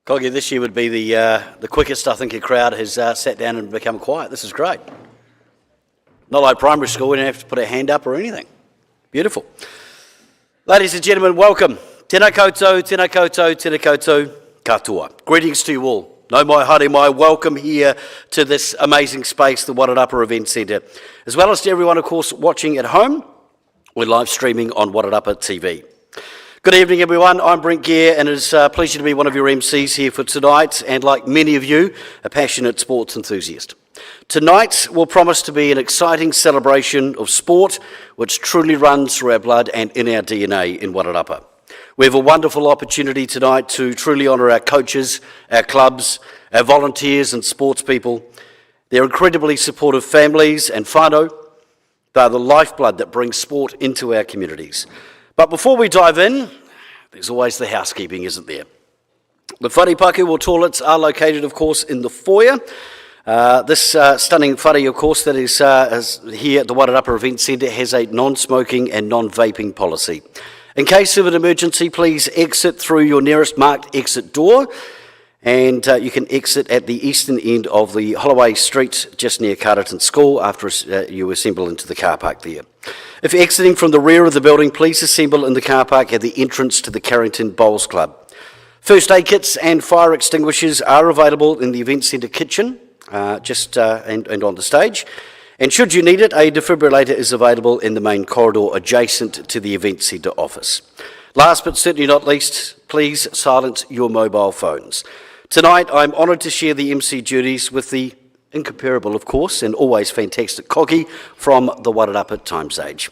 Coggy, this year would be the quickest I think a crowd has sat down and become quiet. This is great. Not like primary school, we don't have to put a hand up or anything. Beautiful. Ladies and gentlemen, welcome. Tēnā koutou, tēnā koutou, tēnā koutou, katoa. Greetings to you all. No mai haere mai, welcome here to this amazing space, the Wairarapa Event Centre. As well as to everyone, of course, watching at home. We're live streaming on Wairarapa TV. Good evening, everyone. I'm Brent Gear, and it's a pleasure to be one of your MCs here for tonight, and like many of you, a passionate sports enthusiast. Tonight will promise to be an exciting celebration of sport, which truly runs through our blood and in our DNA in Wairarapa. We have a wonderful opportunity tonight to truly honour our coaches, our clubs, our volunteers and sports people. They're incredibly supportive families and whānau. They're the lifeblood that brings sport into our communities. But before we dive in, there's always the housekeeping, isn't there? The wharepaku or toilets are located, of course, in the foyer. This stunning whare, of course, that is here at the Wairarapa Event Centre has a non-smoking and non-vaping policy. In case of an emergency, please exit through your nearest marked exit door, and you can exit at the eastern end of the Holloway Street, just near Carterton School, after you assemble into the car park there. If you're exiting from the rear of the building, please assemble in the car park at the entrance to the Carrington Bowls Club. First aid kits and fire extinguishers are available in the Event Centre kitchen, and on the stage. And should you need it, a defibrillator is available in the main corridor adjacent to the Event Centre office. Last but certainly not least, please silence your mobile phones. Tonight, I'm honoured to share the MC duties with the incomparable, of course, and always fantastic Coggy from the Wairarapa Times Age.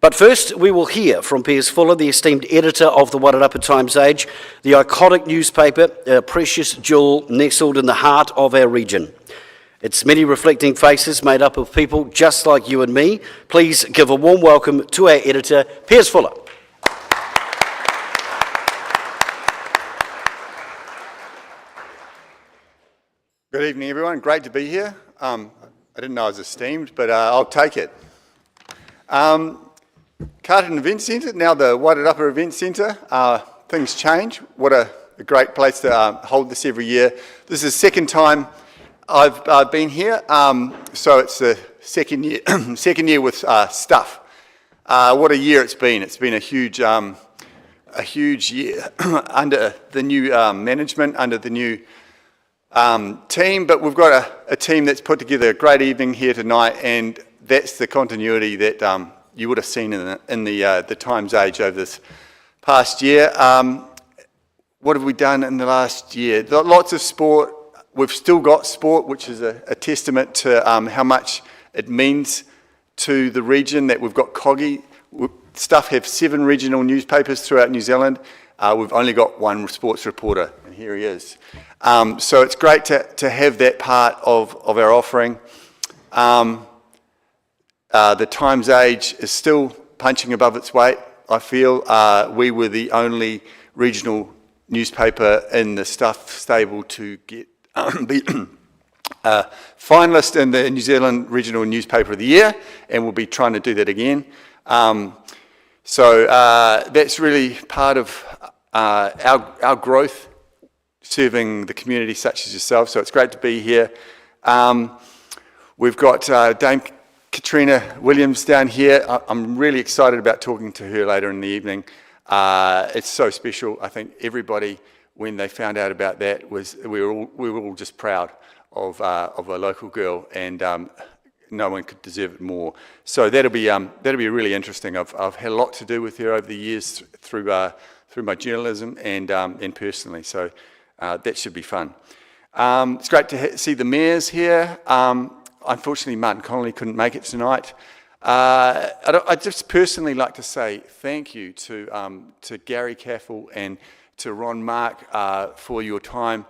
But first, we will hear from Piers Fuller, the esteemed editor of the Wairarapa Times Age, the iconic newspaper, a precious jewel nestled in the heart of our region. Its many reflecting faces made up of people just like you and me. Please give a warm welcome to our editor, Piers Fuller. Good evening, everyone. Great to be here. I didn't know I was esteemed, but I'll take it. Carterton Event Centre, now the Wairarapa Event Centre. Things change. What a great place to hold this every year. This is the second time I've been here, so it's the second year with stuff. What a year it's been. It's been a huge year under the new management, under the new team, but we've got a team that's put together a great evening here tonight, and that's the continuity that you would have seen in the Times Age over this past year. What have we done in the last year? Lots of sport. We've still got sport, which is a testament to how much it means to the region that we've got Coggy. Stuff have 7 regional newspapers throughout New Zealand. We've only got 1 sports reporter, and here he is. So it's great to have that part of our offering. The Times Age is still punching above its weight, I feel. We were the only regional newspaper in the Stuff stable to get be finalist in the New Zealand Regional Newspaper of the Year, and we'll be trying to do that again. So that's really part of our growth, serving the community such as yourself, so it's great to be here. We've got Dame Katrina Williams down here. I'm really excited about talking to her later in the evening. It's so special. I think everybody, when they found out about that, we were all just proud of a local girl, and no one could deserve it more. So that'll be really interesting. I've had a lot to do with her over the years through my journalism and personally. So that should be fun. It's great to see the mayors here. Unfortunately, Martin Connolly couldn't make it tonight. I'd just personally like to say thank you to Gary Caffel and to Ron Mark for your time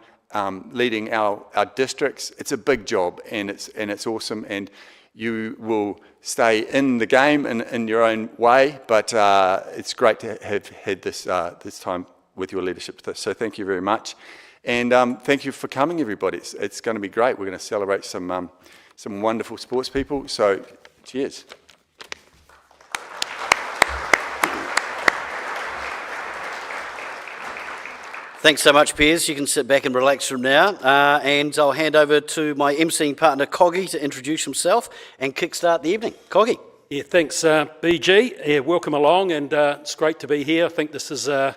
leading our districts. It's a big job, and it's awesome, and you will stay in the game in your own way, but it's great to have had this time with your leadership. So thank you very much, and thank you for coming, everybody. It's going to be great. We're going to celebrate some wonderful sports people, so cheers. Thanks so much, Piers. You can sit back and relax from now. And I'll hand over to my emceeing partner, Coggy, to introduce himself and kickstart the evening. Coggy. Yeah, thanks, BG. Yeah, welcome along, and it's great to be here. I think this is my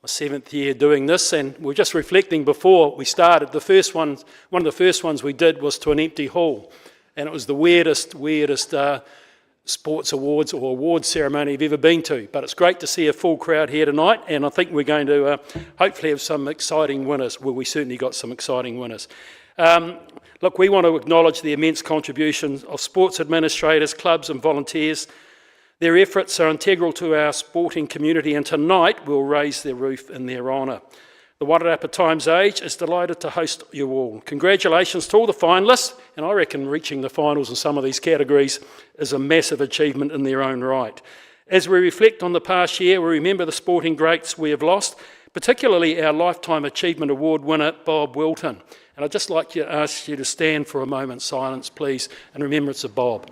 7th year doing this, and we're just reflecting before we started. One of the first ones we did was to an empty hall, and it was the weirdest sports awards or awards ceremony you've ever been to. But it's great to see a full crowd here tonight, and I think we're going to hopefully have some exciting winners. Well, we certainly got some exciting winners. Look, we want to acknowledge the immense contributions of sports administrators, clubs and volunteers. Their efforts are integral to our sporting community, and tonight we'll raise their roof in their honour. The Wairarapa Times Age is delighted to host you all. Congratulations to all the finalists, and I reckon reaching the finals in some of these categories is a massive achievement in their own right. As we reflect on the past year, we remember the sporting greats we have lost, particularly our Lifetime Achievement Award winner, Bob Wilton. And I'd just like to ask you to stand for a moment's silence, please, in remembrance of Bob.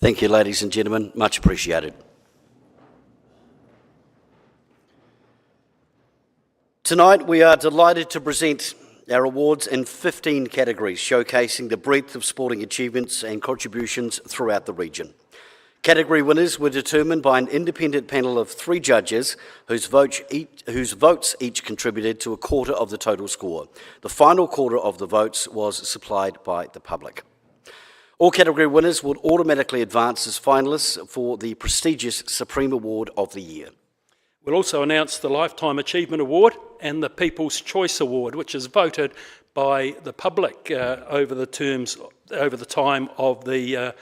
Thank you, ladies and gentlemen. Much appreciated. Tonight, we are delighted to present our awards in 15 categories, showcasing the breadth of sporting achievements and contributions throughout the region. Category winners were determined by an independent panel of 3 judges whose votes each contributed to a quarter of the total score. The final quarter of the votes was supplied by the public. All category winners would automatically advance as finalists for the prestigious Supreme Award of the Year. We'll also announce the Lifetime Achievement Award and the People's Choice Award, which is voted by the public over the time of the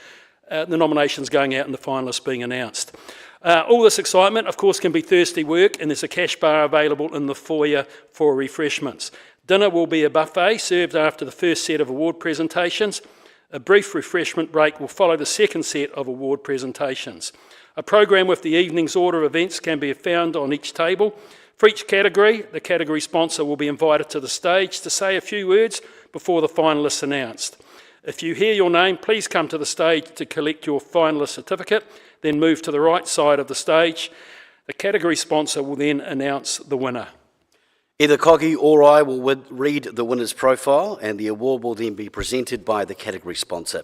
nominations going out and the finalists being announced. All this excitement, of course, can be thirsty work, and there's a cash bar available in the foyer for refreshments. Dinner will be a buffet served after the first set of award presentations. A brief refreshment break will follow the second set of award presentations. A program with the evening's order of events can be found on each table. For each category, the category sponsor will be invited to the stage to say a few words before the finalists announced. If you hear your name, please come to the stage to collect your finalist certificate, then move to the right side of the stage. The category sponsor will then announce the winner. Either Coggy or I will read the winner's profile, and the award will then be presented by the category sponsor.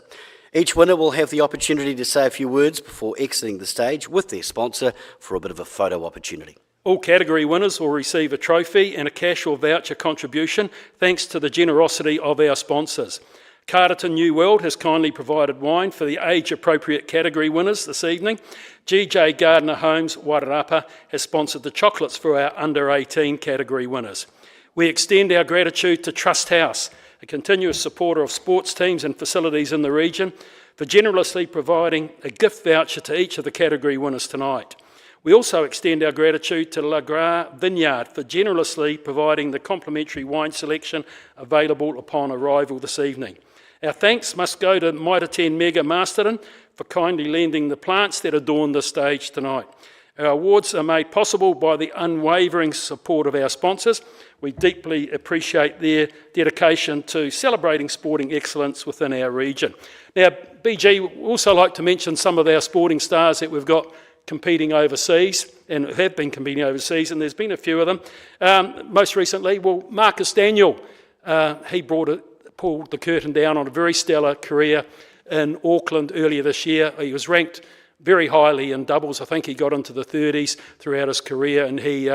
Each winner will have the opportunity to say a few words before exiting the stage with their sponsor for a bit of a photo opportunity. All category winners will receive a trophy and a cash or voucher contribution thanks to the generosity of our sponsors. Carterton New World has kindly provided wine for the age-appropriate category winners this evening. GJ Gardner Homes Wairarapa has sponsored the chocolates for our under-18 category winners. We extend our gratitude to Trust House, a continuous supporter of sports teams and facilities in the region, for generously providing a gift voucher to each of the category winners tonight. We also extend our gratitude to La Gras Vineyard for generously providing the complimentary wine selection available upon arrival this evening. Our thanks must go to Mitre 10 Mega Masterton for kindly lending the plants that adorn the stage tonight. Our awards are made possible by the unwavering support of our sponsors. We deeply appreciate their dedication to celebrating sporting excellence within our region. Now, BG, we also like to mention some of our sporting stars that we've got competing overseas and have been competing overseas, and there's been a few of them. Most recently, Marcus Daniel, he pulled the curtain down on a very stellar career in Auckland earlier this year. He was ranked very highly in doubles. I think he got into the 30s throughout his career, and he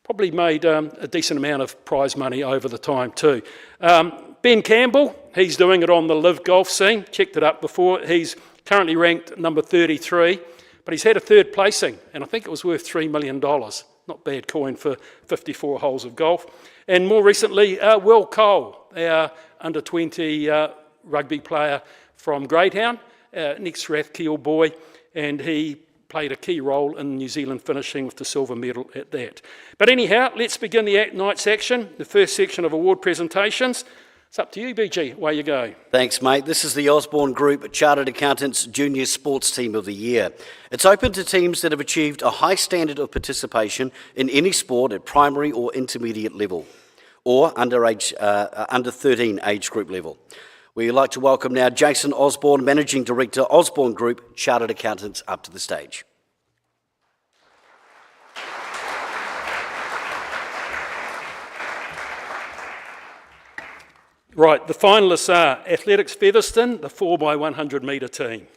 probably made a decent amount of prize money over the time too. Ben Campbell, he's doing it on the live golf scene. Checked it up before. He's currently ranked number 33, but he's had a third placing, and I think it was worth $3 million. Not bad coin for 54 holes of golf. And more recently, Will Cole, our under-20 rugby player from Greyhound, next Strathkiel boy, and he played a key role in New Zealand finishing with the silver medal at that. But anyhow, let's begin the night's action, the first section of award presentations. It's up to you, BG. Away you go. Thanks, mate. This is the Osborne Group Chartered Accountants Junior Sports Team of the Year. It's open to teams that have achieved a high standard of participation in any sport at primary or intermediate level, or under 13 age group level. We'd like to welcome now Jason Osborne, Managing Director, Osborne Group Chartered Accountants, up to the stage. Right, the finalists are Athletics Featherston, the 4x100 metre team.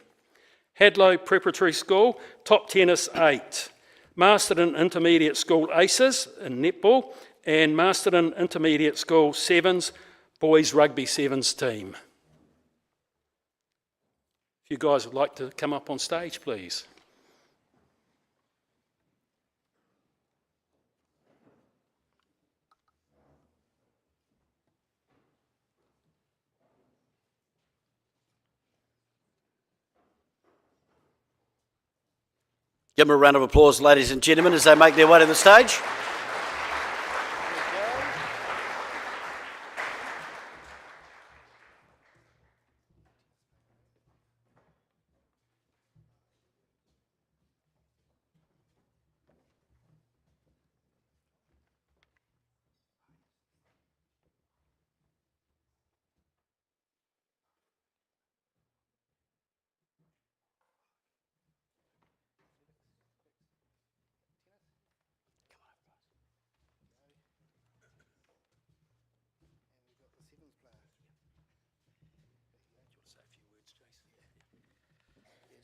Hadlow Preparatory School, top tennis 8. Masterton Intermediate School Aces in netball, and Masterton Intermediate School Sevens, boys rugby sevens team. If you guys would like to come up on stage, please. Give them a round of applause, ladies and gentlemen, as they make their way to the stage.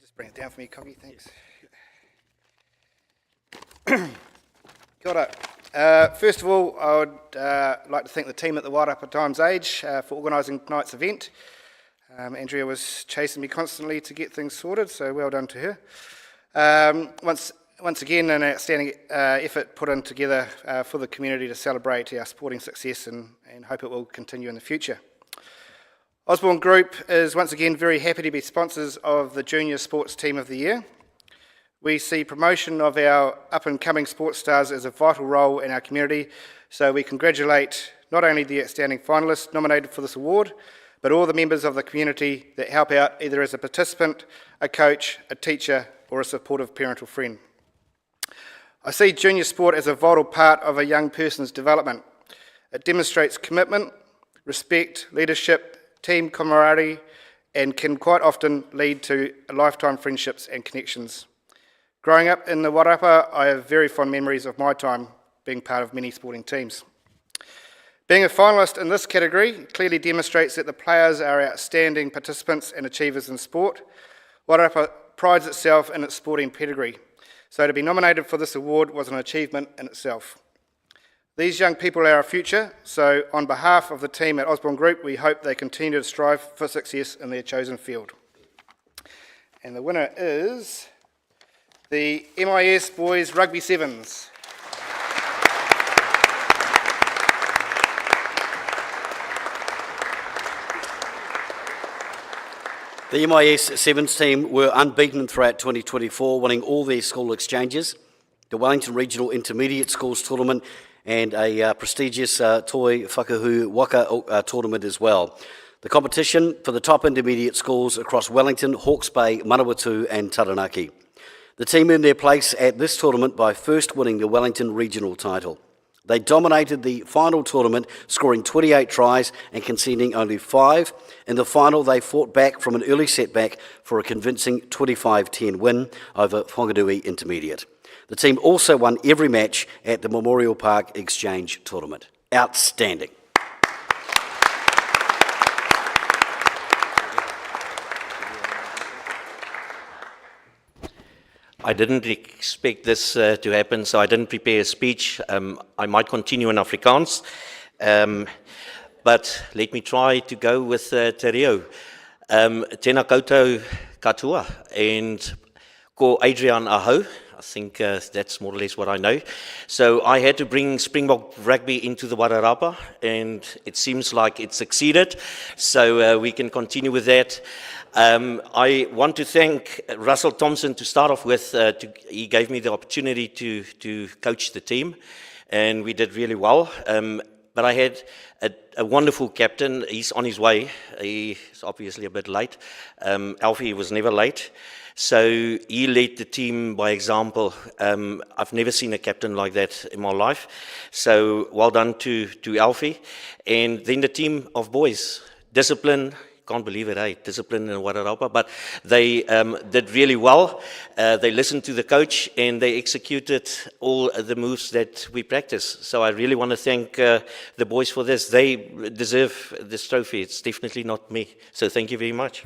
Just bring it down for me, Coggy, thanks. Kia ora. First of all, I would like to thank the team at the Wairarapa Times Age for organising tonight's event. Andrea was chasing me constantly to get things sorted, so well done to her. Once again, an outstanding effort put in together for the community to celebrate our sporting success and hope it will continue in the future. Osborne Group is once again very happy to be sponsors of the Junior Sports Team of the Year. We see promotion of our up-and-coming sports stars as a vital role in our community, so we congratulate not only the outstanding finalists nominated for this award, but all the members of the community that help out either as a participant, a coach, a teacher, or a supportive parental friend. I see junior sport as a vital part of a young person's development. It demonstrates commitment, respect, leadership, team camaraderie, and can quite often lead to lifetime friendships and connections. Growing up in the Wairarapa, I have very fond memories of my time being part of many sporting teams. Being a finalist in this category clearly demonstrates that the players are outstanding participants and achievers in sport. Wairarapa prides itself in its sporting pedigree, so to be nominated for this award was an achievement in itself. These young people are our future, so on behalf of the team at Osborne Group, we hope they continue to strive for success in their chosen field. And the winner is the MIS Boys Rugby Sevens. The MIS Sevens team were unbeaten throughout 2024, winning all their school exchanges, the Wellington Regional Intermediate Schools Tournament, and a prestigious Toi Whakahu Waka tournament as well. The competition for the top intermediate schools across Wellington, Hawke's Bay, Manawatu and Taranaki. The team earned their place at this tournament by first winning the Wellington regional title. They dominated the final tournament, scoring 28 tries and conceding only 5. In the final, they fought back from an early setback for a convincing 25-10 win over Whanganui Intermediate. The team also won every match at the Memorial Park Exchange Tournament. Outstanding. I didn't expect this to happen, so I didn't prepare a speech. I might continue in Afrikaans, but let me try to go with Te Reo. Tēnā koutou katoa, and ko Adrian Aho. I think that's more or less what I know. So I had to bring Springbok rugby into the Wairarapa, and it seems like it succeeded. So we can continue with that. I want to thank Russell Thompson to start off with. He gave me the opportunity to coach the team, and we did really well. But I had a wonderful captain. He's on his way. He's obviously a bit late. Alfie was never late. So he led the team by example. I've never seen a captain like that in my life. So well done to Alfie. And then the team of boys, discipline. Can't believe it, eh? Discipline in Wairarapa, but they did really well. They listened to the coach and they executed all the moves that we practice. So I really want to thank the boys for this. They deserve this trophy. It's definitely not me. So thank you very much.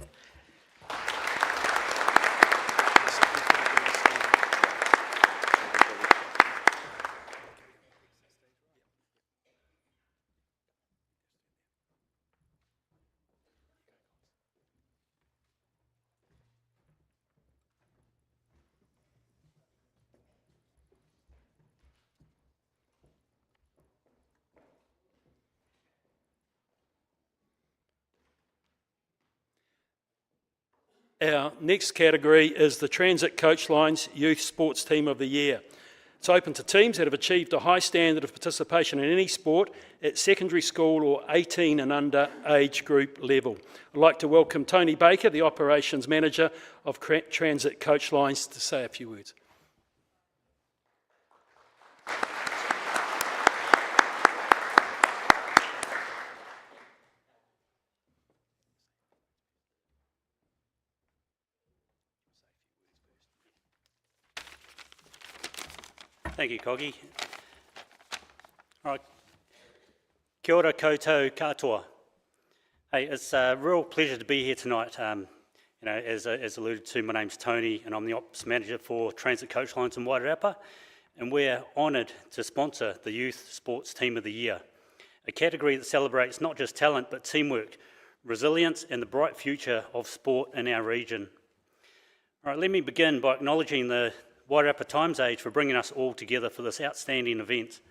Our next category is the Transit Coach Line's Youth Sports Team of the Year. It's open to teams that have achieved a high standard of participation in any sport at secondary school or 18 and under age group level. I'd like to welcome Tony Baker, the Operations Manager of Transit Coach Lines, to say a few words. Thank you, Coggy. All right. Kia ora koutou katoa. Hey, it's a real pleasure to be here tonight. As alluded to, my name's Tony and I'm the Ops Manager for Transit Coach Lines in Wairarapa, and we're honoured to sponsor the Youth Sports Team of the Year, a category that celebrates not just talent but teamwork, resilience and the bright future of sport in our region. All right, let me begin by acknowledging the Wairarapa Times Age for bringing us all together for this outstanding event.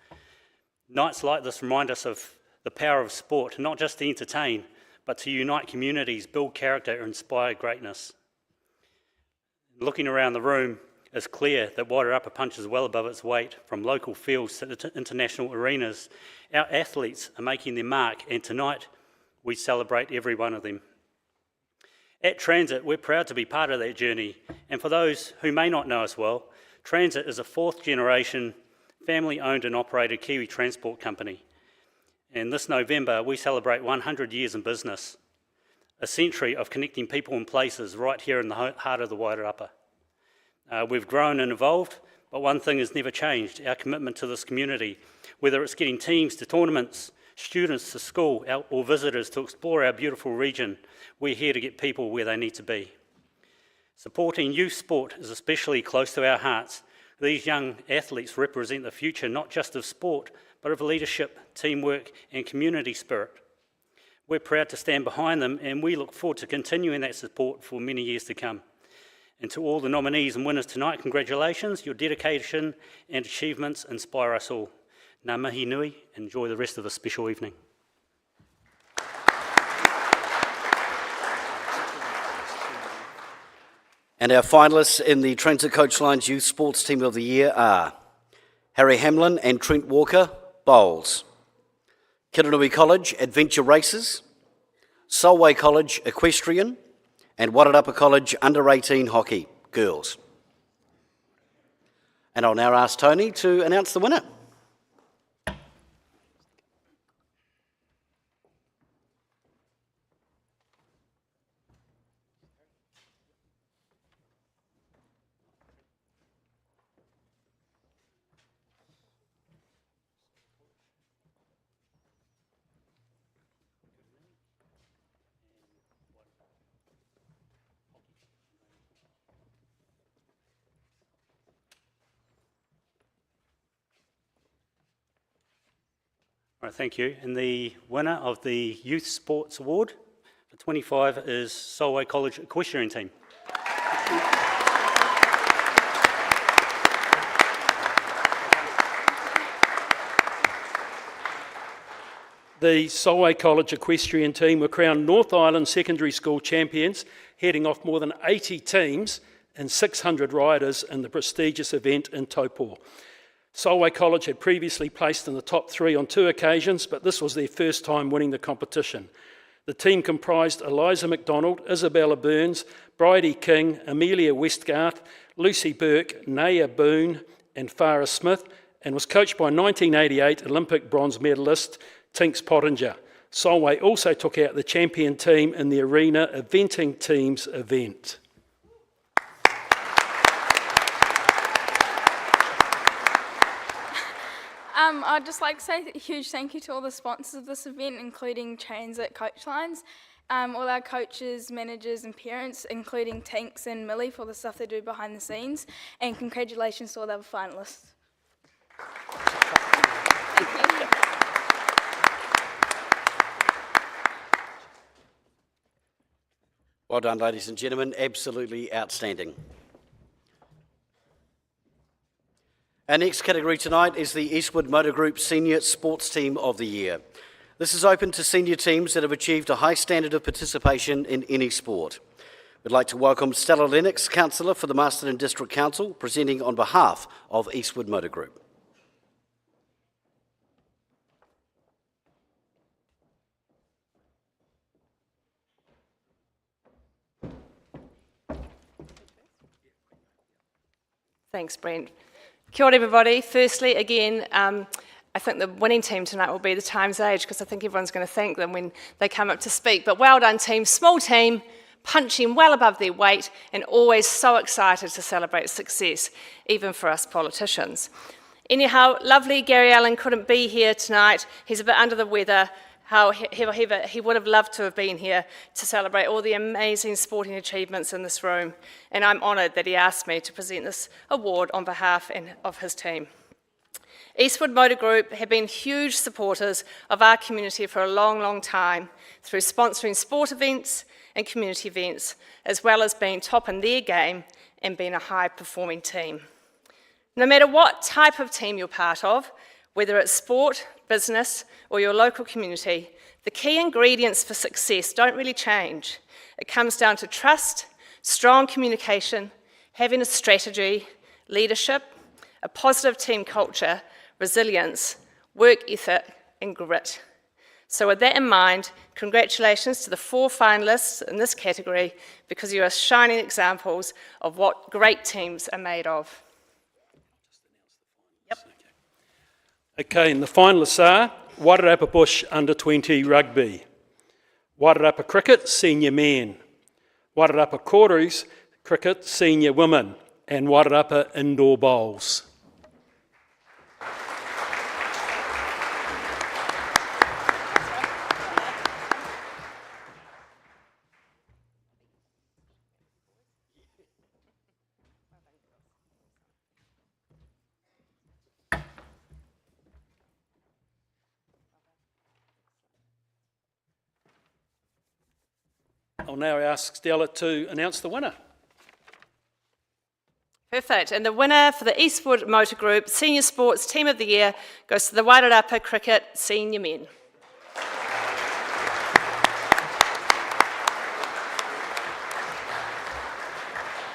Nights like this remind us of the power of sport, not just to entertain, but to unite communities, build character, and inspire greatness. Looking around the room, it's clear that Wairarapa punches well above its weight. From local fields to international arenas, our athletes are making their mark, and tonight we celebrate every one of them. At Transit, we're proud to be part of that journey, and for those who may not know us well, Transit is a fourth generation, family-owned and operated Kiwi transport company. And this November, we celebrate 100 years in business, a century of connecting people and places right here in the heart of the Wairarapa. We've grown and evolved, but one thing has never changed, our commitment to this community, whether it's getting teams to tournaments, students to school, or visitors to explore our beautiful region. We're here to get people where they need to be. Supporting youth sport is especially close to our hearts. These young athletes represent the future not just of sport, but of leadership, teamwork and community spirit. We're proud to stand behind them, and we look forward to continuing that support for many years to come. And to all the nominees and winners tonight, congratulations. Your dedication and achievements inspire us all. Ngā mihi nui, enjoy the rest of the special evening. And our finalists in the Transit Coach Lines Youth Sports Team of the Year are Harry Hamlin and Trent Walker, bowls; Kiranui College, Adventure Races; Solway College, Equestrian; and Wairarapa College, Under-18 Hockey, girls. And I'll now ask Tony to announce the winner. All right, thank you. And the winner of the Youth Sports Award for 25 is Solway College Equestrian Team. The Solway College Equestrian Team were crowned North Island Secondary School champions, heading off more than 80 teams and 600 riders in the prestigious event in Taupō. Solway College had previously placed in the top 3 on 2 occasions, but this was their first time winning the competition. The team comprised Eliza McDonald, Isabella Burns, Bridie King, Amelia Westgart, Lucy Burke, Naya Boone and Farah Smith, and was coached by 1988 Olympic bronze medalist Tinks Pottinger. Solway also took out the champion team in the Arena Eventing Teams event. I'd just like to say a huge thank you to all the sponsors of this event, including Transit Coach Lines, all our coaches, managers and parents, including Tinks and Millie for the stuff they do behind the scenes, and congratulations to all the other finalists. Well done, ladies and gentlemen. Absolutely outstanding. Our next category tonight is the Eastwood Motor Group Senior Sports Team of the Year. This is open to senior teams that have achieved a high standard of participation in any sport. We'd like to welcome Stella Lennox, Councillor for the Masterton District Council, presenting on behalf of Eastwood Motor Group. Thanks, Brent. Kia ora, everybody. Firstly, again, I think the winning team tonight will be the Times Age, because I think everyone's going to thank them when they come up to speak. But well done, team. Small team, punching well above their weight, and always so excited to celebrate success, even for us politicians. Anyhow, lovely Gary Allen couldn't be here tonight. He's a bit under the weather. However, he would have loved to have been here to celebrate all the amazing sporting achievements in this room, and I'm honoured that he asked me to present this award on behalf of his team. Eastwood Motor Group have been huge supporters of our community for a long, long time through sponsoring sport events and community events, as well as being top in their game and being a high-performing team. No matter what type of team you're part of, whether it's sport, business, or your local community, the key ingredients for success don't really change. It comes down to trust, strong communication, having a strategy, leadership, a positive team culture, resilience, work ethic, and grit. So with that in mind, congratulations to the 4 finalists in this category, because you are shining examples of what great teams are made of. Okay, and the finalists are Wairarapa Bush Under-20 Rugby, Wairarapa Cricket Senior Men, Wairarapa Koru's Cricket Senior Women, and Wairarapa Indoor Bowls. I'll now ask Stella to announce the winner. Perfect. And the winner for the Eastwood Motor Group Senior Sports Team of the Year goes to the Wairarapa Cricket Senior Men.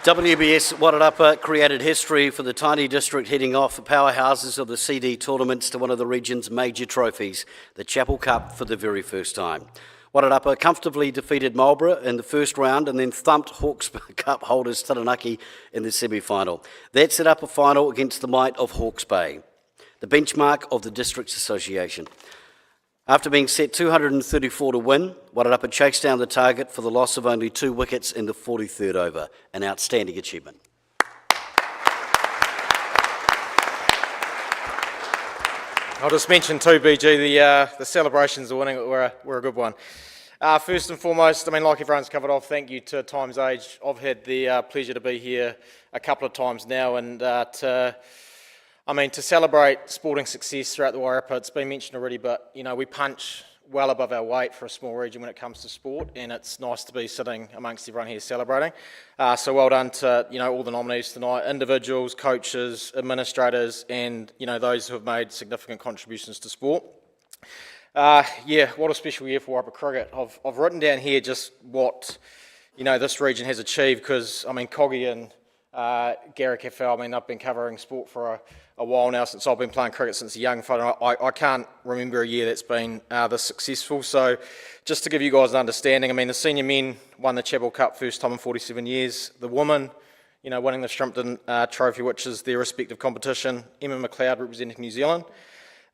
WBS Wairarapa created history for the tiny district, heading off the powerhouses of the CD tournaments to one of the region's major trophies, the Chapel Cup, for the very first time. Wairarapa comfortably defeated Marlborough in the first round and then thumped Hawke's Cup holders Taranaki in the semi-final. That set up a final against the might of Hawke's Bay, the benchmark of the Districts Association. After being set 234 to win, Wairarapa chased down the target for the loss of only 2 wickets in the 43rd over, an outstanding achievement. I'll just mention too, BG, the celebrations of winning were a good one. First and foremost, I mean, like everyone's covered off, thank you to Times Age. I've had the pleasure to be here a couple of times now, and to celebrate sporting success throughout the Wairarapa, it's been mentioned already, but, you know, we punch well above our weight for a small region when it comes to sport, and it's nice to be sitting amongst everyone here celebrating. So well done to, you know, all the nominees tonight, individuals, coaches, administrators, and, you know, those who have made significant contributions to sport. Yeah, what a special year for Wairarapa Cricket. I've written down here just what, you know, this region has achieved, because, I mean, Coggy and Gary Caffell, I mean, I've been covering sport for a while now, since I've been playing cricket since a young fella. I can't remember a year that's been this successful. So just to give you guys an understanding, I mean, the senior men won the Chapel Cup first time in 47 years. The women, you know, winning the Strumpton Trophy, which is their respective competition. Emma McLeod representing New Zealand.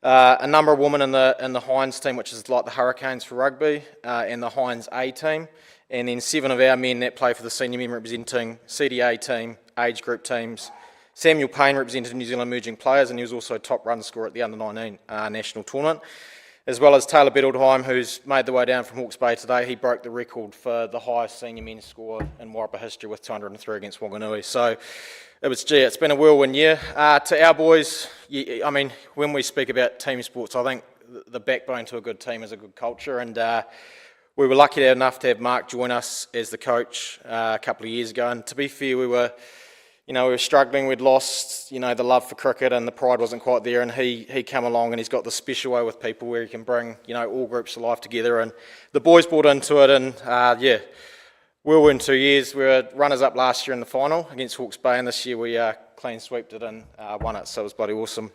A number of women in the Hines team, which is like the Hurricanes for rugby, and the Hines A team. And then 7 of our men that play for the senior men representing CDA team, age group teams. Samuel Payne represented New Zealand emerging players, and he was also a top run scorer at the under-19 national tournament. As well as Taylor Betteldheim, who's made the way down from Hawke's Bay today. He broke the record for the highest senior men's score in Wairarapa history with 203 against Wanganui. So it's been a whirlwind year. To our boys, I mean, when we speak about team sports, I think the backbone to a good team is a good culture, and we were lucky enough to have Mark join us as the coach a couple of years ago. And to be fair, we were struggling. We'd lost, the love for cricket, and the pride wasn't quite there. And he came along, and he's got this special way with people where he can bring, all groups of life together. And the boys bought into it, and whirlwind 2 years. We were runners-up last year in the final against Hawke's Bay, and this year we clean sweeped it and won it. So it was bloody awesome.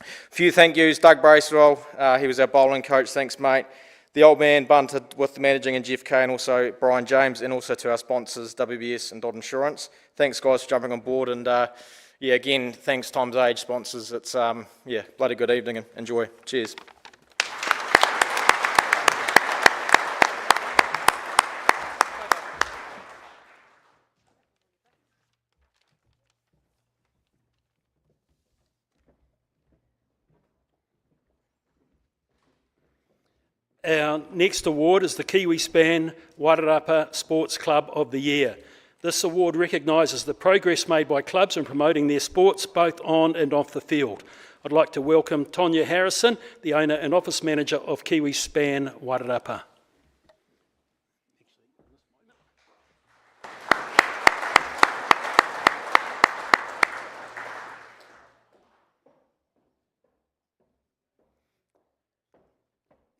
A few thank yous. Doug Bracewell, he was our bowling coach. Thanks, mate. The old man bunted with the managing and Jeff Kay, and also Brian James, and also to our sponsors, WBS and Dodd Insurance. Thanks, guys, for jumping on board. And again, thanks, Times Age sponsors. It's bloody good evening, and enjoy. Cheers. Our next award is the Kiwi Span Wairarapa Sports Club of the Year. This award recognises the progress made by clubs in promoting their sports both on and off the field. I'd like to welcome Tonya Harrison, the owner and office manager of Kiwi Span Wairarapa.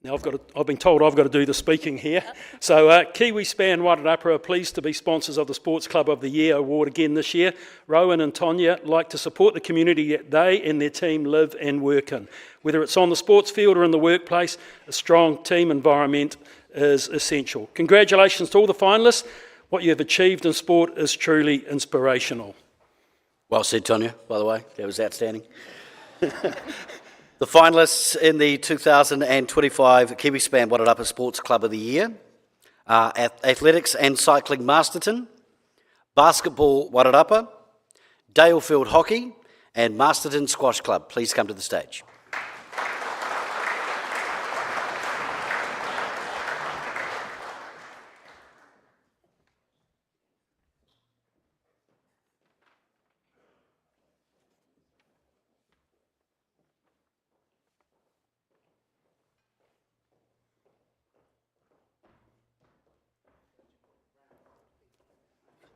Now I've been told I've got to do the speaking here. So Kiwi Span Wairarapa are pleased to be sponsors of the Sports Club of the Year award again this year. Rowan and Tonya like to support the community that they and their team live and work in. Whether it's on the sports field or in the workplace, a strong team environment is essential. Congratulations to all the finalists. What you have achieved in sport is truly inspirational. Well said, Tonya, by the way. That was outstanding. The finalists in the 2025 Kiwi Span Wairarapa Sports Club of the Year are Athletics and Cycling Masterton, Basketball Wairarapa, Dalefield Hockey, and Masterton Squash Club. Please come to the stage.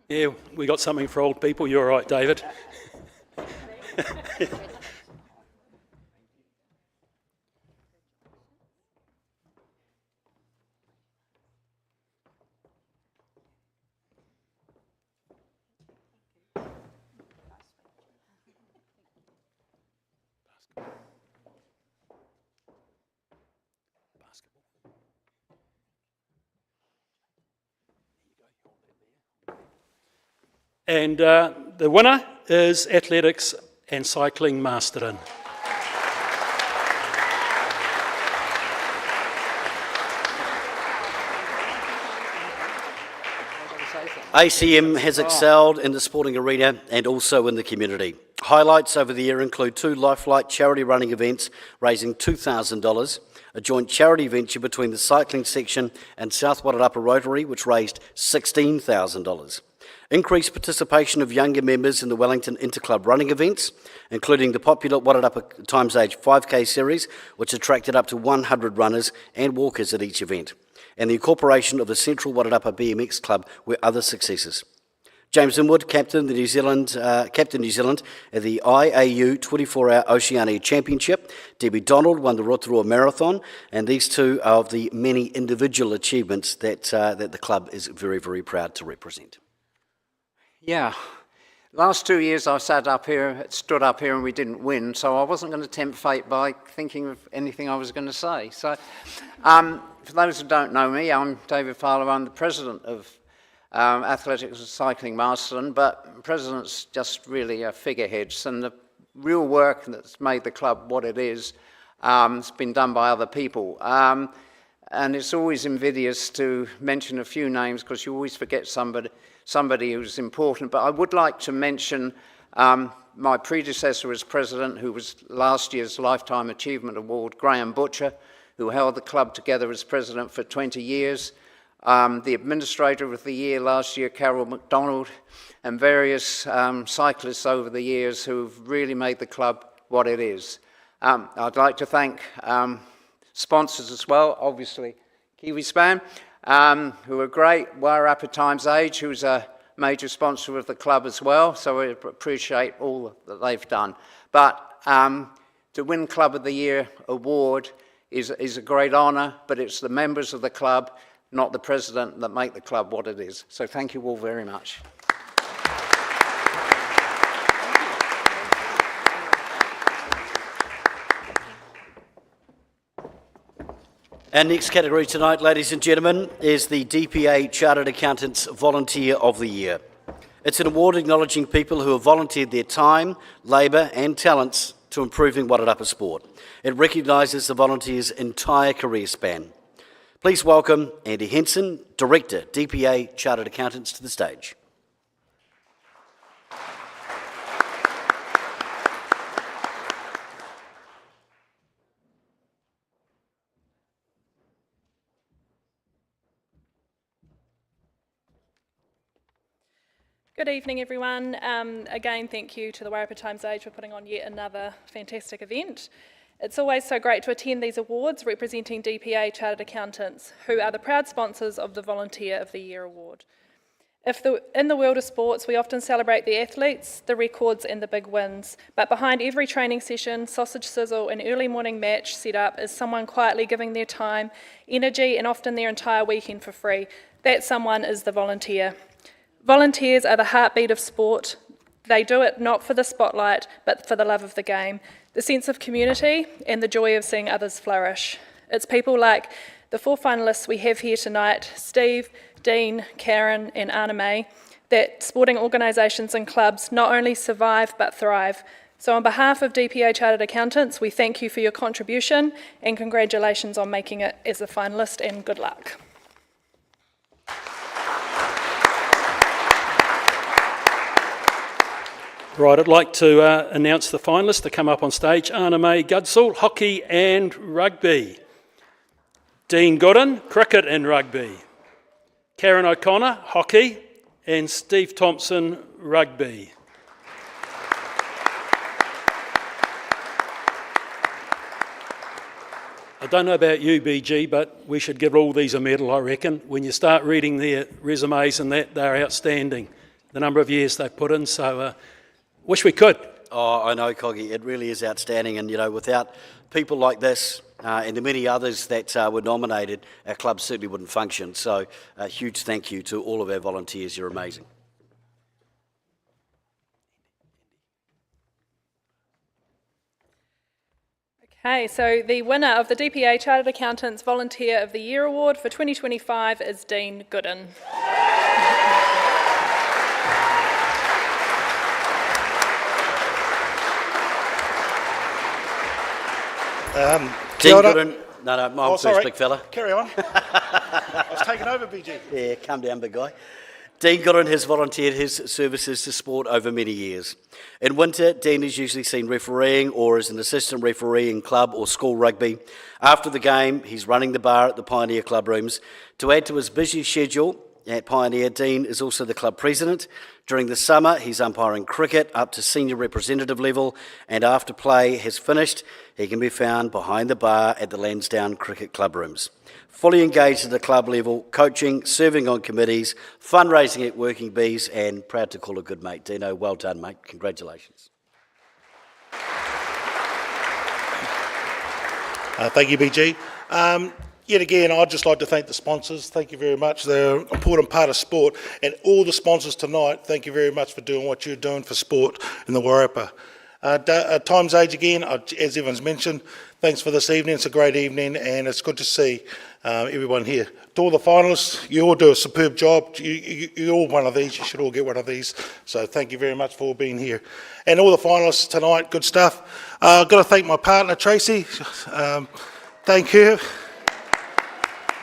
Yeah, we got something for old people. You're right, David. And the winner is Athletics and Cycling Masterton. ACM has excelled in the sporting arena and also in the community. Highlights over the year include 2 Lifelight charity running events raising $2,000, a joint charity venture between the cycling section and South Wairarapa Rotary which raised $16,000. Increased participation of younger members in the Wellington Interclub running events, including the popular Wairarapa Times Age 5K series, which attracted up to 100 runners and walkers at each event, and the incorporation of the Central Wairarapa BMX Club were other successes. James Inwood, Captain New Zealand at the IAU 24-Hour Oceania Championship. Debbie Donald won the Rotorua Marathon, and these two are of the many individual achievements that the club is very, very proud to represent. Yeah, Last 2 years I stood up here and we didn't win, so I wasn't going to tempt fate by thinking of anything I was going to say. So, for those who don't know me, I'm David Farlow. I'm the president of Athletics and Cycling Masterton, but president's just really a figurehead, and the real work that's made the club what it is has been done by other people. And it's always invidious to mention a few names because you always forget somebody who's important. But I would like to mention my predecessor as president, who was last year's Lifetime Achievement Award, Graham Butcher, who held the club together as president for 20 years. The Administrator of the Year last year, Carol McDonald, and various cyclists over the years who've really made the club what it is. I'd like to thank sponsors as well, obviously KiwiSpan, who are great, Wairarapa Times Age, who's a major sponsor of the club as well, so I appreciate all that they've done. But to win Club of the Year award is a great honour, but it's the members of the club, not the president, that make the club what it is. So thank you all very much. Our next category tonight, ladies and gentlemen, is the DPA Chartered Accountants Volunteer of the Year. It's an award acknowledging people who have volunteered their time, labour and talents to improving Wairarapa sport. It recognises the volunteer's entire career span. Please welcome Andy Henson, Director, DPA Chartered Accountants, to the stage. Good evening, everyone. Again, thank you to the Wairarapa Times Age for putting on yet another fantastic event. It's always so great to attend these awards representing DPA Chartered Accountants, who are the proud sponsors of the Volunteer of the Year award. In the world of sports, we often celebrate the athletes, the records and the big wins, but behind every training session, sausage sizzle and early morning match set up is someone quietly giving their time, energy and often their entire weekend for free. That someone is the volunteer. Volunteers are the heartbeat of sport. They do it not for the spotlight, but for the love of the game, the sense of community and the joy of seeing others flourish. It's people like the 4 finalists we have here tonight, Steve, Dean, Karen and Anna May, that sporting organisations and clubs not only survive but thrive. So on behalf of DPA Chartered Accountants, we thank you for your contribution and congratulations on making it as a finalist, and good luck. Right, I'd like to announce the finalists to come up on stage. Anna May Gudsall, hockey and rugby. Dean Gooden, cricket and rugby. Karen O'Connor, hockey, and Steve Thompson, rugby. I don't know about you, BG, but we should give all these a medal, I reckon. When you start reading their resumes and that, they're outstanding, the number of years they've put in, so wish we could. Oh, I know, Coggy, it really is outstanding, and without people like this and the many others that were nominated, our club certainly wouldn't function. So a huge thank you to all of our volunteers, you're amazing. Okay, so the winner of the DPA Chartered Accountants Volunteer of the Year Award for 2025 is Dean Gooden. Dean Gooden. No, I'm first, big fella. Carry on. I was taking over, BG. Yeah, calm down, big guy. Dean Gooden has volunteered his services to sport over many years. In winter, Dean is usually seen refereeing or as an assistant referee in club or school rugby. After the game, he's running the bar at the Pioneer Club rooms. To add to his busy schedule at Pioneer, Dean is also the club president. During the summer, he's umpiring cricket up to senior representative level, and after play has finished, he can be found behind the bar at the Lansdowne Cricket Club rooms. Fully engaged at the club level, coaching, serving on committees, fundraising at Working Bees, and proud to call a good mate. Dino, well done, mate. Congratulations. Thank you, BG. Yet again, I'd just like to thank the sponsors. Thank you very much. They're an important part of sport. And all the sponsors tonight, thank you very much for doing what you're doing for sport in the Wairarapa. Times Age again, as everyone's mentioned, thanks for this evening. It's a great evening and it's good to see everyone here. To all the finalists, you all do a superb job. You're all one of these. You should all get one of these. So thank you very much for all being here. And all the finalists tonight, good stuff. I've got to thank my partner, Tracy. Thank her.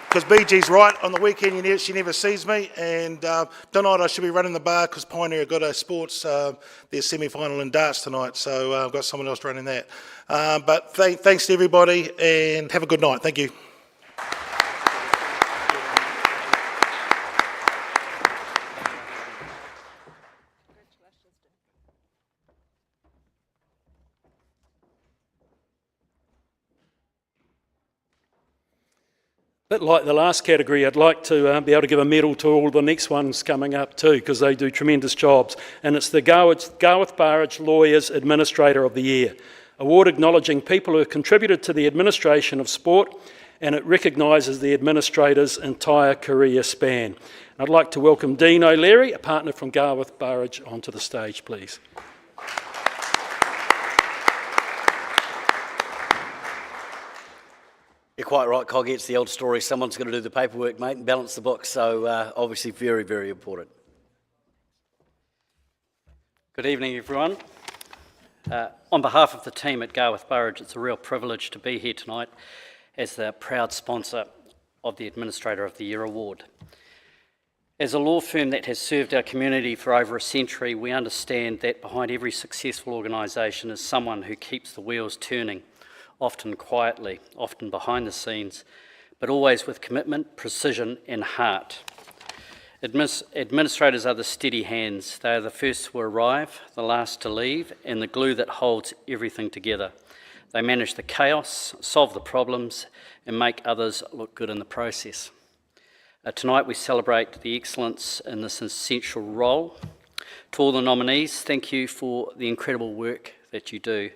Because BG's right, on the weekend she never sees me, and tonight I should be running the bar because Pioneer have got a sports, their semi-final in darts tonight, so I've got someone else running that. But thanks to everybody, and have a good night. Thank you. Bit like the last category, I'd like to be able to give a medal to all the next ones coming up too, because they do tremendous jobs. And it's the Garth Burridge Lawyers Administrator of the Year, award acknowledging people who have contributed to the administration of sport, and it recognises the administrator's entire career span. I'd like to welcome Dean O'Leary, a partner from Garth Burridge, onto the stage, please. You're quite right, Coggy. It's the old story. Someone's going to do the paperwork, mate, and balance the books. So obviously very, very important. Good evening, everyone. On behalf of the team at Garth Burridge, it's a real privilege to be here tonight as the proud sponsor of the Administrator of the Year Award. As a law firm that has served our community for over a century, we understand that behind every successful organisation is someone who keeps the wheels turning, often quietly, often behind the scenes, but always with commitment, precision and heart. Administrators are the steady hands. They are the first to arrive, the last to leave, and the glue that holds everything together. They manage the chaos, solve the problems, and make others look good in the process. Tonight we celebrate the excellence in this essential role. To all the nominees, thank you for the incredible work that you do.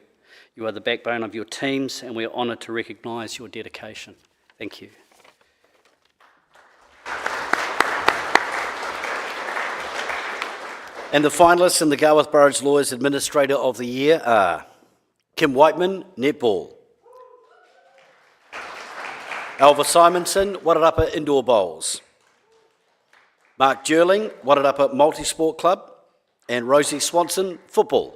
You are the backbone of your teams, and we are honoured to recognise your dedication. Thank you. And the finalists in the Garth Burridge Lawyers Administrator of the Year are Kim Whiteman, netball. Alva Simonson, Wairarapa Indoor Bowls. Mark Jerling, Wairarapa Multisport Club. And Rosie Swanson, football.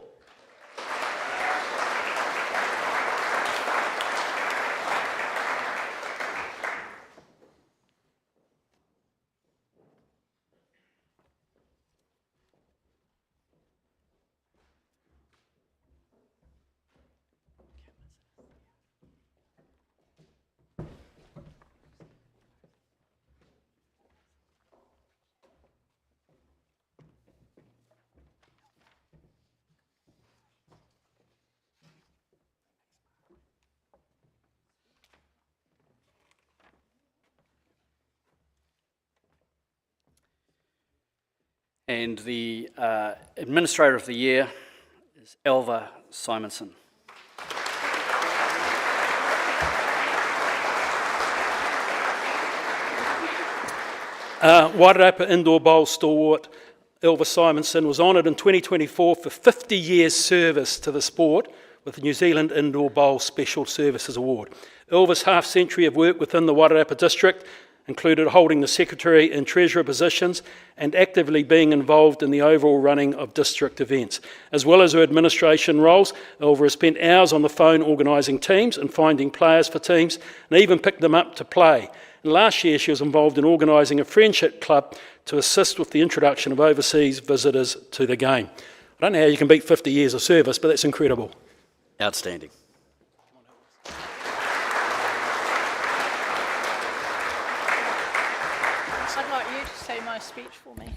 And the Administrator of the Year is Alva Simonson. Wairarapa Indoor Bowl stalwart Alva Simonson was honoured in 2024 for 50 years service to the sport with the New Zealand Indoor Bowl Special Services Award. Alva's half-century of work within the Wairarapa district included holding the Secretary and Treasurer positions and actively being involved in the overall running of district events. As well as her administration roles, Alva has spent hours on the phone organising teams and finding players for teams and even picked them up to play. And last year she was involved in organising a friendship club to assist with the introduction of overseas visitors to the game. I don't know how you can beat 50 years of service, but that's incredible. Outstanding. I'd like you to say my speech for me.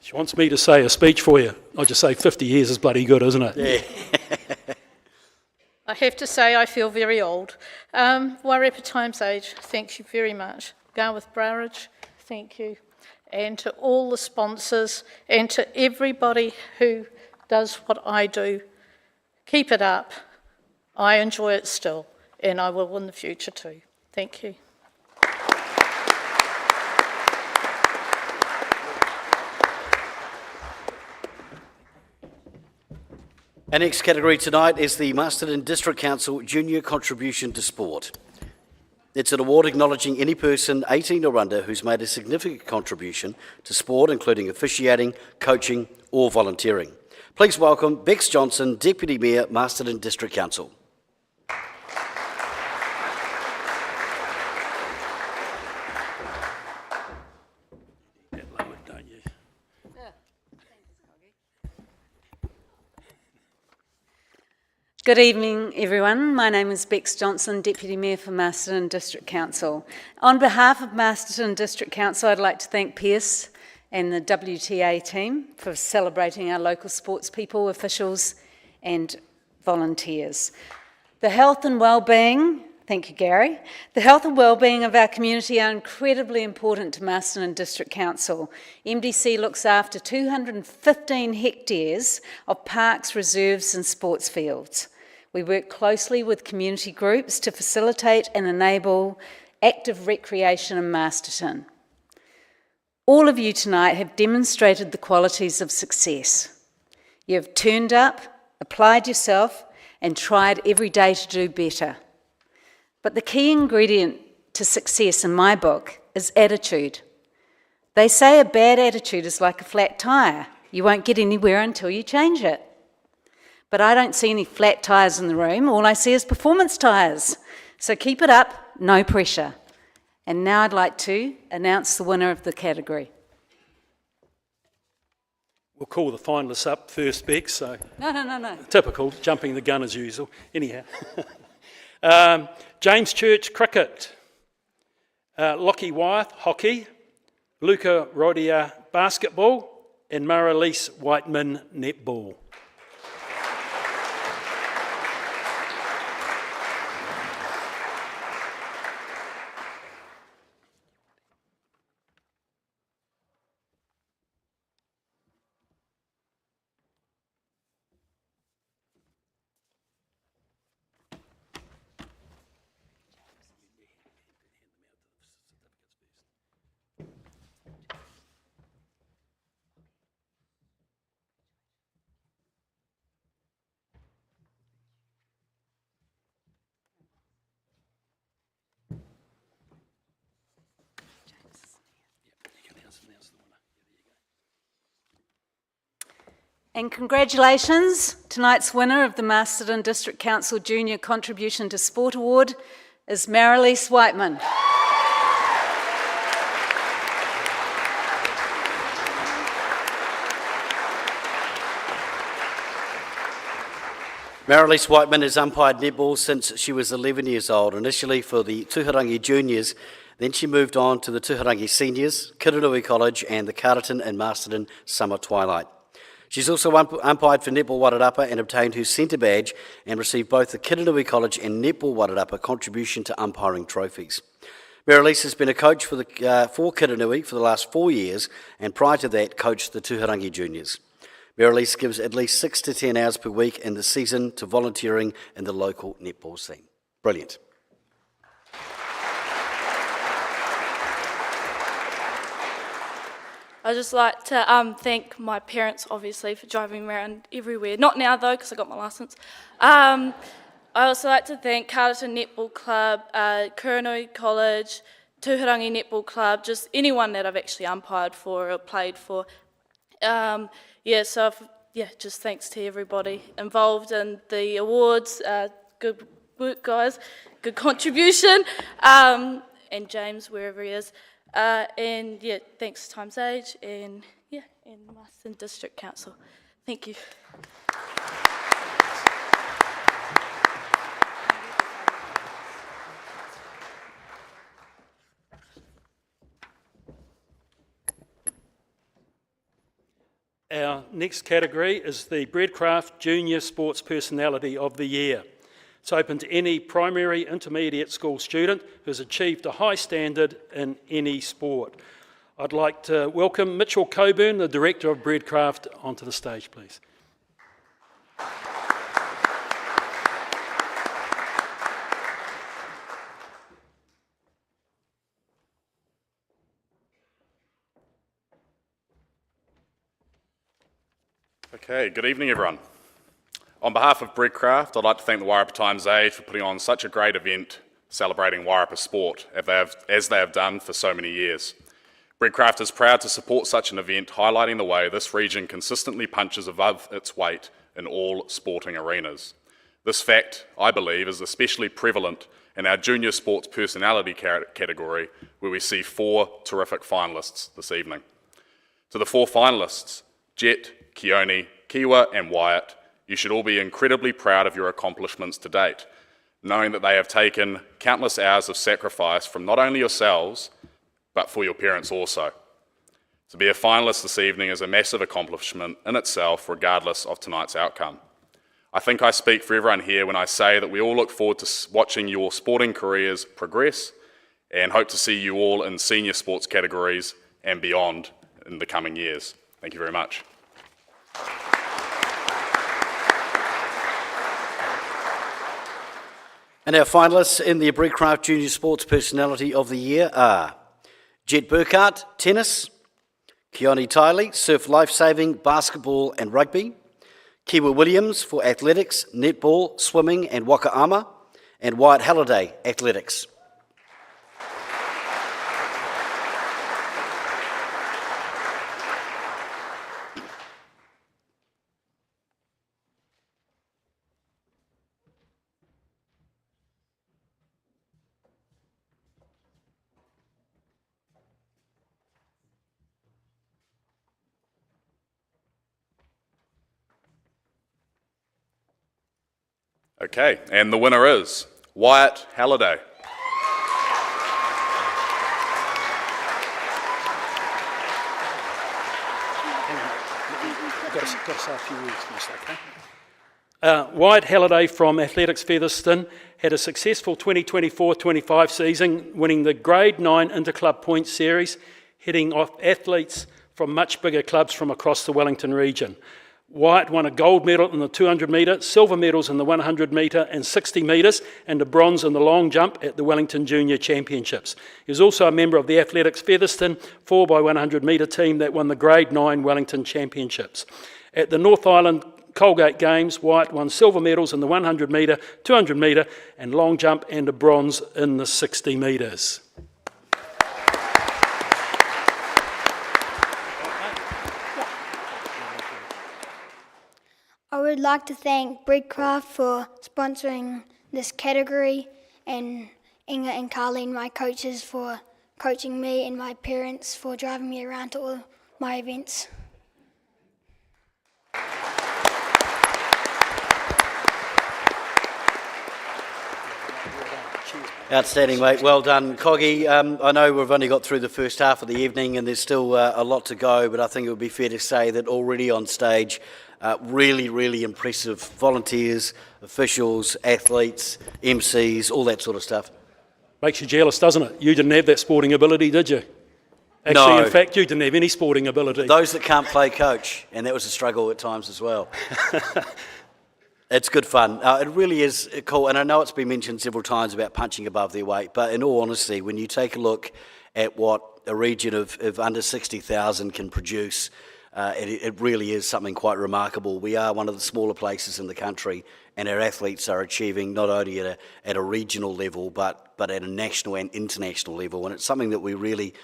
She wants me to say a speech for you. I'll just say 50 years is bloody good, isn't it? Yeah. I have to say I feel very old. Wairarapa Times Age, thank you very much. Garth Burridge, thank you. And to all the sponsors and to everybody who does what I do, keep it up. I enjoy it still, and I will in the future too. Thank you. Our next category tonight is the Masterton District Council Junior Contribution to Sport. It's an award acknowledging any person 18 or under who's made a significant contribution to sport, including officiating, coaching or volunteering. Please welcome Bex Johnson, Deputy Mayor, Masterton District Council. Good evening, everyone. My name is Bex Johnson, Deputy Mayor for Masterton District Council. On behalf of Masterton District Council, I'd like to thank Pierce and the WTA team for celebrating our local sports people, officials and volunteers. The health and wellbeing, thank you Gary, the health and wellbeing of our community are incredibly important to Masterton District Council. MDC looks after 215 hectares of parks, reserves and sports fields. We work closely with community groups to facilitate and enable active recreation in Masterton. All of you tonight have demonstrated the qualities of success. You have turned up, applied yourself and tried every day to do better. But the key ingredient to success in my book is attitude. They say a bad attitude is like a flat tyre. You won't get anywhere until you change it. But I don't see any flat tyres in the room. All I see is performance tyres. So keep it up, no pressure. And now I'd like to announce the winner of the category. We'll call the finalists up first, Bex, so... No. Typical, jumping the gun as usual. Anyhow. James Church, cricket. Lockie Wyeth, hockey. Luca Rodia, basketball. And Maralise Whiteman, netball. And congratulations, tonight's winner of the Masterton District Council Junior Contribution to Sport Award is Maralise Whiteman. Maralise Whiteman has umpired netball since she was 11 years old, initially for the Tuharangi Juniors, then she moved on to the Tuharangi Seniors, Kiranui College and the Carterton and Masterton Summer Twilight. She's also umpired for Netball Wairarapa and obtained her centre badge and received both the Kiranui College and Netball Wairarapa contribution to umpiring trophies. Maralise has been a coach for Kiranui for the last 4 years and prior to that coached the Tuharangi Juniors. Maralise gives at least 6 to 10 hours per week in the season to volunteering in the local netball scene. Brilliant. I'd just like to thank my parents, obviously, for driving me around everywhere. Not now, though, because I got my licence. I also like to thank Carterton Netball Club, Kiranui College, Tuharangi Netball Club, just anyone that I've actually umpired for or played for. Just thanks to everybody involved in the awards. Good work, guys. Good contribution. And James, wherever he is. Thanks to Times Age and Masterton District Council. Thank you. Our next category is the Breadcraft Junior Sports Personality of the Year. It's open to any primary, intermediate school student who has achieved a high standard in any sport. I'd like to welcome Mitchell Coburn, the Director of Breadcraft, onto the stage, please. Okay, good evening everyone. On behalf of Breadcraft, I'd like to thank the Wairarapa Times Age for putting on such a great event celebrating Wairarapa sport, as they have done for so many years. Breadcraft is proud to support such an event, highlighting the way this region consistently punches above its weight in all sporting arenas. This fact, I believe, is especially prevalent in our junior sports personality category, where we see 4 terrific finalists this evening. To the 4 finalists, Jet, Keone, Kiwa and Wyatt, you should all be incredibly proud of your accomplishments to date, knowing that they have taken countless hours of sacrifice from not only yourselves, but for your parents also. To be a finalist this evening is a massive accomplishment in itself, regardless of tonight's outcome. I think I speak for everyone here when I say that we all look forward to watching your sporting careers progress and hope to see you all in senior sports categories and beyond in the coming years. Thank you very much. And our finalists in the Breadcraft Junior Sports Personality of the Year are Jet Burkhardt, tennis; Keone Tiley, surf lifesaving, basketball and rugby; Kiwa Williams for athletics, netball, swimming and waka ama; and Wyatt Halliday, athletics. Okay, and the winner is Wyatt Halliday. Got to say a few words first, okay? Wyatt Halliday from Athletics Featherston had a successful 2024-25 season, winning the Grade 9 Interclub Points Series, heading off athletes from much bigger clubs from across the Wellington region. Wyatt won a gold medal in the 200 metre, silver medals in the 100 metre and 60 metres, and a bronze in the long jump at the Wellington Junior Championships. He was also a member of the Athletics Featherston 4x100 metre team that won the Grade 9 Wellington Championships. At the North Island Colgate Games, Wyatt won silver medals in the 100 metre, 200 metre and long jump, and a bronze in the 60 metres. I would like to thank Breadcraft for sponsoring this category, and Inga and Carleen, my coaches, for coaching me, and my parents for driving me around to all my events. Outstanding, mate. Well done, Coggy. I know we've only got through the first half of the evening and there's still a lot to go, but I think it would be fair to say that already on stage, really impressive volunteers, officials, athletes, MCs, all that sort of stuff. Makes you jealous, doesn't it? You didn't have that sporting ability, did you? Actually, No. in fact, you didn't have any sporting ability. Those that can't play coach, and that was a struggle at times as well. It's good fun. It really is cool, and I know it's been mentioned several times about punching above their weight, but in all honesty, when you take a look at what a region of under 60,000 can produce, it really is something quite remarkable. We are one of the smaller places in the country, and our athletes are achieving not only at a regional level, but at a national and international level, and it's something that we really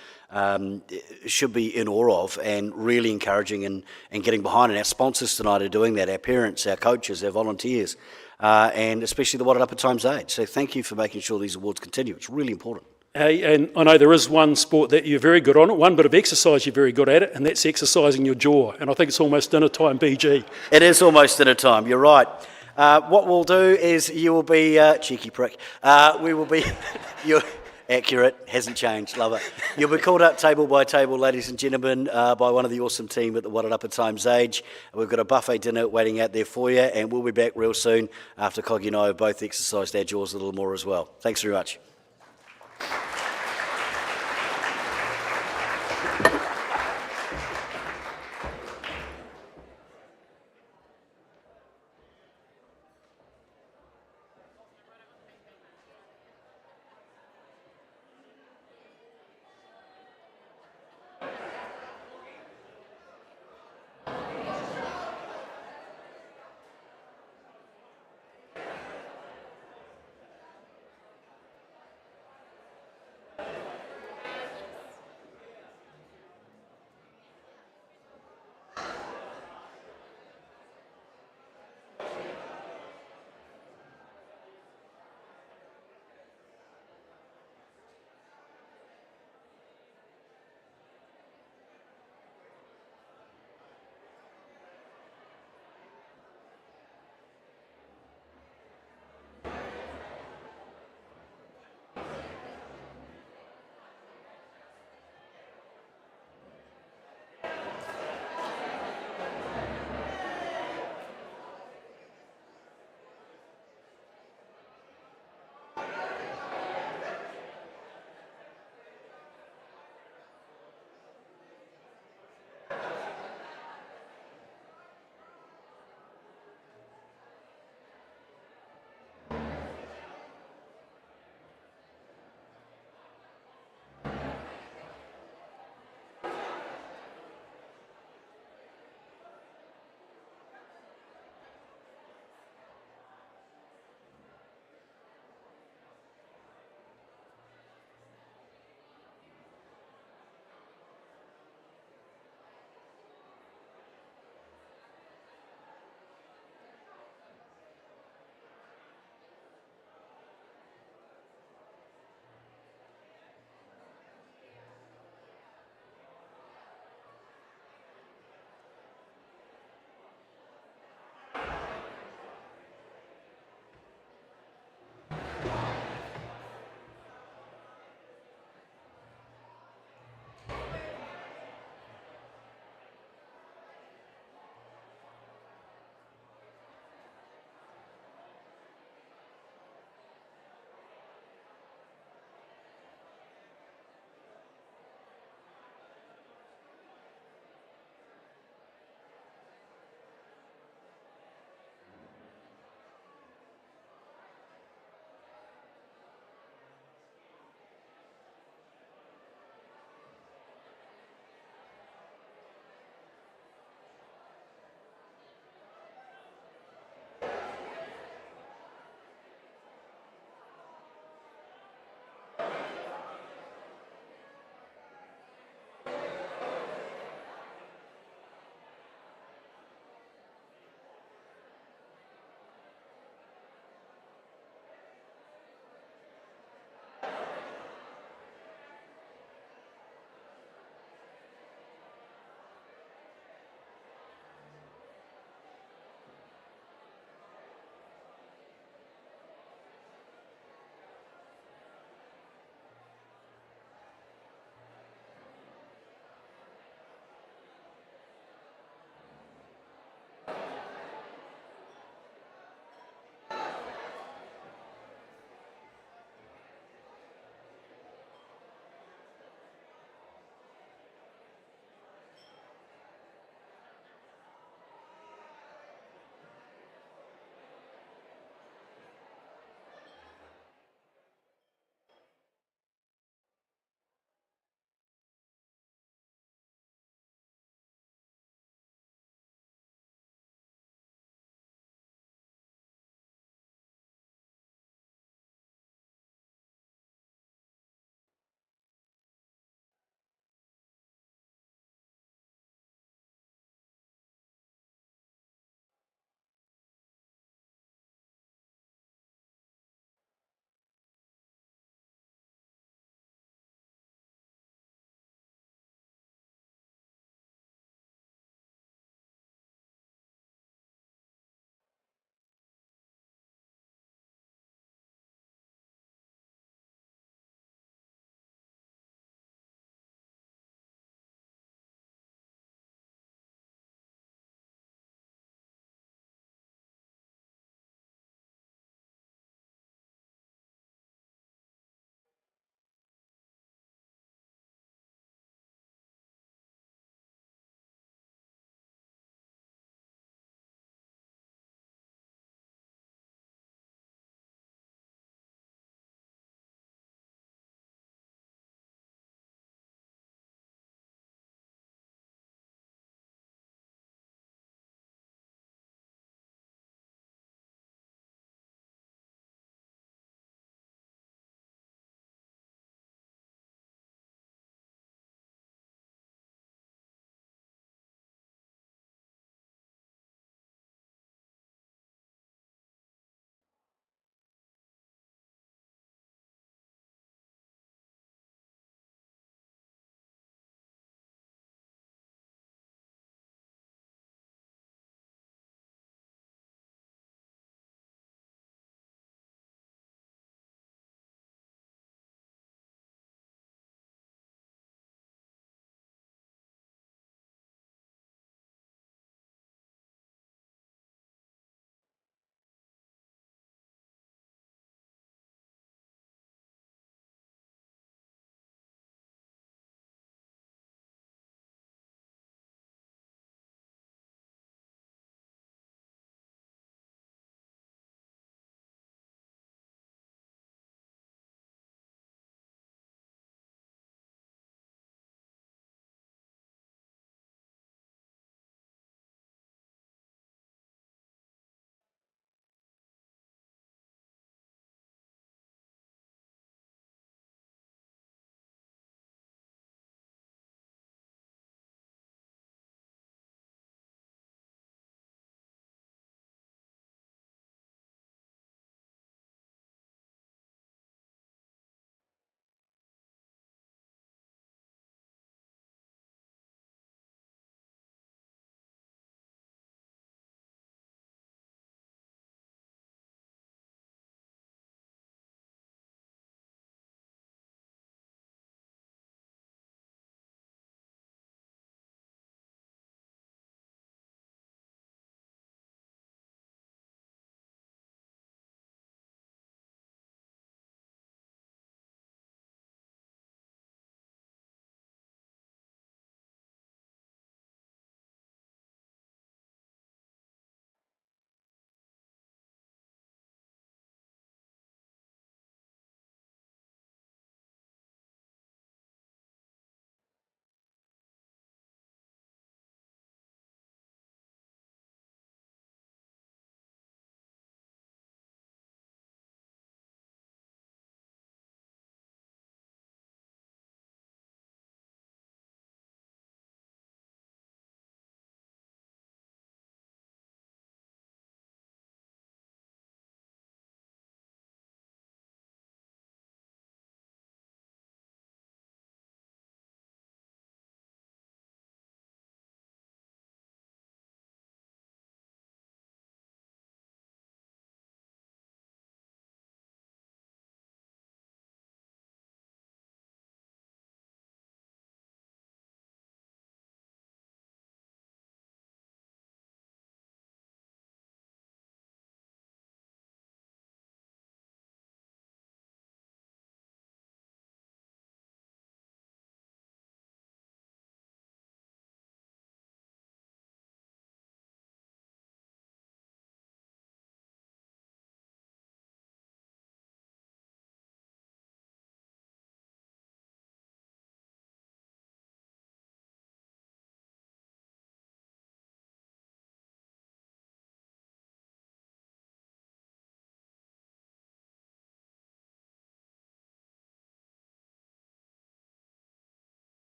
should be in awe of and really encouraging and getting behind. And our sponsors tonight are doing that, our parents, our coaches, our volunteers, and especially the Wairarapa Times Age. So thank you for making sure these awards continue. It's really important. Hey, and I know there is one sport that you're very good on, one bit of exercise you're very good at it, and that's exercising your jaw. And I think it's almost dinner time, BG. It is almost dinner time, you're right. What we'll do is you will be, cheeky prick, we will be, you're accurate, hasn't changed, love it. You'll be called up table by table, ladies and gentlemen, by one of the awesome team at the Wairarapa Times Age. We've got a buffet dinner waiting out there for you, and we'll be back real soon after Coggy and I have both exercised our jaws a little more as well. Thanks very much.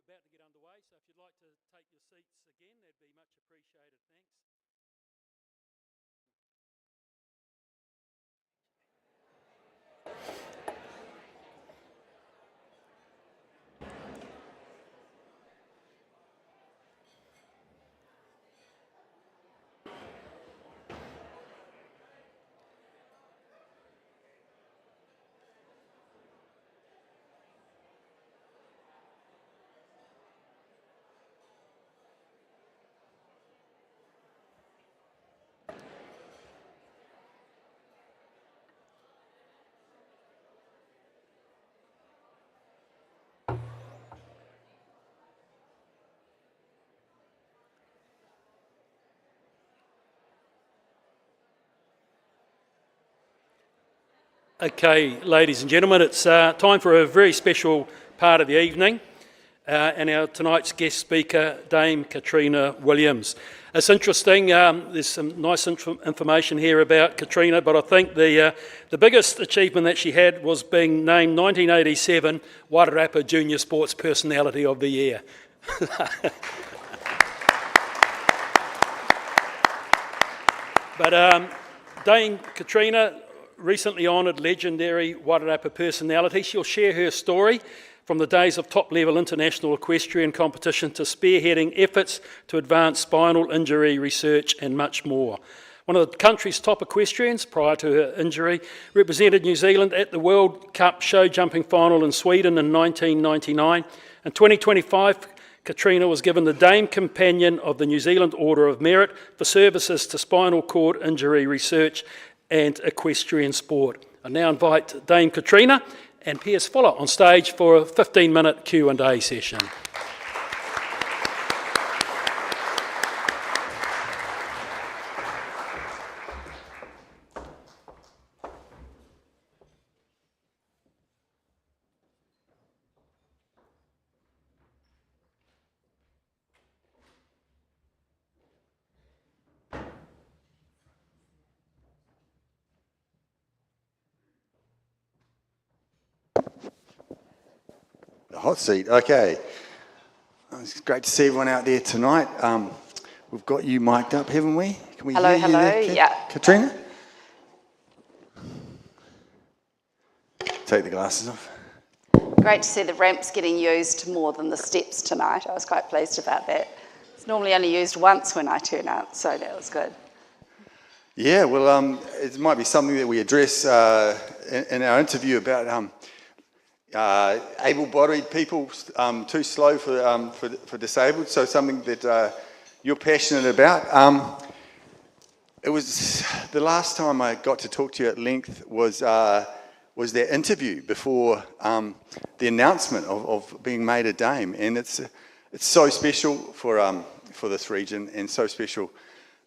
about to get underway, so if you'd like to take your seats again, that'd be much appreciated. Thanks. Okay, ladies and gentlemen, it's time for a very special part of the evening, and our tonight's guest speaker, Dame Katrina Williams. It's interesting, there's some nice information here about Katrina, but I think the biggest achievement that she had was being named 1987 Wairarapa Junior Sports Personality of the Year. But Dame Katrina, recently honoured legendary Wairarapa personality. She'll share her story from the days of top-level international equestrian competition to spearheading efforts to advance spinal injury research and much more. One of the country's top equestrians, prior to her injury, represented New Zealand at the World Cup show jumping final in Sweden in 1999. In 2025, Katrina was given the Dame Companion of the New Zealand Order of Merit for services to spinal cord injury research and equestrian sport. I now invite Dame Katrina and Piers Fuller on stage for a 15-minute Q&A session. The hot seat, okay. It's great to see everyone out there tonight. We've got you mic'd up, haven't we? Can we Hello, hear you there, yeah. Katrina? Take the glasses off. Great to see the ramps getting used more than the steps tonight. I was quite pleased about that. It's normally only used once when I turn out, so that was good. Yeah, well, it might be something that we address in our interview about able-bodied people too slow for disabled, so something that you're passionate about. It was the last time I got to talk to you at length was that interview before the announcement of being made a Dame, and it's so special for this region, and so special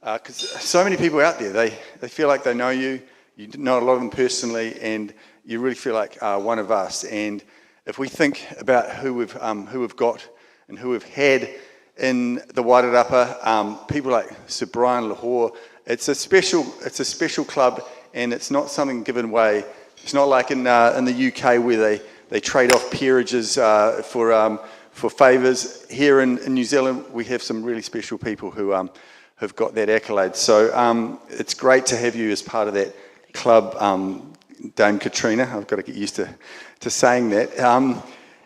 because so many people out there, they feel like they know you know a lot of them personally, and you really feel like one of us. And if we think about who we've got and who we've had in the Wairarapa, people like Sir Brian Lahore, it's a special club, and it's not something given away. It's not like in the UK where they trade off peerages for favours. Here in New Zealand, we have some really special people who have got that accolade. So it's great to have you as part of that club, Dame Katrina. I've got to get used to saying that.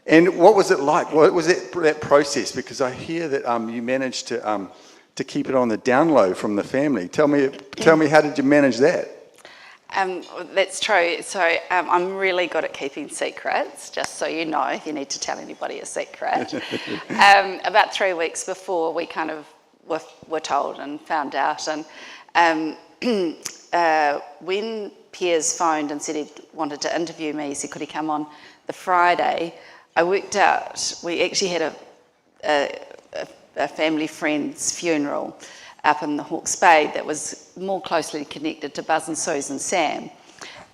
And what was it like? What was that process? Because I hear that you managed to keep it on the down low from the family. Tell me, how did you manage that? That's true. So I'm really good at keeping secrets, just so you know, if you need to tell anybody a secret. About 3 weeks before, we kind of were told and found out. And when Piers phoned and said he wanted to interview me, he said, could he come on the Friday? I worked out, we actually had a family friend's funeral up in the Hawke's Bay that was more closely connected to Buzz and Susan Sam.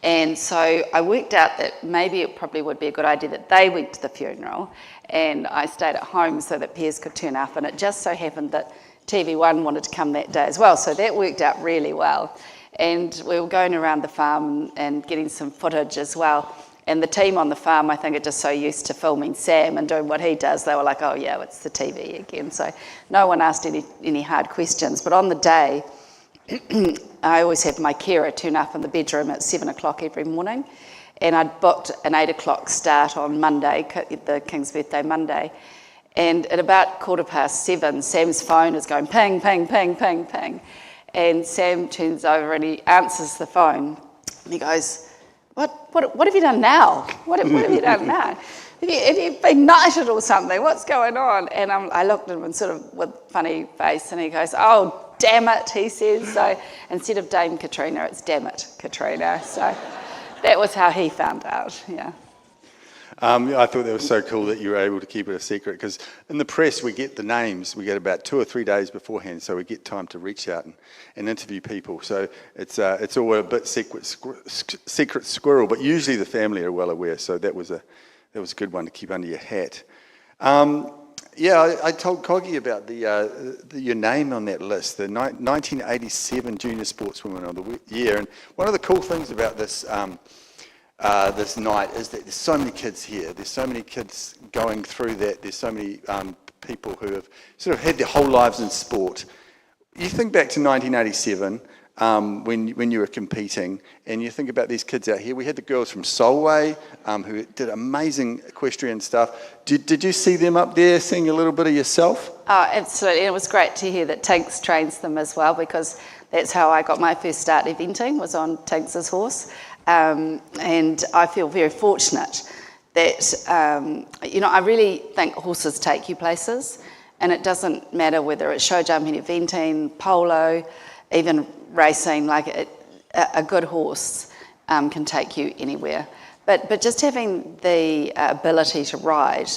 And so I worked out that maybe it probably would be a good idea that they went to the funeral and I stayed at home so that Piers could turn up. And it just so happened that TV1 wanted to come that day as well. So that worked out really well. And we were going around the farm and getting some footage as well. And the team on the farm, I think, are just so used to filming Sam and doing what he does, they were like, oh yeah, it's the TV again. So no one asked any hard questions. But on the day, I always have my carer turn up in the bedroom at 7 o'clock every morning. And I'd booked an 8 o'clock start on Monday, the King's birthday Monday. And at about 7:15, Sam's phone is going ping, ping, ping, ping, ping. And Sam turns over and he answers the phone. And he goes, what have you done now? What have you done now? Have you been knighted or something? What's going on? And I looked at him and sort of with funny face, and he goes, oh, damn it, he says. So instead of Dame Katrina, it's damn it, Katrina. So that was how he found out, yeah. I thought that was so cool that you were able to keep it a secret, because in the press we get the names, we get about 2 or 3 days beforehand, so we get time to reach out and interview people. So it's all a bit secret squirrel, but usually the family are well aware. So that was a good one to keep under your hat. I told Coggy about your name on that list, the 1987 Junior Sportswoman of the Year, and one of the cool things about this. This night is that there's so many kids here. There's so many kids going through that. There's so many people who have sort of had their whole lives in sport. You think back to 1987 when you were competing, and you think about these kids out here. We had the girls from Solway who did amazing equestrian stuff. Did you see them up there, seeing a little bit of yourself? Oh, absolutely. And it was great to hear that Tinks trains them as well, because that's how I got my first start eventing, was on Tinks's horse. And I feel very fortunate that, I really think horses take you places, and it doesn't matter whether it's show jumping, eventing, polo, even racing. Like a good horse can take you anywhere. But just having the ability to ride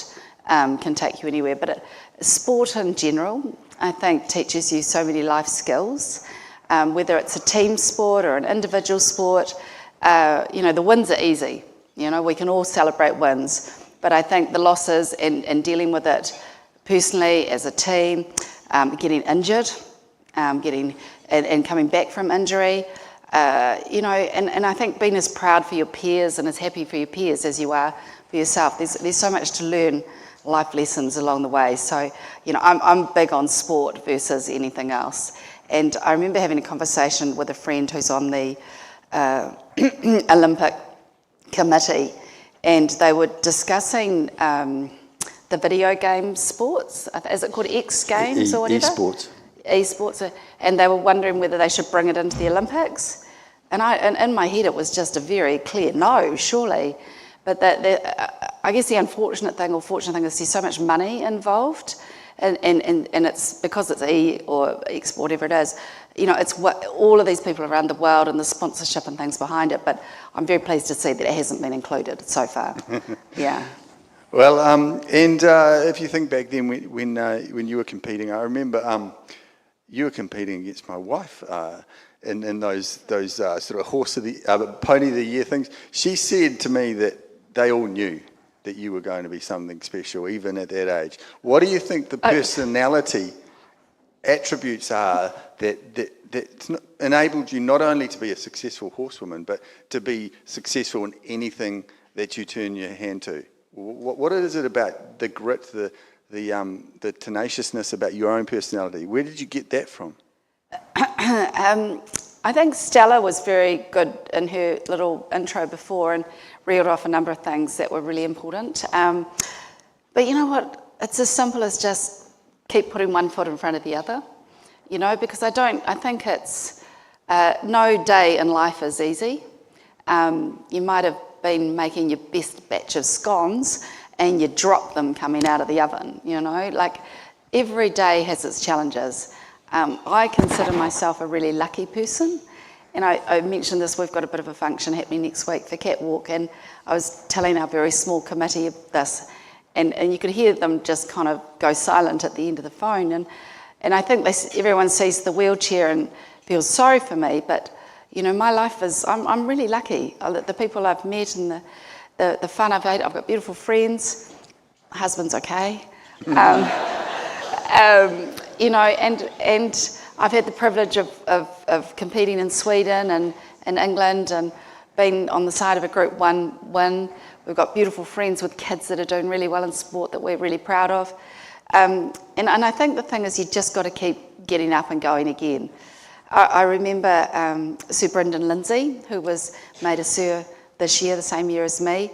can take you anywhere. But sport in general, I think, teaches you so many life skills, whether it's a team sport or an individual sport. The wins are easy. We can all celebrate wins, but I think the losses and dealing with it personally as a team, getting injured, and coming back from injury, and I think being as proud for your peers and as happy for your peers as you are for yourself. There's so much to learn, life lessons along the way. So, I'm big on sport versus anything else. And I remember having a conversation with a friend who's on the Olympic committee, and they were discussing the video game sports. Is it called X Games or whatever? Esports, and they were wondering whether they should bring it into the Olympics. And in my head, it was just a very clear no, surely. But I guess the unfortunate thing, or fortunate thing, is there's so much money involved, and it's because it's E or X, whatever it is. It's what all of these people around the world and the sponsorship and things behind it. But I'm very pleased to see that it hasn't been included so far. Yeah. Well, and if you think back then when you were competing, I remember you were competing against my wife in those sort of pony of the year things. She said to me that they all knew that you were going to be something special, even at that age. What do you think the personality attributes are that enabled you not only to be a successful horsewoman, but to be successful in anything that you turn your hand to? What is it about the grit, the tenaciousness about your own personality? Where did you get that from? I think Stella was very good in her little intro before and reeled off a number of things that were really important. But you know what? It's as simple as just keep putting one foot in front of the other. Because I think it's no day in life is easy. You might have been making your best batch of scones and you drop them coming out of the oven, like every day has its challenges. I consider myself a really lucky person, and I mentioned this, we've got a bit of a function happening next week for Catwalk, and I was telling our very small committee of this, and you could hear them just kind of go silent at the end of the phone, and I think everyone sees the wheelchair and feels sorry for me, but my life is, I'm really lucky. The people I've met and the fun I've had, I've got beautiful friends, my husband's okay. And I've had the privilege of competing in Sweden and in England and been on the side of a Group 1 win. We've got beautiful friends with kids that are doing really well in sport that we're really proud of. And I think the thing is you just got to keep getting up and going again. I remember Sir Brendan Lindsay, who was made a Sir this year, the same year as me.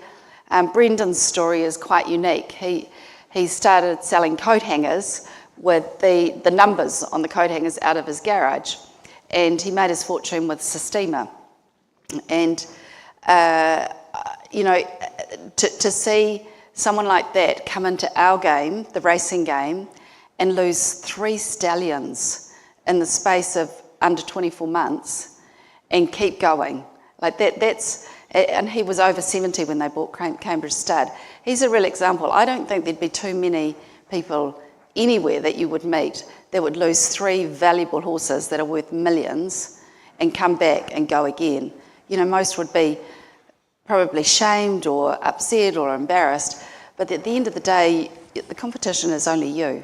Brendan's story is quite unique. He started selling coat hangers with the numbers on the coat hangers out of his garage, and he made his fortune with Sistema. And, you know, to see someone like that come into our game, the racing game, and lose 3 stallions in the space of under 24 months and keep going, like that's, and he was over 70 when they bought Cambridge Stud. He's a real example. I don't think there'd be too many people anywhere that you would meet that would lose 3 valuable horses that are worth millions and come back and go again. You know, most would be probably shamed or upset or embarrassed, but at the end of the day, the competition is only you.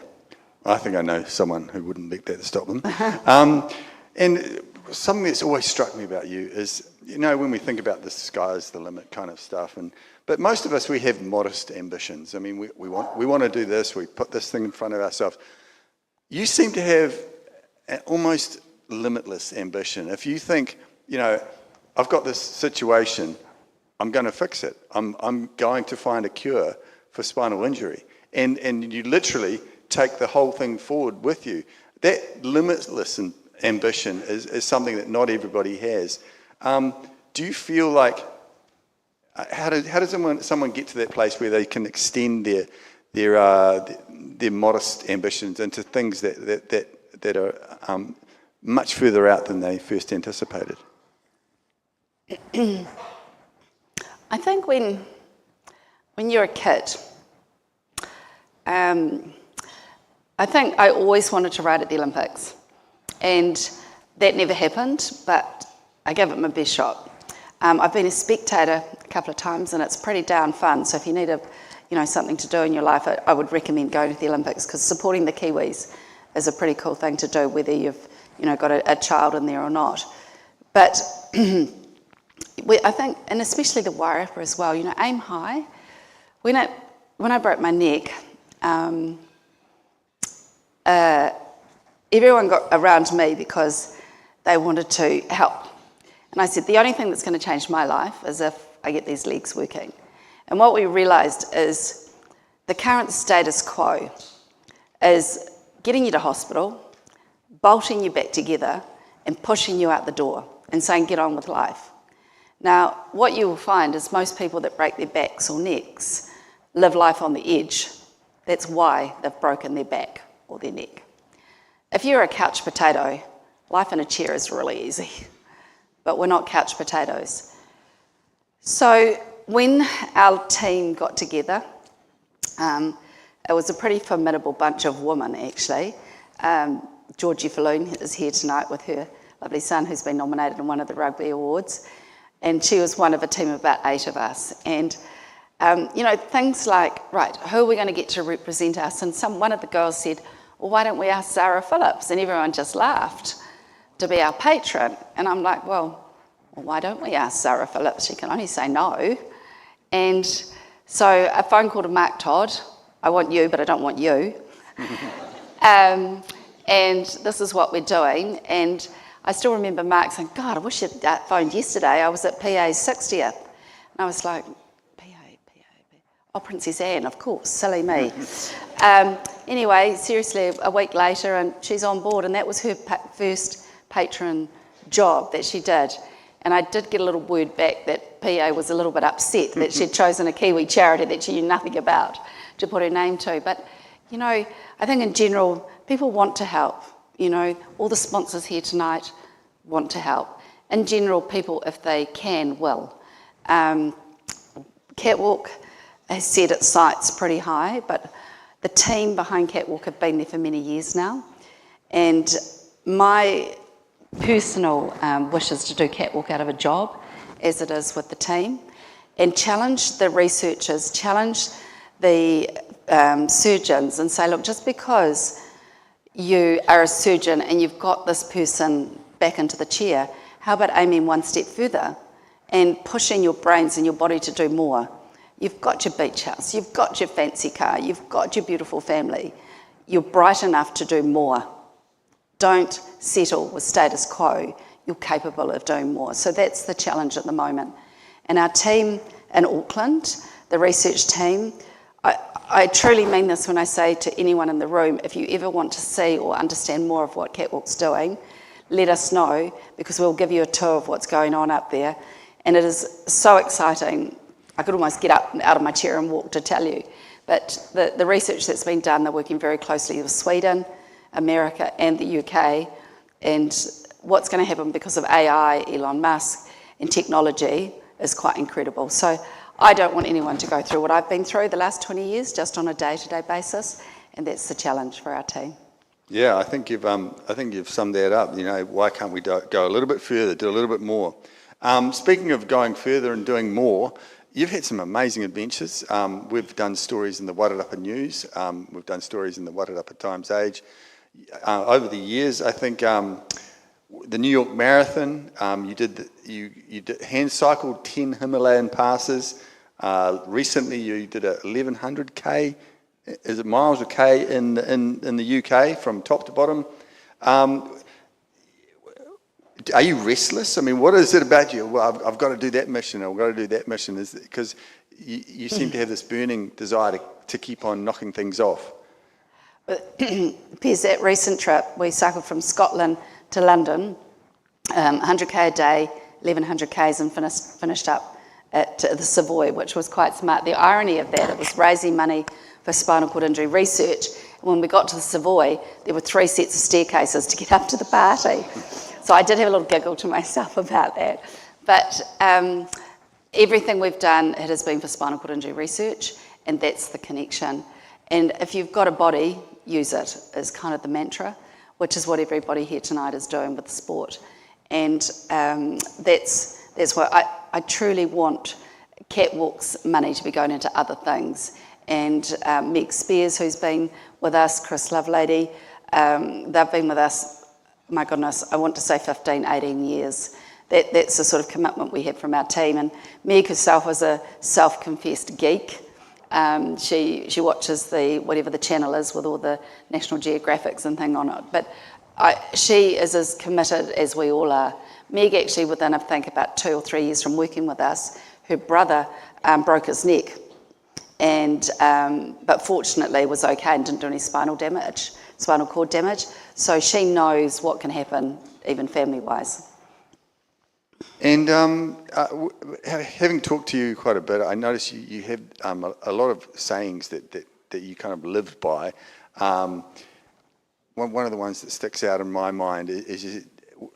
I think I know someone who wouldn't let that stop them. And something that's always struck me about you is, you know, when we think about the sky's the limit kind of stuff, but most of us, we have modest ambitions. I mean, we want to do this, we put this thing in front of ourselves. You seem to have an almost limitless ambition. If you think, you know, I've got this situation, I'm going to fix it. I'm going to find a cure for spinal injury. And you literally take the whole thing forward with you. That limitless ambition is something that not everybody has. Do you feel like, how does someone get to that place where they can extend their modest ambitions into things that are much further out than they first anticipated? I think when you're a kid, I think I always wanted to ride at the Olympics, and that never happened, but I gave it my best shot. I've been a spectator a couple of times, and it's pretty darn fun. So if you need something to do in your life, I would recommend going to the Olympics, because supporting the Kiwis is a pretty cool thing to do, whether you've got a child in there or not. But I think, and especially the Wairarapa as well, aim high. When I broke my neck, everyone got around me because they wanted to help. And I said, the only thing that's going to change my life is if I get these legs working. And what we realised is the current status quo is getting you to hospital, bolting you back together, and pushing you out the door and saying, get on with life. Now, what you will find is most people that break their backs or necks live life on the edge. That's why they've broken their back or their neck. If you're a couch potato, life in a chair is really easy, but we're not couch potatoes. So when our team got together, it was a pretty formidable bunch of women, actually. Georgie Falloon is here tonight with her lovely son, who's been nominated in one of the rugby awards, and she was one of a team of about 8 of us. And things like, right, who are we going to get to represent us? And one of the girls said, well, why don't we ask Sarah Phillips? And everyone just laughed, to be our patron. And I'm like, well, why don't we ask Sarah Phillips? She can only say no. And so a phone call to Mark Todd, I want you, but I don't want you. And this is what we're doing. And I still remember Mark saying, God, I wish you'd phoned yesterday. I was at PA's 60th. And I was like, oh, Princess Anne, of course, silly me. Anyway, seriously, a week later, and she's on board, and that was her first patron job that she did. And I did get a little word back that PA was a little bit upset that she'd chosen a Kiwi charity that she knew nothing about to put her name to. But, I think in general, people want to help. All the sponsors here tonight want to help. In general, people, if they can, will. Catwalk has set its sights pretty high, but the team behind Catwalk have been there for many years now. And my personal wish is to do Catwalk out of a job, as it is with the team, and challenge the researchers, challenge the surgeons, and say, look, just because you are a surgeon and you've got this person back into the chair, how about aiming one step further and pushing your brains and your body to do more. You've got your beach house, you've got your fancy car, you've got your beautiful family. You're bright enough to do more. Don't settle with status quo. You're capable of doing more. So that's the challenge at the moment. And our team in Auckland, the research team, I truly mean this when I say to anyone in the room, if you ever want to see or understand more of what Catwalk's doing, let us know, because we'll give you a tour of what's going on up there. And it is so exciting. I could almost get up out of my chair and walk to tell you. But the research that's been done, they're working very closely with Sweden, America and the UK. And what's going to happen because of AI, Elon Musk and technology is quite incredible. So I don't want anyone to go through what I've been through the last 20 years just on a day-to-day basis. And that's the challenge for our team. Yeah, I think you've summed that up. You know, why can't we go a little bit further, do a little bit more? Speaking of going further and doing more, you've had some amazing adventures. We've done stories in the Wairarapa News. We've done stories in the Wairarapa Times Age. Over the years, I think the New York Marathon, you hand cycled 10 Himalayan passes. Recently, you did a 1100k. Is it miles or k in the UK from top to bottom? Are you restless? I mean, what is it about you? Well, I've got to do that mission. I've got to do that mission. Is it because you seem to have this burning desire to keep on knocking things off? Piers, that recent trip, we cycled from Scotland to London, 100k a day, 1100 k's, and finished up at the Savoy, which was quite smart. The irony of that, it was raising money for spinal cord injury research. When we got to the Savoy, there were 3 sets of staircases to get up to the party. So I did have a little giggle to myself about that. But everything we've done, it has been for spinal cord injury research, and that's the connection. And if you've got a body, use it, is kind of the mantra, which is what everybody here tonight is doing with the sport. And that's why I truly want Catwalk's money to be going into other things. And Meg Spears, who's been with us, Chris Lovelady, they've been with us, my goodness, I want to say 15, 18 years. That's the sort of commitment we have from our team. And Meg herself was a self-confessed geek. She watches whatever the channel is with all the National Geographics and thing on it. But she is as committed as we all are. Meg actually, within I think about 2 or 3 years from working with us, her brother broke his neck. And but fortunately was okay and didn't do any spinal cord damage. So she knows what can happen, even family-wise. And having talked to you quite a bit, I noticed you have a lot of sayings that you kind of live by. One of the ones that sticks out in my mind is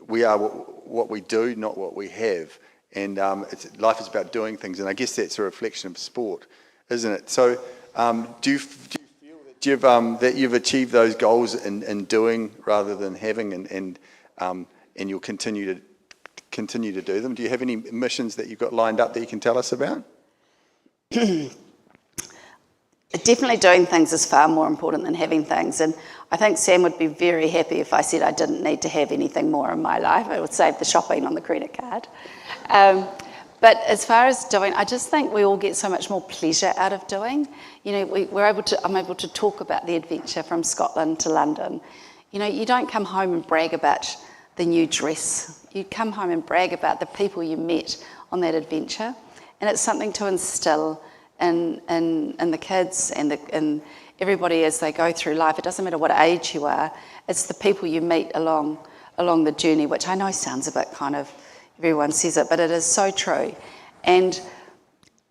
we are what we do, not what we have. And life is about doing things, and I guess that's a reflection of sport, isn't it? So do you feel that you've achieved those goals in doing rather than having, and you'll continue to do them? Do you have any missions that you've got lined up that you can tell us about? Definitely doing things is far more important than having things. And I think Sam would be very happy if I said I didn't need to have anything more in my life. I would save the shopping on the credit card. But as far as doing, I just think we all get so much more pleasure out of doing. You know, I'm able to talk about the adventure from Scotland to London. You know, you don't come home and brag about the new dress. You come home and brag about the people you met on that adventure. And it's something to instill in the kids and everybody as they go through life. It doesn't matter what age you are. It's the people you meet along the journey, which I know sounds a bit kind of, everyone says it, but it is so true. And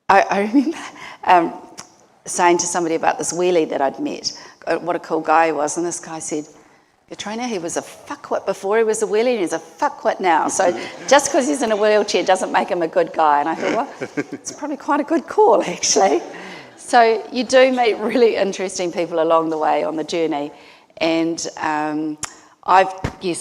I remember saying to somebody about this wheelie that I'd met, what a cool guy he was, and this guy said, Katrina, he was a fuckwit before he was a wheelie, and he's a fuckwit now. So just because he's in a wheelchair doesn't make him a good guy. And I thought, well, it's probably quite a good call, actually. So you do meet really interesting people along the way on the journey. And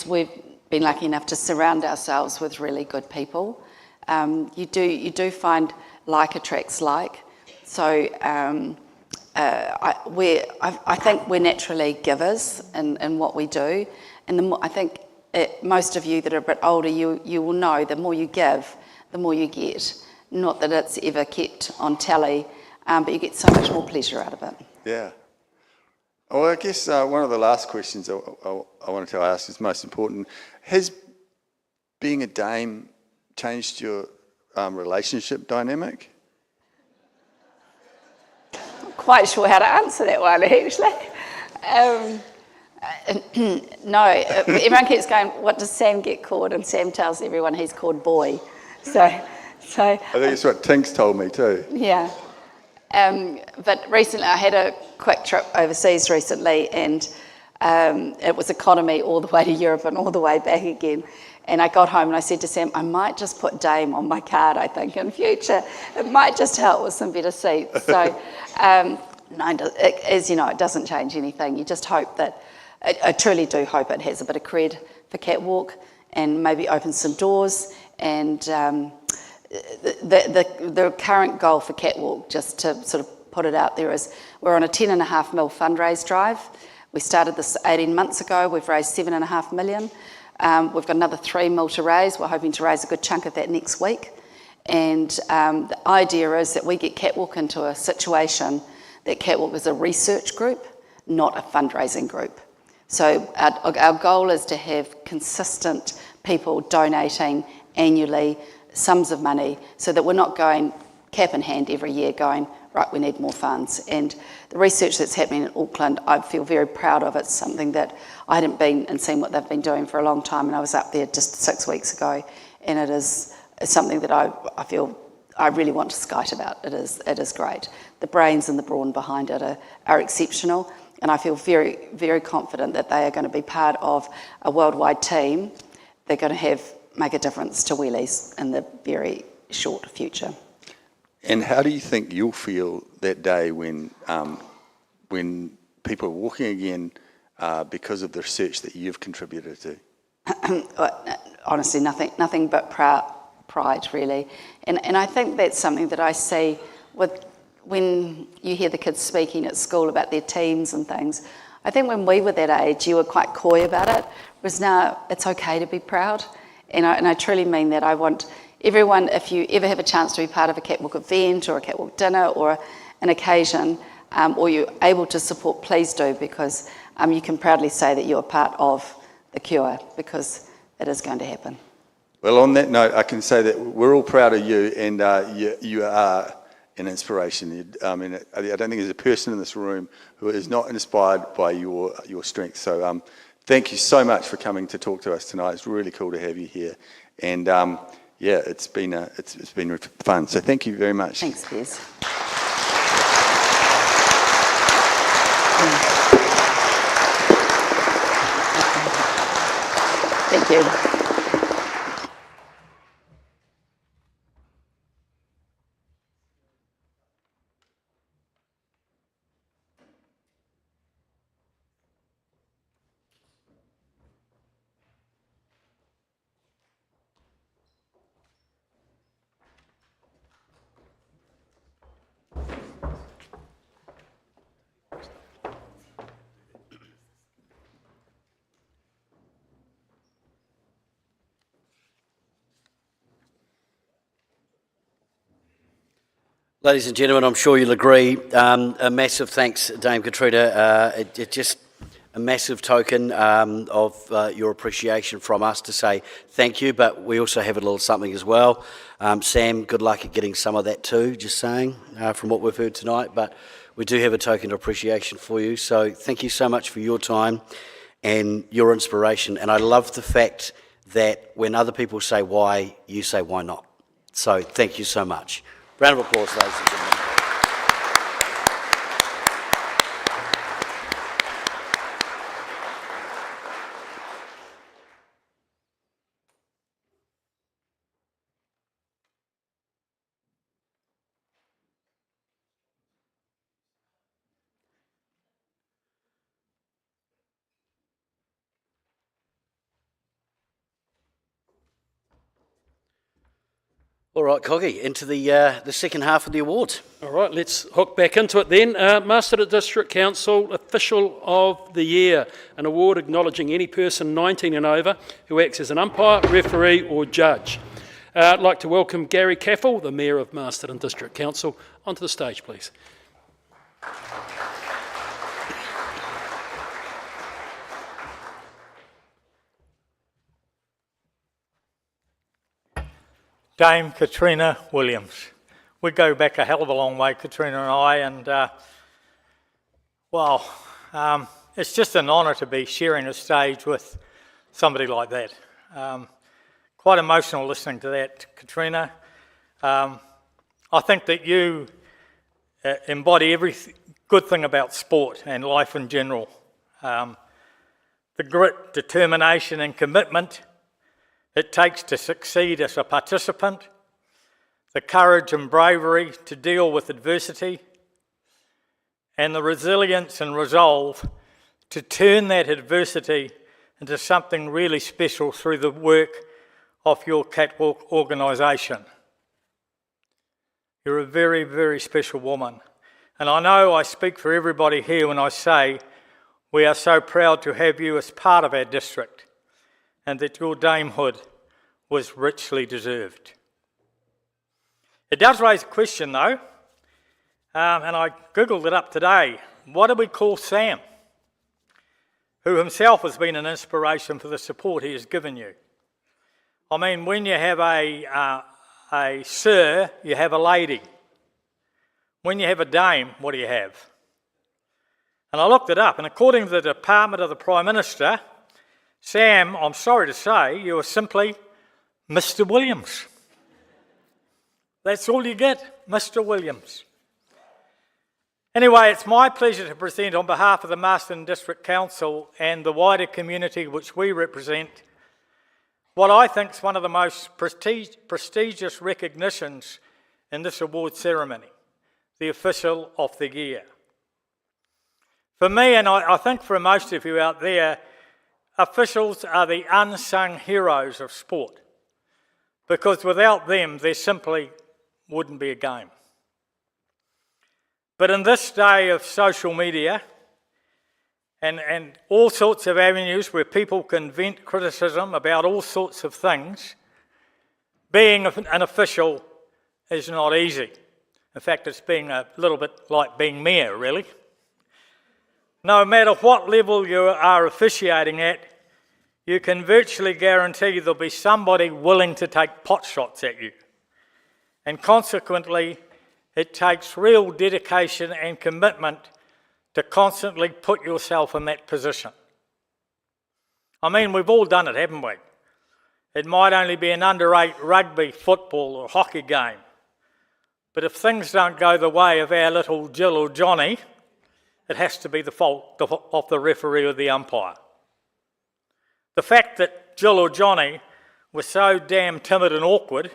we've been lucky enough to surround ourselves with really good people. You do find like attracts like. So I think we're naturally givers in what we do, and I think most of you that are a bit older, you will know the more you give, the more you get. Not that it's ever kept on tally, but you get so much more pleasure out of it. Yeah. Well, I guess one of the last questions I wanted to ask is most important. Has being a dame changed your relationship dynamic? Not quite sure how to answer that one, actually. No, everyone keeps going, what does Sam get called? And Sam tells everyone he's called boy. So I think it's what Tink's told me too. yeah. But recently, I had a quick trip overseas recently, and it was economy all the way to Europe and all the way back again. And I got home and I said to Sam, I might just put Dame on my card, I think, in future. It might just help with some better seats. So, no, as you know, it doesn't change anything. You just hope that, I truly do hope it has a bit of cred for Catwalk and maybe opens some doors. And the current goal for Catwalk, just to sort of put it out there, is we're on a 10.5 mil fundraise drive. We started this 18 months ago. We've raised 7.5 million. We've got another 3 mil to raise. We're hoping to raise a good chunk of that next week. And the idea is that we get Catwalk into a situation that Catwalk is a research group, not a fundraising group. So our goal is to have consistent people donating annually sums of money, so that we're not going cap in hand every year going, right, we need more funds. And the research that's happening in Auckland, I feel very proud of. It's something that I hadn't been and seen what they've been doing for a long time, and I was up there just 6 weeks ago, and it is something that I feel I really want to skite about. It is great. The brains and the brawn behind it are exceptional, and I feel very, very confident that they are going to be part of a worldwide team. They're going to make a difference to wheelies in the very short future. And how do you think you'll feel that day when people are walking again because of the research that you've contributed to? Honestly, nothing but pride, really. And I think that's something that I see when you hear the kids speaking at school about their teams and things. I think when we were that age, you were quite coy about it, whereas now it's okay to be proud. And I truly mean that. I want everyone, if you ever have a chance to be part of a Catwalk event or a Catwalk dinner or an occasion, or you're able to support, please do, because you can proudly say that you're part of the cure, because it is going to happen. Well, on that note, I can say that we're all proud of you, and you are an inspiration. I don't think there's a person in this room who is not inspired by your strength. So thank you so much for coming to talk to us tonight. It's really cool to have you here. And yeah, it's been fun. So thank you very much. Thanks, Piers. Thank you. Ladies and gentlemen, I'm sure you'll agree, a massive thanks, Dame Katrina. It's just a massive token of your appreciation from us to say thank you, but we also have a little something as well. Sam, good luck at getting some of that too, just saying, from what we've heard tonight, but we do have a token of appreciation for you, so thank you so much for your time and your inspiration. And I love the fact that when other people say why, you say why not. So thank you so much. Round of applause, ladies and gentlemen. All right, Coggy, into the second half of the awards. All right, let's hook back into it then. Master District Council Official of the Year, an award acknowledging any person 19 and over who acts as an umpire, referee or judge. I'd like to welcome Gary Caffell, the Mayor of Masterton District Council, onto the stage, please. Dame Katrina Williams. We go back a hell of a long way, Katrina and I, and it's just an honour to be sharing a stage with somebody like that. Quite emotional listening to that, Katrina. I think that you embody every good thing about sport and life in general. The grit, determination and commitment it takes to succeed as a participant, the courage and bravery to deal with adversity, and the resilience and resolve to turn that adversity into something really special through the work of your catwalk organisation. You're a very, very special woman. And I know I speak for everybody here when I say we are so proud to have you as part of our district and that your damehood was richly deserved. It does raise a question though, and I googled it up today. What do we call Sam, who himself has been an inspiration for the support he has given you? I mean, when you have a sir, you have a lady. When you have a dame, what do you have? And I looked it up, and according to the Department of the Prime Minister, Sam, I'm sorry to say, you are simply Mr. Williams. That's all you get, Mr. Williams. Anyway, it's my pleasure to present on behalf of the Masterton District Council and the wider community which we represent what I think is one of the most prestigious recognitions in this award ceremony, the Official of the Year. For me, and I think for most of you out there, officials are the unsung heroes of sport, because without them, there simply wouldn't be a game. But in this day of social media and all sorts of avenues where people can vent criticism about all sorts of things, being an official is not easy. In fact, it's being a little bit like being mayor, really. No matter what level you are officiating at, you can virtually guarantee there'll be somebody willing to take pot shots at you. And consequently, it takes real dedication and commitment to constantly put yourself in that position. I mean, we've all done it, haven't we? It might only be an under-8 rugby, football or hockey game. But if things don't go the way of our little Jill or Johnny, it has to be the fault of the referee or the umpire. The fact that Jill or Johnny were so damn timid and awkward,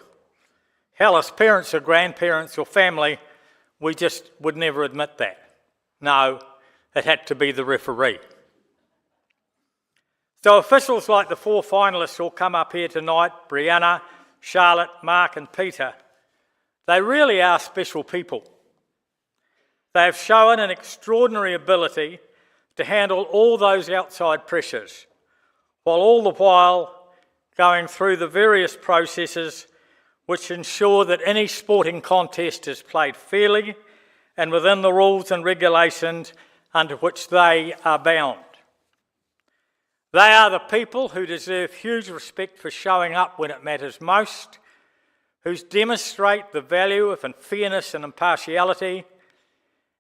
hell, as parents or grandparents or family, we just would never admit that. No, it had to be the referee. So officials like the 4 finalists who will come up here tonight, Brianna, Charlotte, Mark and Peter, they really are special people. They have shown an extraordinary ability to handle all those outside pressures, while all the while going through the various processes which ensure that any sporting contest is played fairly and within the rules and regulations under which they are bound. They are the people who deserve huge respect for showing up when it matters most, who demonstrate the value of fairness and impartiality,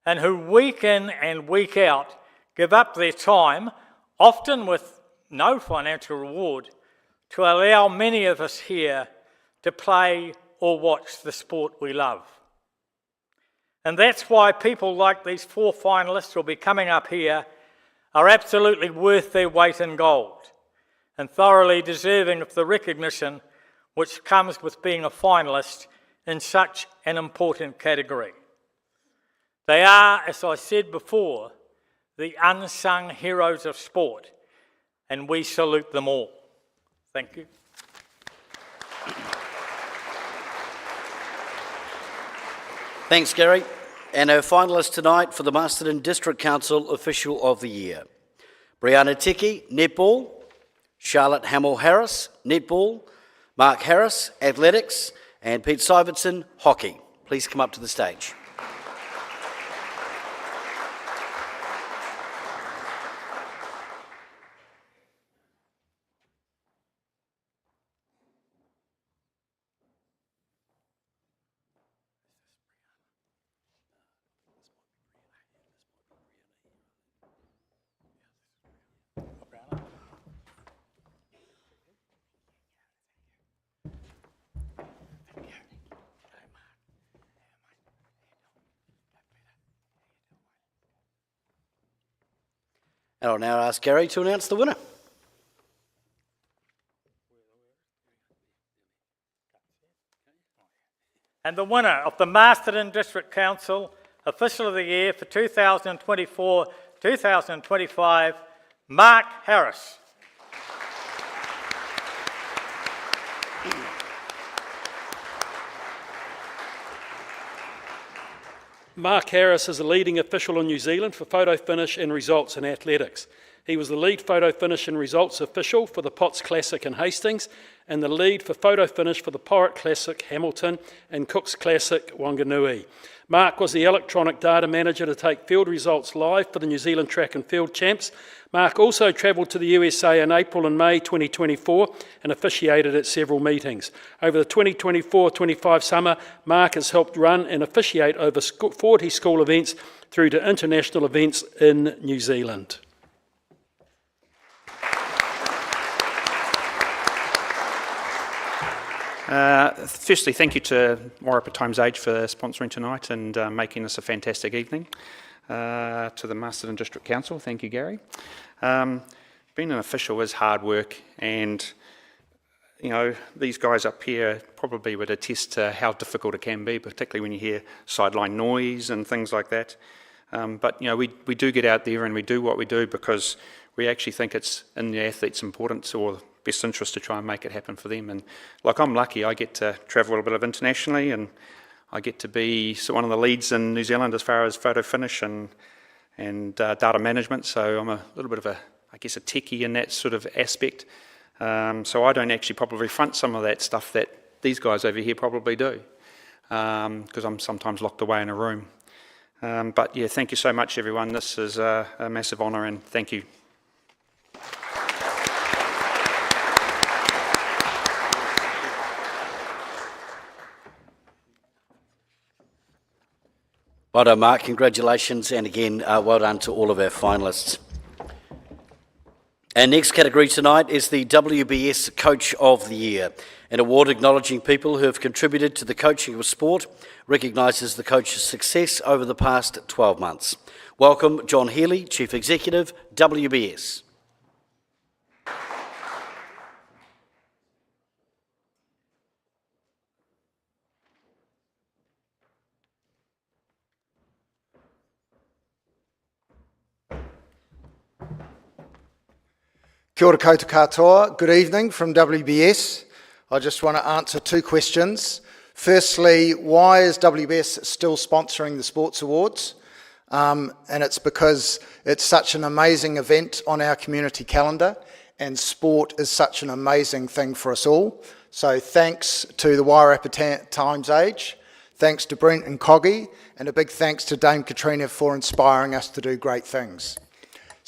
and who week in and week out give up their time, often with no financial reward, to allow many of us here to play or watch the sport we love. And that's why people like these 4 finalists who will be coming up here are absolutely worth their weight in gold and thoroughly deserving of the recognition which comes with being a finalist in such an important category. They are, as I said before, the unsung heroes of sport, and we salute them all. Thank you. Thanks, Gary. And our finalists tonight for the Masterton District Council Official of the Year: Brianna Teki, netball; Charlotte Hamill-Harris, netball; Mark Harris, athletics, and Pete Syvertson, hockey. Please come up to the stage. And I'll now ask Gary to announce the winner. And the winner of the Masterton District Council Official of the Year for 2024-2025, Mark Harris. Mark Harris is a leading official in New Zealand for photo finish and results in athletics. He was the lead photo finish and results official for the Potts Classic in Hastings and the lead for photo finish for the Pirate Classic Hamilton and Cook's Classic Wanganui. Mark was the electronic data manager to take field results live for the New Zealand Track and Field Champs. Mark also travelled to the USA in April and May 2024 and officiated at several meetings. Over the 2024-25 summer, Mark has helped run and officiate over 40 school events through to international events in New Zealand. Firstly, thank you to Wairarapa Times Age for sponsoring tonight and making this a fantastic evening. To the Masterton District Council, thank you, Gary. Being an official is hard work, and you know, these guys up here probably would attest to how difficult it can be, particularly when you hear sideline noise and things like that. But you know, we do get out there and we do what we do because we actually think it's in the athlete's importance or best interest to try and make it happen for them. And like, I'm lucky, I get to travel a little bit of internationally, and I get to be one of the leads in New Zealand as far as photo finish and data management. So I'm a little bit of a techie in that sort of aspect. So I don't actually probably front some of that stuff that these guys over here probably do, because I'm sometimes locked away in a room. But yeah, thank you so much, everyone. This is a massive honour, and thank you. Well done, Mark. Congratulations, and again, well done to all of our finalists. Our next category tonight is the WBS Coach of the Year, an award acknowledging people who have contributed to the coaching of sport, recognises the coach's success over the past 12 months. Welcome, John Healy, Chief Executive, WBS. Kia ora koutou katoa. Good evening from WBS. I just want to answer two questions. Firstly, why is WBS still sponsoring the Sports Awards? And it's because it's such an amazing event on our community calendar, and sport is such an amazing thing for us all. So thanks to the Wairarapa Times Age, thanks to Brent and Coggy, and a big thanks to Dame Katrina for inspiring us to do great things.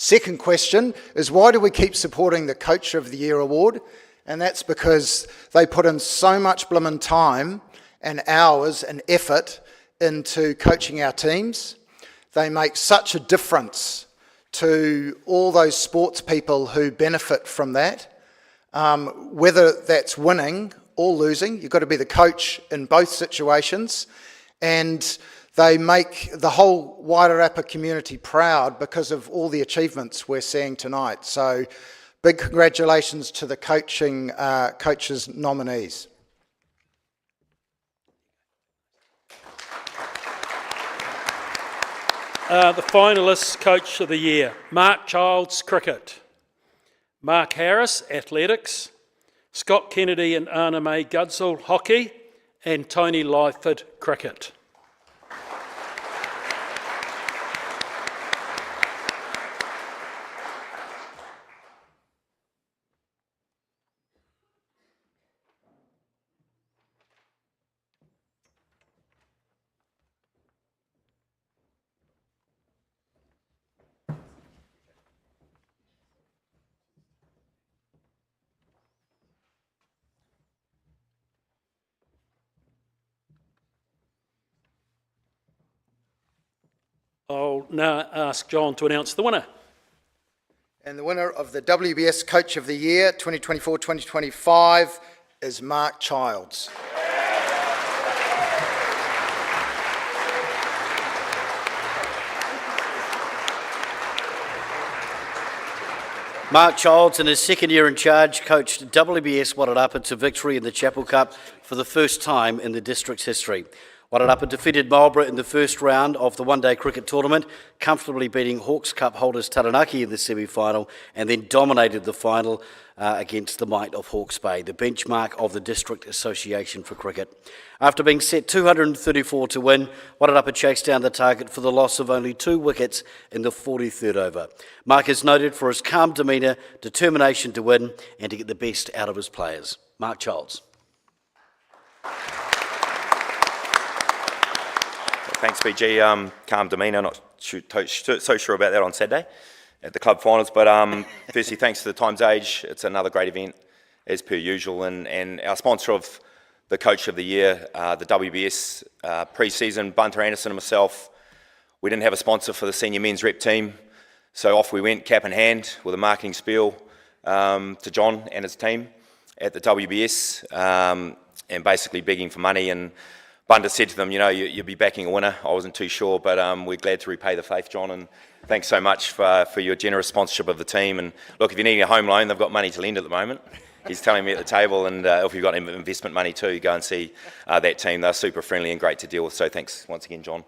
Second question is, why do we keep supporting the Coach of the Year award? And that's because they put in so much bloomin' time and hours and effort into coaching our teams. They make such a difference to all those sports people who benefit from that. Whether that's winning or losing, you've got to be the coach in both situations. And they make the whole Wairarapa community proud because of all the achievements we're seeing tonight. So big congratulations to the coaches nominees. The finalists, Coach of the Year: Mark Childs, Cricket; Mark Harris, Athletics; Scott Kennedy and Anna May Gudsall, Hockey; and Tony Lyford, Cricket. I'll now ask John to announce the winner. And the winner of the WBS Coach of the Year 2024-2025 is Mark Childs. Mark Childs, in his second year in charge, coached WBS Wairarapa to victory in the Chapel Cup for the first time in the district's history. Wairarapa defeated Marlborough in the first round of the one-day cricket tournament, comfortably beating Hawke's Cup holders Taranaki in the semi-final, and then dominated the final against the might of Hawke's Bay, the benchmark of the District Association for Cricket. After being set 234 to win, Wairarapa chased down the target for the loss of only 2 wickets in the 43rd over. Mark is noted for his calm demeanour, determination to win, and to get the best out of his players. Mark Childs. Thanks, BG. Calm demeanour, not so sure about that on Saturday at the club finals. But firstly, thanks to the Times Age. It's another great event, as per usual. And our sponsor of the Coach of the Year, the WBS pre-season, Bunter Anderson and myself, we didn't have a sponsor for the senior men's rep team. So off we went, cap in hand, with a marketing spiel to John and his team at the WBS, and basically begging for money. And Bunter said to them, you know, you'll be backing a winner. I wasn't too sure, but we're glad to repay the faith, John, and thanks so much for your generous sponsorship of the team. And look, if you're needing a home loan, they've got money to lend at the moment. He's telling me at the table, and if you've got investment money too, go and see that team. They're super friendly and great to deal with, so thanks once again, John.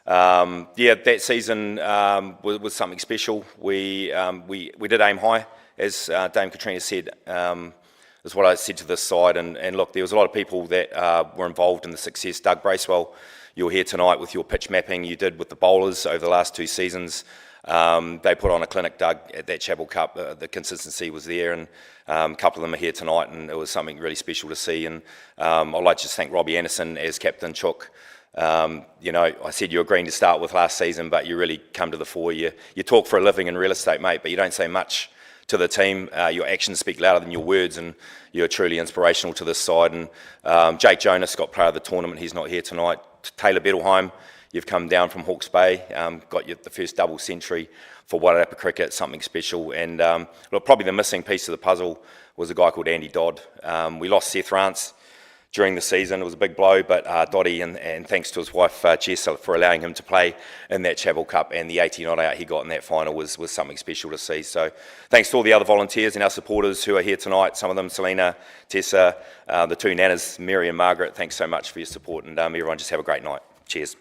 Yeah, that season was something special. We did aim high, as Dame Katrina said. Is what I said to this side, and look, there was a lot of people that were involved in the success. Doug Bracewell, you're here tonight with your pitch mapping you did with the bowlers over the last 2 seasons. They put on a clinic, Doug, at that Chapel Cup. The consistency was there, and a couple of them are here tonight, and it was something really special to see. And I'd like to just thank Robbie Anderson as captain, Chook. You know, I said you were green to start with last season, but you really come to the fore. You talk for a living in real estate, mate, but you don't say much to the team. Your actions speak louder than your words, and you're truly inspirational to this side. And Jake Jonas got player of the tournament. He's not here tonight. Taylor Bettelheim, you've come down from Hawke's Bay, got the first double century for Wairarapa cricket, something special. And look, probably the missing piece of the puzzle was a guy called Andy Dodd. We lost Seth Rance during the season. It was a big blow, but Doddy, and thanks to his wife Jess for allowing him to play in that Chapel Cup, and the 80 not out he got in that final was something special to see. So thanks to all the other volunteers and our supporters who are here tonight, some of them, Selena, Tessa, the 2 nanas, Mary and Margaret, thanks so much for your support, and everyone just have a great night. Cheers.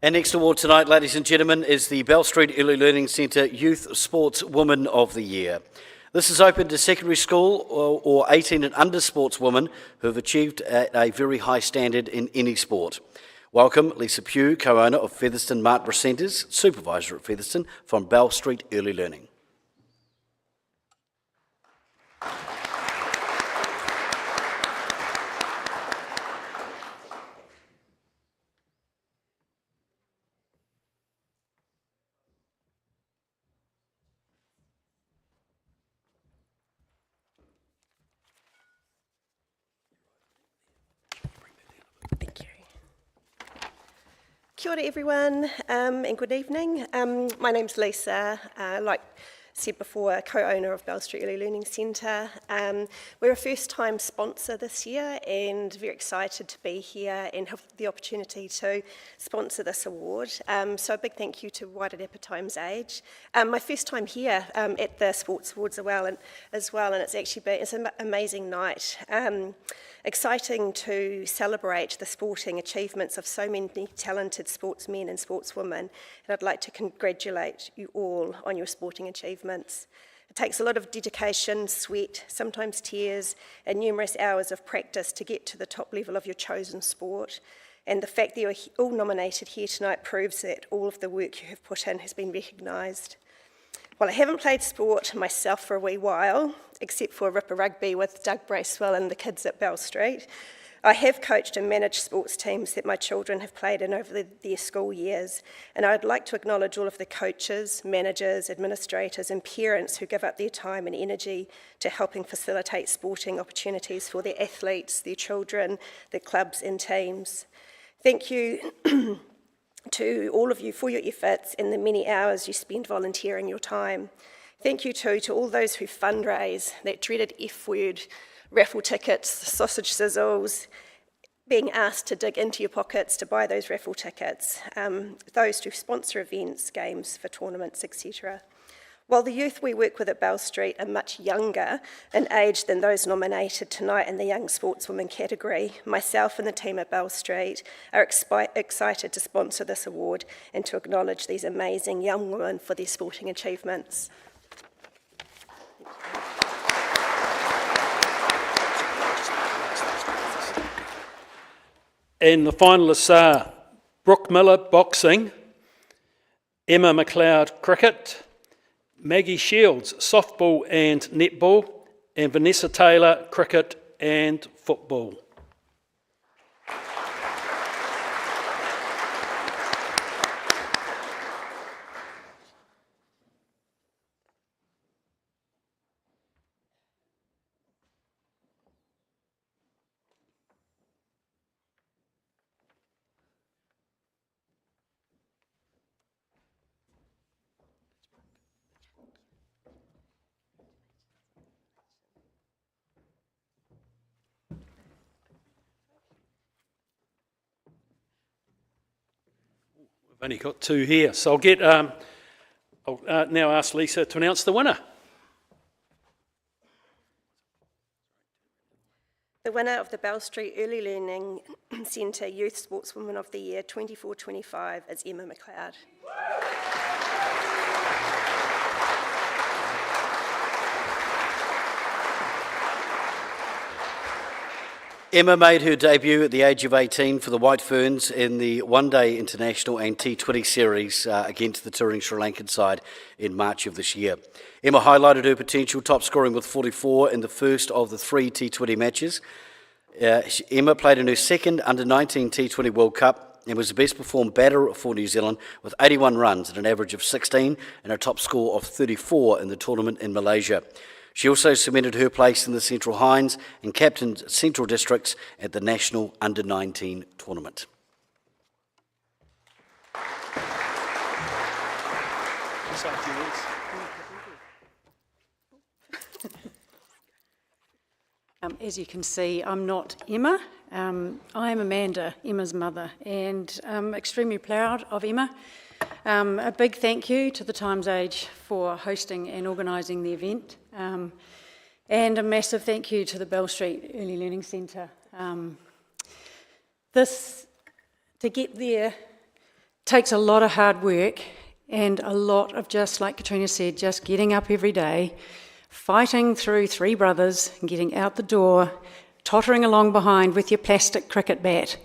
Our next award tonight, ladies and gentlemen, is the Bell Street Early Learning Centre Youth Sportswoman of the Year. This is open to secondary school or 18 and under sportswomen who have achieved a very high standard in any sport. Welcome Lisa Pugh, co-owner of Featherston Martborough Centres, supervisor at Featherston, from Bell Street Early Learning. Kia ora everyone, and good evening. My name's Lisa, like said before, co-owner of Bell Street Early Learning Centre. We're a first-time sponsor this year and very excited to be here and have the opportunity to sponsor this award. So a big thank you to Wairarapa Times Age. My first time here at the Sports Awards as well, and it's an amazing night. Exciting to celebrate the sporting achievements of so many talented sportsmen and sportswomen, and I'd like to congratulate you all on your sporting achievements. It takes a lot of dedication, sweat, sometimes tears, and numerous hours of practice to get to the top level of your chosen sport. And the fact that you're all nominated here tonight proves that all of the work you have put in has been recognised. Well, I haven't played sport myself for a wee while, except for Ripper Rugby with Doug Bracewell and the kids at Bell Street. I have coached and managed sports teams that my children have played in over their school years, and I'd like to acknowledge all of the coaches, managers, administrators and parents who give up their time and energy to helping facilitate sporting opportunities for their athletes, their children, their clubs and teams. Thank you to all of you for your efforts and the many hours you spend volunteering your time. Thank you too to all those who fundraise, that dreaded F word, raffle tickets, sausage sizzles, being asked to dig into your pockets to buy those raffle tickets, those who sponsor events, games for tournaments, etc. While the youth we work with at Bell Street are much younger in age than those nominated tonight in the Young Sportswoman category, myself and the team at Bell Street are excited to sponsor this award and to acknowledge these amazing young women for their sporting achievements. And the finalists are Brooke Miller, boxing, Emma McLeod, cricket, Maggie Shields, softball and netball, and Vanessa Taylor, cricket and football. We've only got two here, so I'll now ask Lisa to announce the winner. The winner of the Bell Street Early Learning Centre Youth Sportswoman of the Year 24-25 is Emma McLeod. Emma made her debut at the age of 18 for the White Ferns in the one-day international and T20 series against the touring Sri Lankan side in March of this year. Emma highlighted her potential, top scoring with 44 in the first of the 3 T20 matches. Emma played in her second under-19 T20 World Cup and was the best performed batter for New Zealand with 81 runs at an average of 16 and a top score of 34 in the tournament in Malaysia. She also cemented her place in the Central Hinds and captained Central Districts at the National Under-19 tournament. As you can see, I'm not Emma. I am Amanda, Emma's mother, and I'm extremely proud of Emma. A big thank you to the Times Age for hosting and organising the event, and a massive thank you to the Bell Street Early Learning Centre. To get there takes a lot of hard work and a lot of, just like Katrina said, just getting up every day, fighting through 3 brothers, and getting out the door, tottering along behind with your plastic cricket bat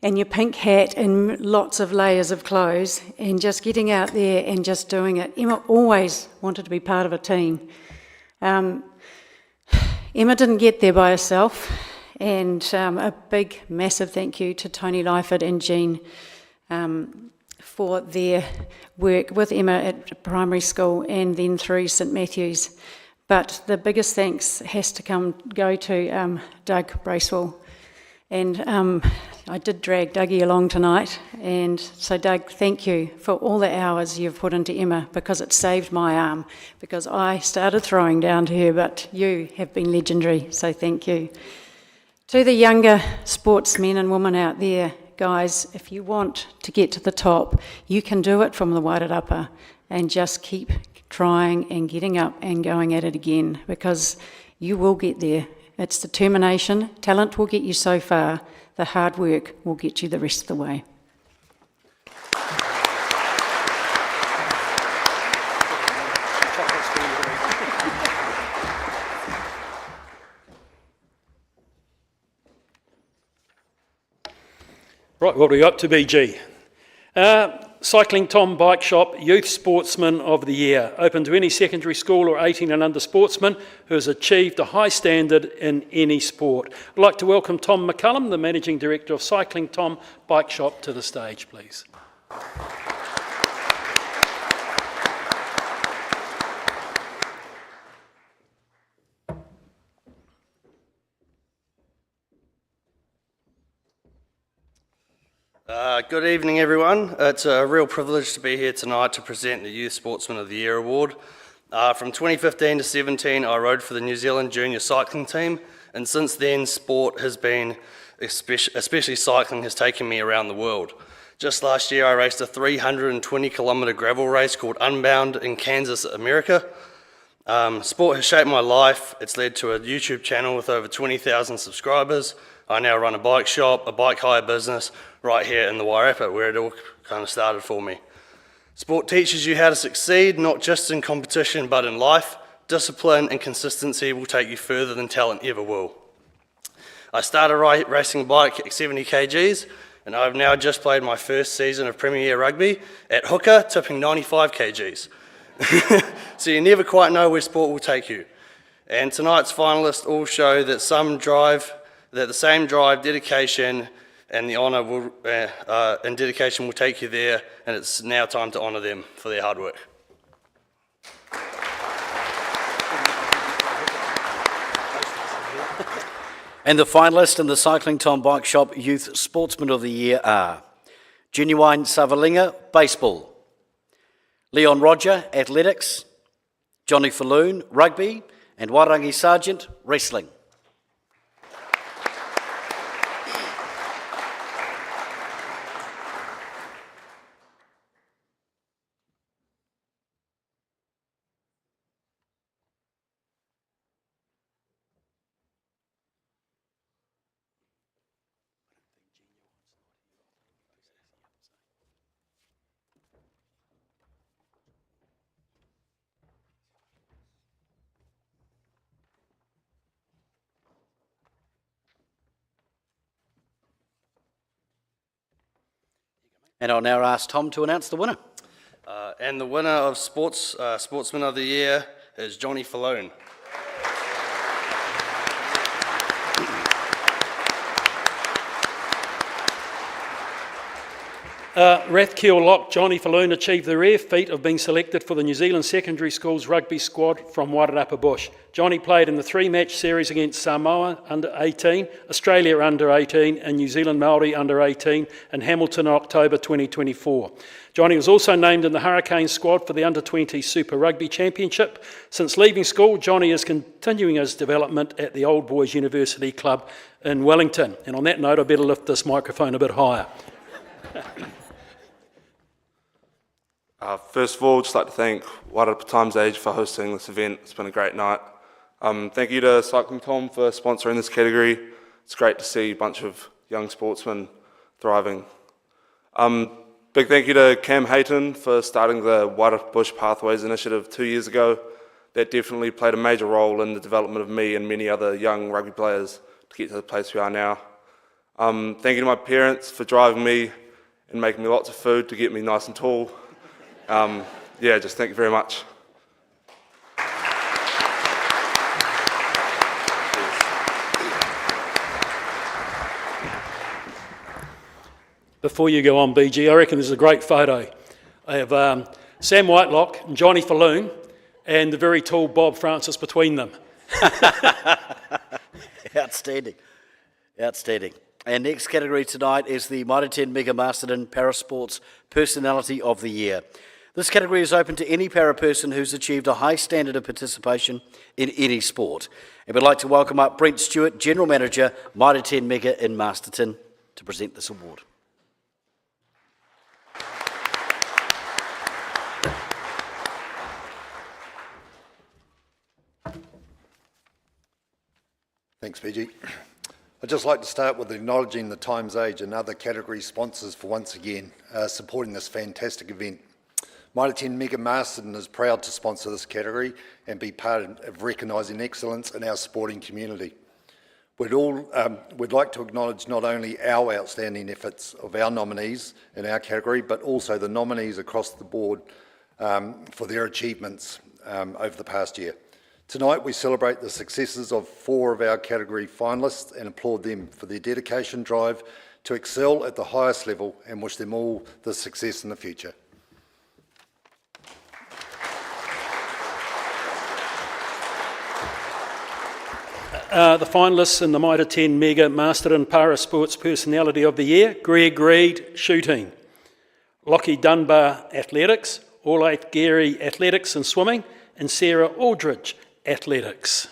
and your pink hat and lots of layers of clothes, and just getting out there and just doing it. Emma always wanted to be part of a team. Emma didn't get there by herself, and a big, massive thank you to Tony Lyford and Jean for their work with Emma at primary school and then through St Matthew's. But the biggest thanks has to go to Doug Bracewell. And I did drag Dougie along tonight, and so Doug, thank you for all the hours you've put into Emma, because it saved my arm, because I started throwing down to her, but you have been legendary, so thank you. To the younger sportsmen and women out there, guys, if you want to get to the top, you can do it from the Wairarapa, and just keep trying and getting up and going at it again, because you will get there. It's determination. Talent will get you so far. The hard work will get you the rest of the way. Right, what are we up to, BG? Cycling Tom Bike Shop Youth Sportsman of the Year, open to any secondary school or 18 and under sportsman who has achieved a high standard in any sport. I'd like to welcome Tom McCullum, the Managing Director of Cycling Tom Bike Shop, to the stage, please. Good evening, everyone. It's a real privilege to be here tonight to present the Youth Sportsman of the Year award. From 2015 to 17, I rode for the New Zealand junior cycling team, and since then, sport has been, especially cycling, has taken me around the world. Just last year, I raced a 320-kilometre gravel race called Unbound in Kansas, America. Sport has shaped my life. It's led to a YouTube channel with over 20,000 subscribers. I now run a bike shop, a bike hire business, right here in the Wairarapa, where it all kind of started for me. Sport teaches you how to succeed, not just in competition, but in life. Discipline and consistency will take you further than talent ever will. I started racing a bike at 70 kgs, and I've now just played my first season of Premier Rugby at hooker, tipping 95 kgs. So you never quite know where sport will take you. And tonight's finalists all show that the same drive, dedication, and the honour and dedication will take you there, and it's now time to honour them for their hard work. And the finalists in the Cycling Tom Bike Shop Youth Sportsman of the Year are Genuine Savalinga, Baseball, Leon Roger, Athletics, Johnny Falloon, Rugby, and Wairangi Sargent, Wrestling. And I'll now ask Tom to announce the winner. And the winner of Sportsman of the Year is Johnny Falloon. Rathkeel Lock Johnny Falloon achieved the rare feat of being selected for the New Zealand Secondary Schools rugby squad from Wairarapa Bush. Johnny played in the 3-match series against Samoa under 18, Australia under 18 and New Zealand Māori under 18 in Hamilton in October 2024. Johnny was also named in the Hurricane squad for the under 20 Super Rugby Championship. Since leaving school, Johnny is continuing his development at the Old Boys University Club in Wellington. And on that note, I better lift this microphone a bit higher. First of all, just like to thank Wairarapa Times Age for hosting this event. It's been a great night. Thank you to Cycling Tom for sponsoring this category. It's great to see a bunch of young sportsmen thriving. Big thank you to Cam Hayton for starting the Wairarapa Bush Pathways Initiative 2 years ago. That definitely played a major role in the development of me and many other young rugby players to get to the place we are now. Thank you to my parents for driving me and making me lots of food to get me nice and tall. Just thank you very much. Before you go on, BG, I reckon this is a great photo. I have Sam Whitelock and Johnny Falloon and the very tall Bob Francis between them. Outstanding. Outstanding. Our next category tonight is the Mitre 10 Mega Masterton Parasports Personality of the Year. This category is open to any para person who's achieved a high standard of participation in any sport. And we'd like to welcome up Brent Stewart, General Manager, Mitre 10 Mega in Masterton, to present this award. Thanks, PG. I'd just like to start with acknowledging the Times Age and other category sponsors for once again supporting this fantastic event. Mitre 10 Mega Masterton is proud to sponsor this category and be part of recognising excellence in our sporting community. We'd like to acknowledge not only our outstanding efforts of our nominees in our category, but also the nominees across the board for their achievements over the past year. Tonight we celebrate the successes of 4 of our category finalists and applaud them for their dedication, drive to excel at the highest level, and wish them all the success in the future. The finalists in the Mitre 10 Mega Master and Para Sports Personality of the Year: Greg Reid, Shooting; Lockie Dunbar, Athletics; All-Eighth Gary, Athletics and Swimming; and Sarah Aldridge, Athletics.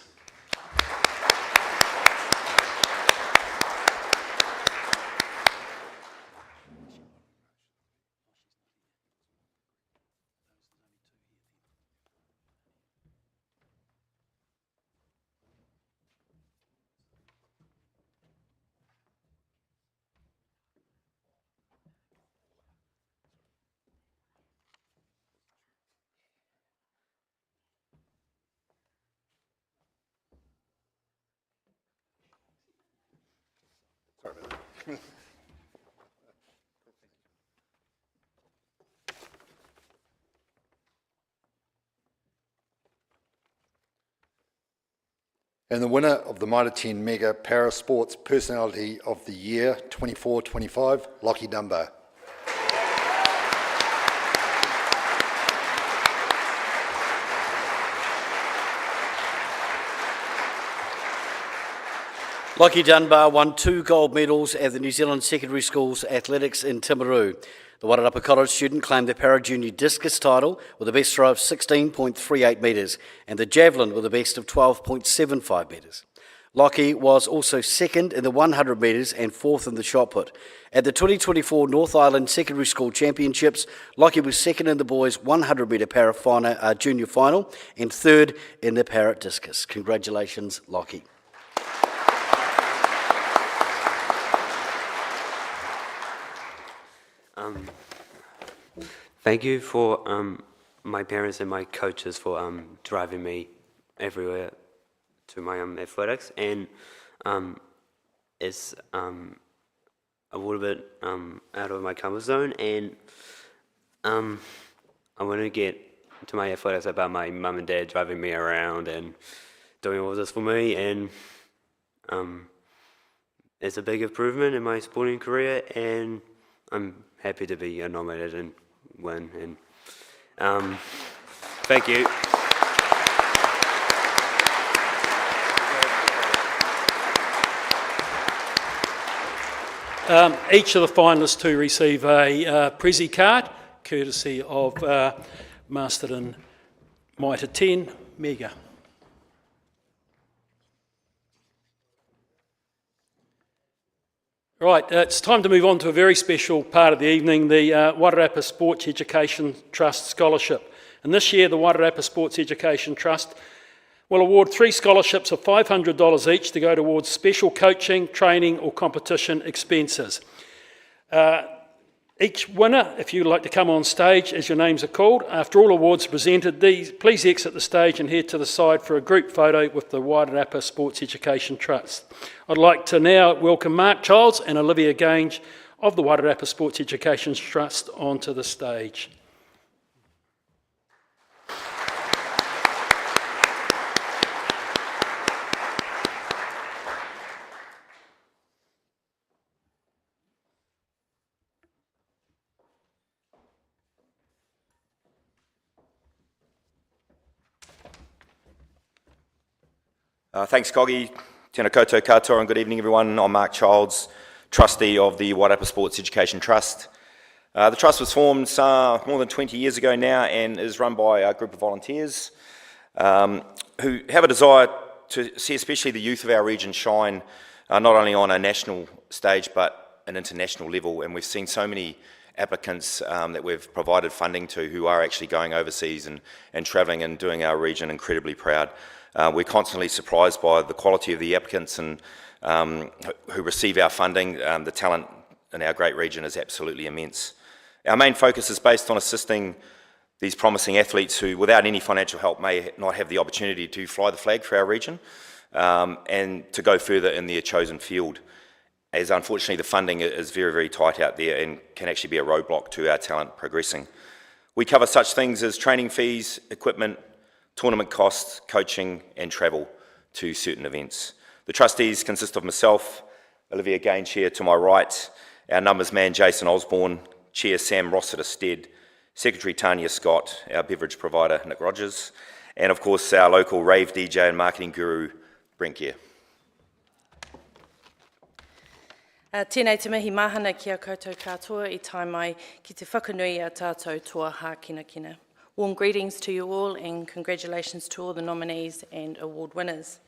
And the winner of the Mitre 10 Mega Para Sports Personality of the Year 24-25, Lockie Dunbar. Lockie Dunbar won 2 gold medals at the New Zealand Secondary Schools Athletics in Timaru. The Wairarapa College student claimed the para-junior discus title with a best throw of 16.38 metres and the javelin with a best of 12.75 metres. Lockie was also second in the 100 metres and fourth in the shot put. At the 2024 North Island Secondary School Championships, Lockie was second in the boys' 100 metre para junior final and third in the para discus. Congratulations, Lockie. Thank you for my parents and my coaches for driving me everywhere to my athletics, and it's a little bit out of my comfort zone, and I want to get to my athletics about my mum and dad driving me around and doing all this for me, and it's a big improvement in my sporting career, and I'm happy to be nominated and win, and thank you. Each of the finalists to receive a Prezi card, courtesy of Masterton Mitre 10 Mega. Right, it's time to move on to a very special part of the evening, the Wairarapa Sports Education Trust Scholarship. And this year, the Wairarapa Sports Education Trust will award 3 scholarships of $500 each to go towards special coaching, training or competition expenses. Each winner, if you'd like to come on stage as your names are called, after all awards are presented, please exit the stage and head to the side for a group photo with the Wairarapa Sports Education Trust. I'd like to now welcome Mark Childs and Olivia Gange of the Wairarapa Sports Education Trust onto the stage. Thanks, Coggy. Tēnā koutou katoa, and good evening, everyone. I'm Mark Childs, trustee of the Wairarapa Sports Education Trust. The trust was formed more than 20 years ago now and is run by a group of volunteers who have a desire to see especially the youth of our region shine not only on a national stage but an international level, and we've seen so many applicants that we've provided funding to who are actually going overseas and travelling and doing our region incredibly proud. We're constantly surprised by the quality of the applicants and who receive our funding. The talent in our great region is absolutely immense. Our main focus is based on assisting these promising athletes who, without any financial help, may not have the opportunity to fly the flag for our region. and to go further in their chosen field, as unfortunately the funding is very, very tight out there and can actually be a roadblock to our talent progressing. We cover such things as training fees, equipment, tournament costs, coaching and travel to certain events. The trustees consist of myself, Olivia Gaines here to my right, our numbers man Jason Osborne, Chair Sam Rossiter Stead, Secretary Tanya Scott, our beverage provider Nick Rogers, and of course our local rave DJ and marketing guru Brent Gear. Tēnei te mihi mahana ki a koutou katoa I tai mai ki te whakanui a tātou toa hākinakina. Warm greetings to you all and congratulations to all the nominees and award winners.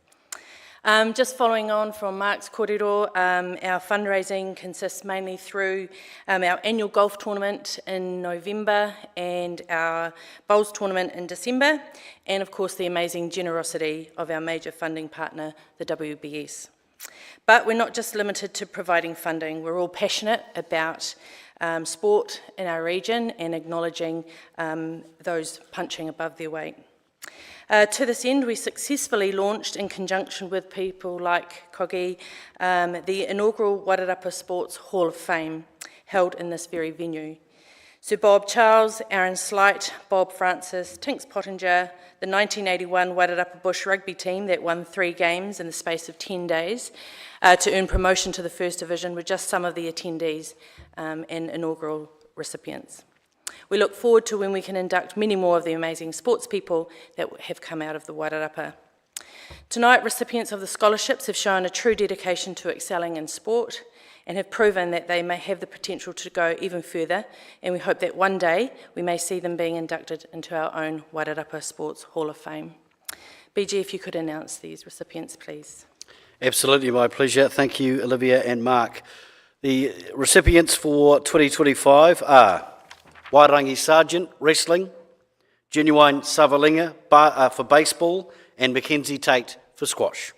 Just following on from Mark's kōrero, our fundraising consists mainly through our annual golf tournament in November and our bowls tournament in December, and of course the amazing generosity of our major funding partner, the WBS. But we're not just limited to providing funding, we're all passionate about sport in our region and acknowledging those punching above their weight. To this end, we successfully launched, in conjunction with people like Kogi, the inaugural Wairarapa Sports Hall of Fame, held in this very venue. Sir Bob Charles, Aaron Slight, Bob Francis, Tinks Pottinger, the 1981 Wairarapa Bush rugby team that won 3 games in the space of 10 days to earn promotion to the First Division were just some of the attendees and inaugural recipients. We look forward to when we can induct many more of the amazing sports people that have come out of the Wairarapa. Tonight, recipients of the scholarships have shown a true dedication to excelling in sport and have proven that they may have the potential to go even further, and we hope that one day we may see them being inducted into our own Wairarapa Sports Hall of Fame. BG, if you could announce these recipients, please. Absolutely, my pleasure. Thank you, Olivia and Mark. The recipients for 2025 are Wairangi Sargent, wrestling, Genuine Savalinga for baseball, and Mackenzie Tate for squash.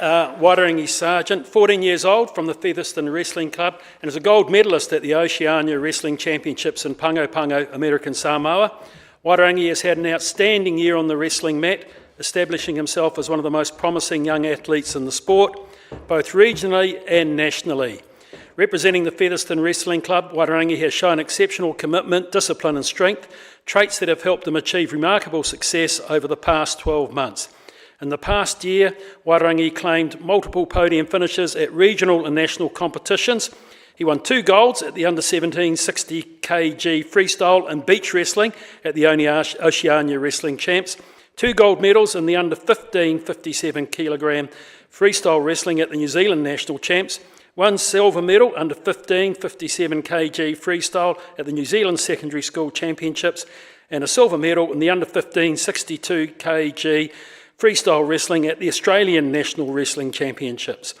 Wairangi Sargent, 14 years old, from the Featherston Wrestling Club, and is a gold medalist at the Oceania Wrestling Championships in Pango Pango, American Samoa. Wairangi has had an outstanding year on the wrestling mat, establishing himself as one of the most promising young athletes in the sport, both regionally and nationally. Representing the Featherston Wrestling Club, Wairangi has shown exceptional commitment, discipline and strength, traits that have helped him achieve remarkable success over the past 12 months. In the past year, Wairangi claimed multiple podium finishes at regional and national competitions. He won 2 golds at the under-17 60 kg freestyle and beach wrestling at the Oceania Wrestling Champs, 2 gold medals in the under-15 57 kilogram freestyle wrestling at the New Zealand National Champs, 1 silver medal under 15 57 kg freestyle at the New Zealand Secondary School Championships, and a silver medal in the under-15 62 kg freestyle wrestling at the Australian National Wrestling Championships.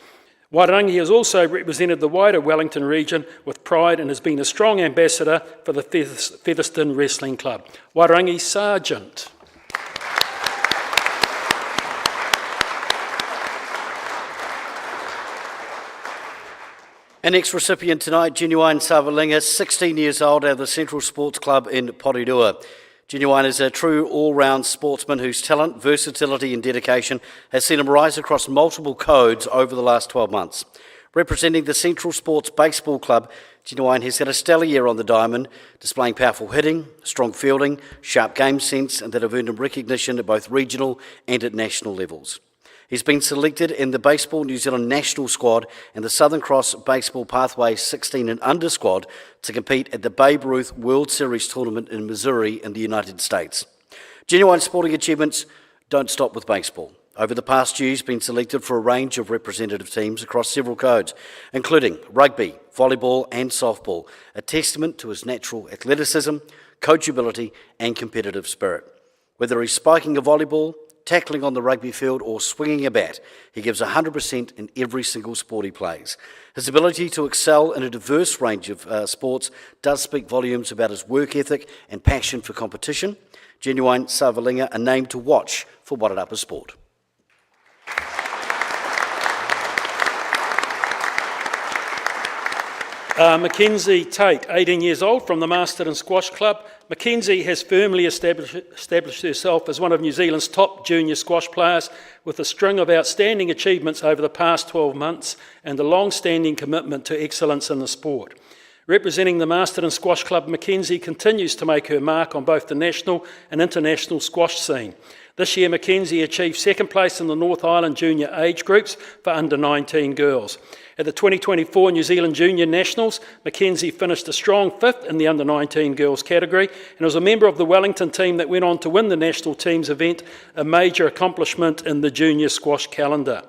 Wairangi has also represented the wider Wellington region with pride and has been a strong ambassador for the Featherston Wrestling Club. Wairangi Sargent. Our next recipient tonight, Genuine Savalinga, 16 years old, out of the Central Sports Club in Porirua. Genuine is a true all-round sportsman whose talent, versatility and dedication has seen him rise across multiple codes over the last 12 months. Representing the Central Sports Baseball Club, Genuine has had a stellar year on the diamond, displaying powerful hitting, strong fielding, sharp game sense, and that have earned him recognition at both regional and at national levels. He's been selected in the Baseball New Zealand national squad and the Southern Cross Baseball Pathway 16 and under squad to compete at the Babe Ruth World Series tournament in Missouri in the United States. Genuine sporting achievements don't stop with baseball. Over the past year, he's been selected for a range of representative teams across several codes, including rugby, volleyball and softball, a testament to his natural athleticism, coachability and competitive spirit. Whether he's spiking a volleyball, tackling on the rugby field or swinging a bat, he gives 100% in every single sport he plays. His ability to excel in a diverse range of sports does speak volumes about his work ethic and passion for competition. Genuine Savalinga, a name to watch for Wairarapa sport. Mackenzie Tate, 18 years old, from the Masterton Squash Club. Mackenzie has firmly established herself as one of New Zealand's top junior squash players, with a string of outstanding achievements over the past 12 months and a long-standing commitment to excellence in the sport. Representing the Masterton Squash Club, Mackenzie continues to make her mark on both the national and international squash scene. This year, Mackenzie achieved second place in the North Island junior age groups for under-19 girls. At the 2024 New Zealand Junior Nationals, Mackenzie finished a strong fifth in the under-19 girls category and was a member of the Wellington team that went on to win the national teams event, a major accomplishment in the junior squash calendar.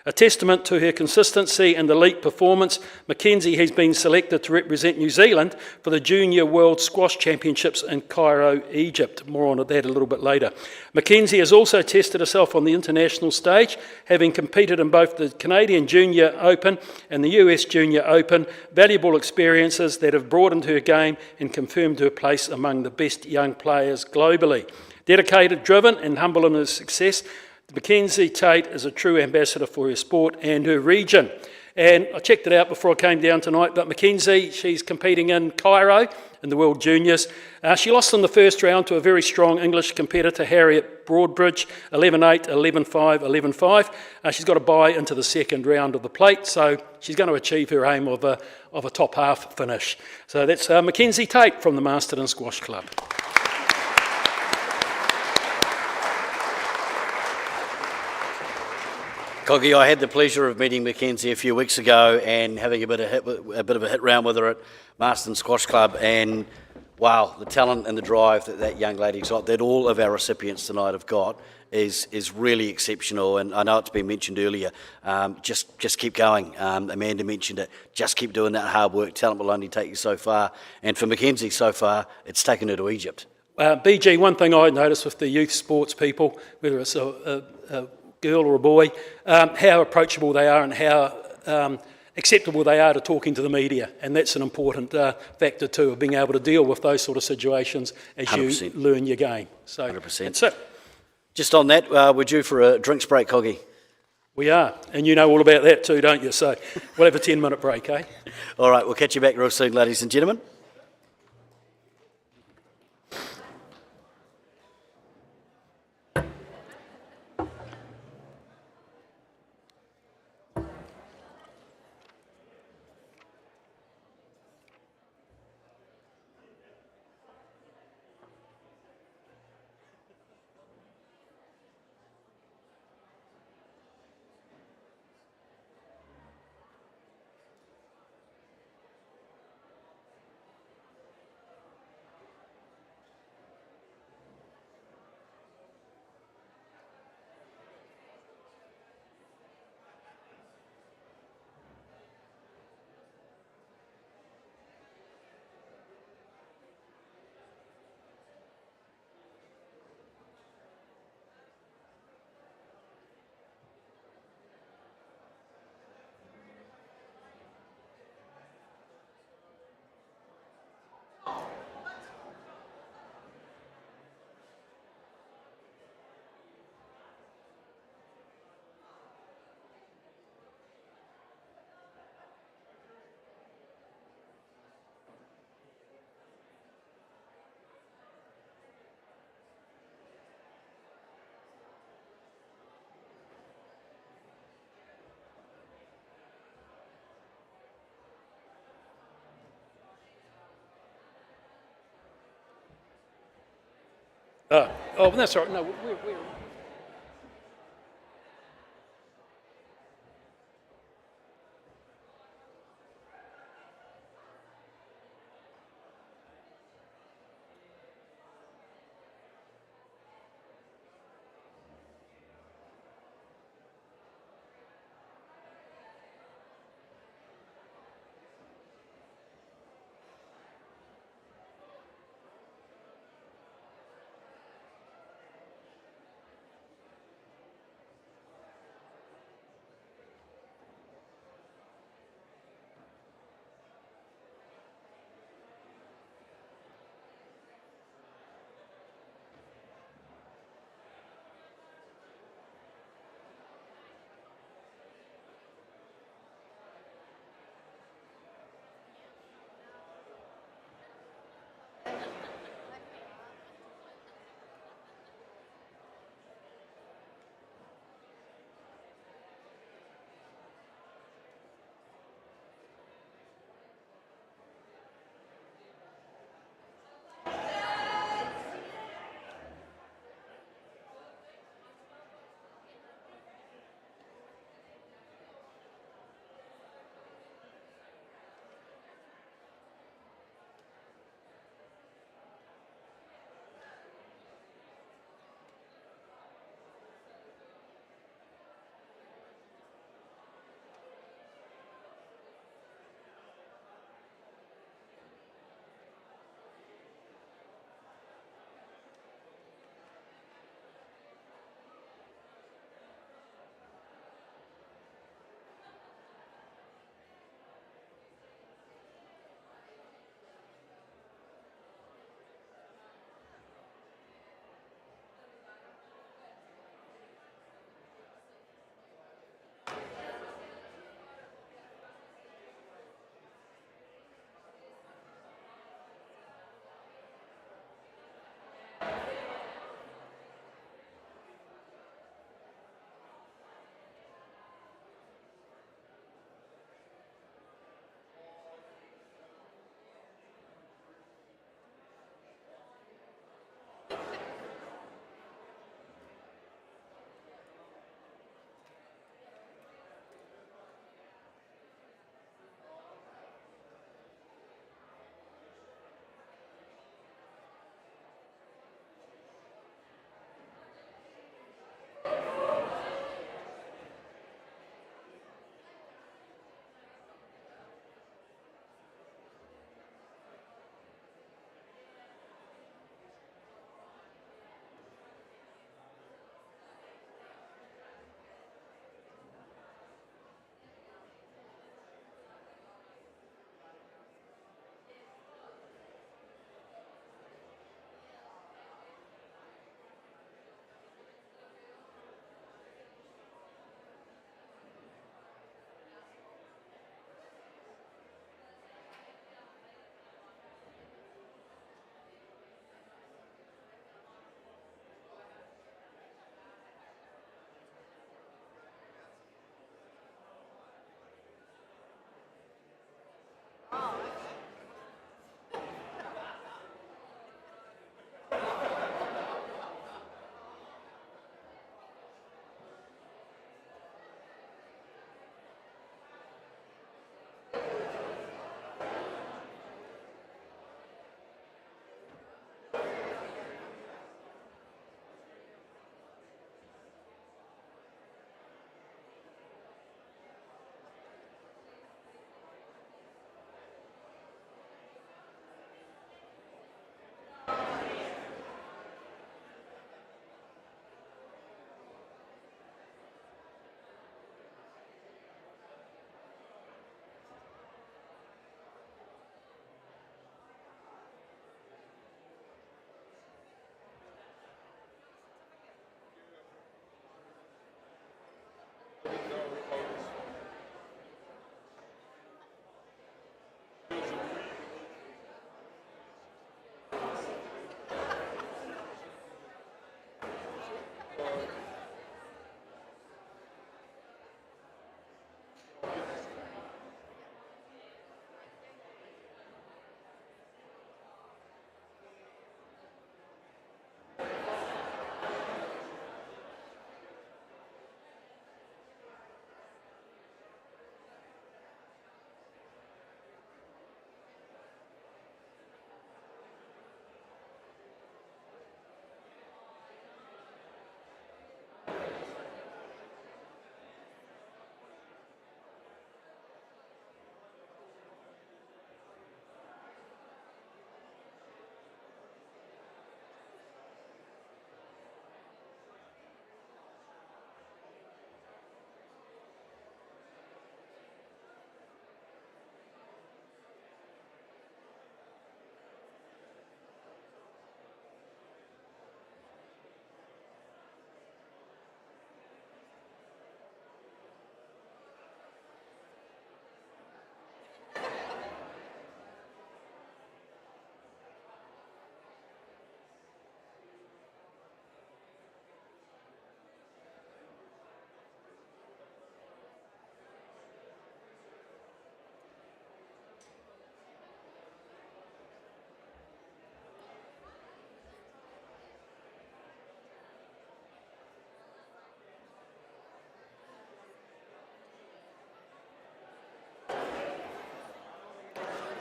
A testament to her consistency and elite performance, Mackenzie has been selected to represent New Zealand for the Junior World Squash Championships in Cairo, Egypt. More on that a little bit later. Mackenzie has also tested herself on the international stage, having competed in both the Canadian Junior Open and the US Junior Open, valuable experiences that have broadened her game and confirmed her place among the best young players globally. Dedicated, driven and humble in her success, Mackenzie Tate is a true ambassador for her sport and her region. And I checked it out before I came down tonight, but Mackenzie, she's competing in Cairo in the World Juniors. She lost in the first round to a very strong English competitor, Harriet Broadbridge, 11-8, 11-5, 11-5. She's got a bye into the second round of the plate, so she's going to achieve her aim of a top half finish. So that's Mackenzie Tate from the Masterton Squash Club. Coggy, I had the pleasure of meeting Mackenzie a few weeks ago and having a bit of a hit round with her at Masterton Squash Club, and wow, the talent and the drive that young lady's got, that all of our recipients tonight have got, is really exceptional. And I know it's been mentioned earlier, just keep going. Amanda mentioned it, just keep doing that hard work. Talent will only take you so far, and for Mackenzie so far, it's taken her to Egypt. BG, one thing I noticed with the youth sports people, whether it's a girl or a boy, how approachable they are and how acceptable they are to talking to the media, and that's an important factor too, of being able to deal with those sort of situations as 100%. You learn your game. So 100%. That's it. Just on that, we're due for a drinks break, Coggy. We are, and you know all about that too, don't you? So we'll have a 10-minute break, eh? All right, we'll catch you back real soon, ladies and gentlemen. Oh, that's all right. No, we're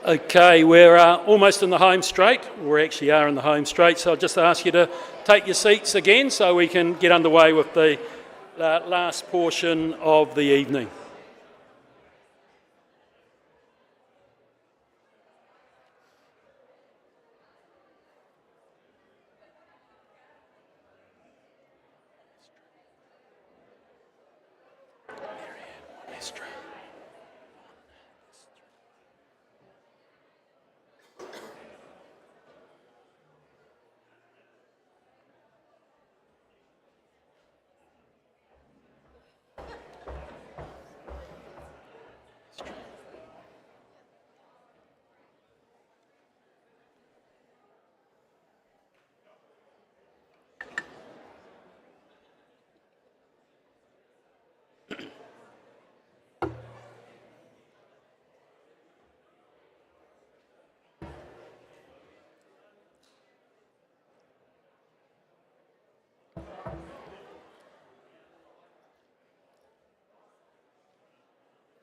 Okay, we're almost in the home straight. We actually are in the home straight, so I'll just ask you to take your seats again so we can get underway with the last portion of the evening.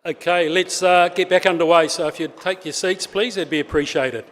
Okay, let's get back underway. So if you'd take your seats, please, that'd be appreciated.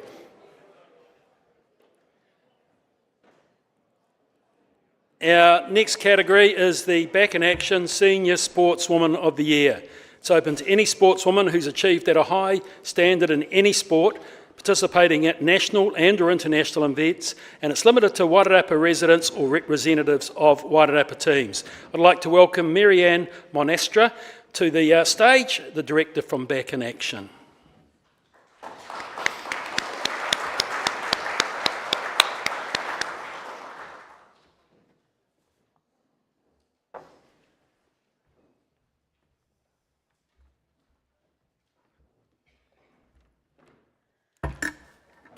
Our next category is the Back in Action Senior Sportswoman of the Year. It's open to any sportswoman who's achieved at a high standard in any sport, participating at national and or international events, and it's limited to Wairarapa residents or representatives of Wairarapa teams. I'd like to welcome Marianne Monestra to the stage, the director from Back in Action.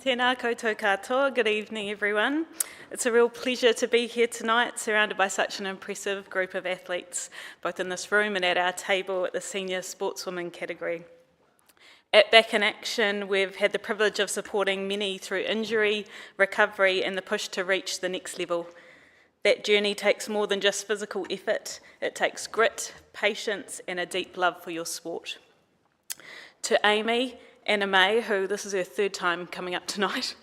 Tēnā koutou katoa, good evening everyone. It's a real pleasure to be here tonight, surrounded by such an impressive group of athletes, both in this room and at our table at the Senior Sportswoman category. At Back in Action, we've had the privilege of supporting many through injury, recovery and the push to reach the next level. That journey takes more than just physical effort. It takes grit, patience and a deep love for your sport. To Amy, Anna May, who this is her third time coming up tonight,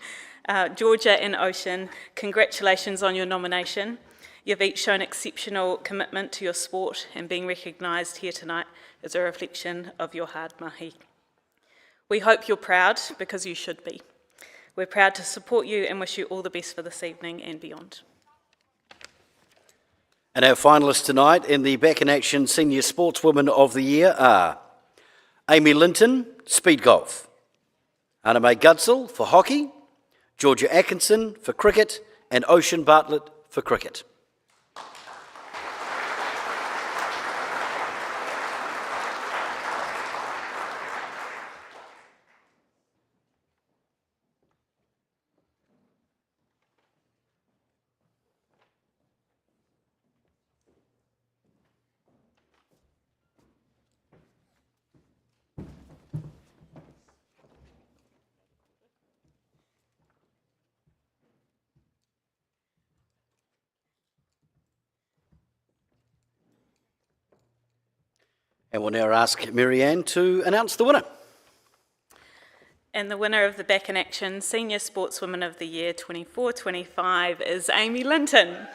Georgia and Ocean, congratulations on your nomination. You've each shown exceptional commitment to your sport, and being recognised here tonight is a reflection of your hard mahi. We hope you're proud, because you should be. We're proud to support you and wish you all the best for this evening and beyond. And our finalists tonight in the Back in Action Senior Sportswoman of the Year are Amy Linton, Speed Golf; Anna May Gudsell for Hockey; Georgia Atkinson for Cricket; and Ocean Bartlett for Cricket. And we'll now ask Marianne to announce the winner. And the winner of the Back in Action Senior Sportswoman of the Year 24-25 is Amy Linton.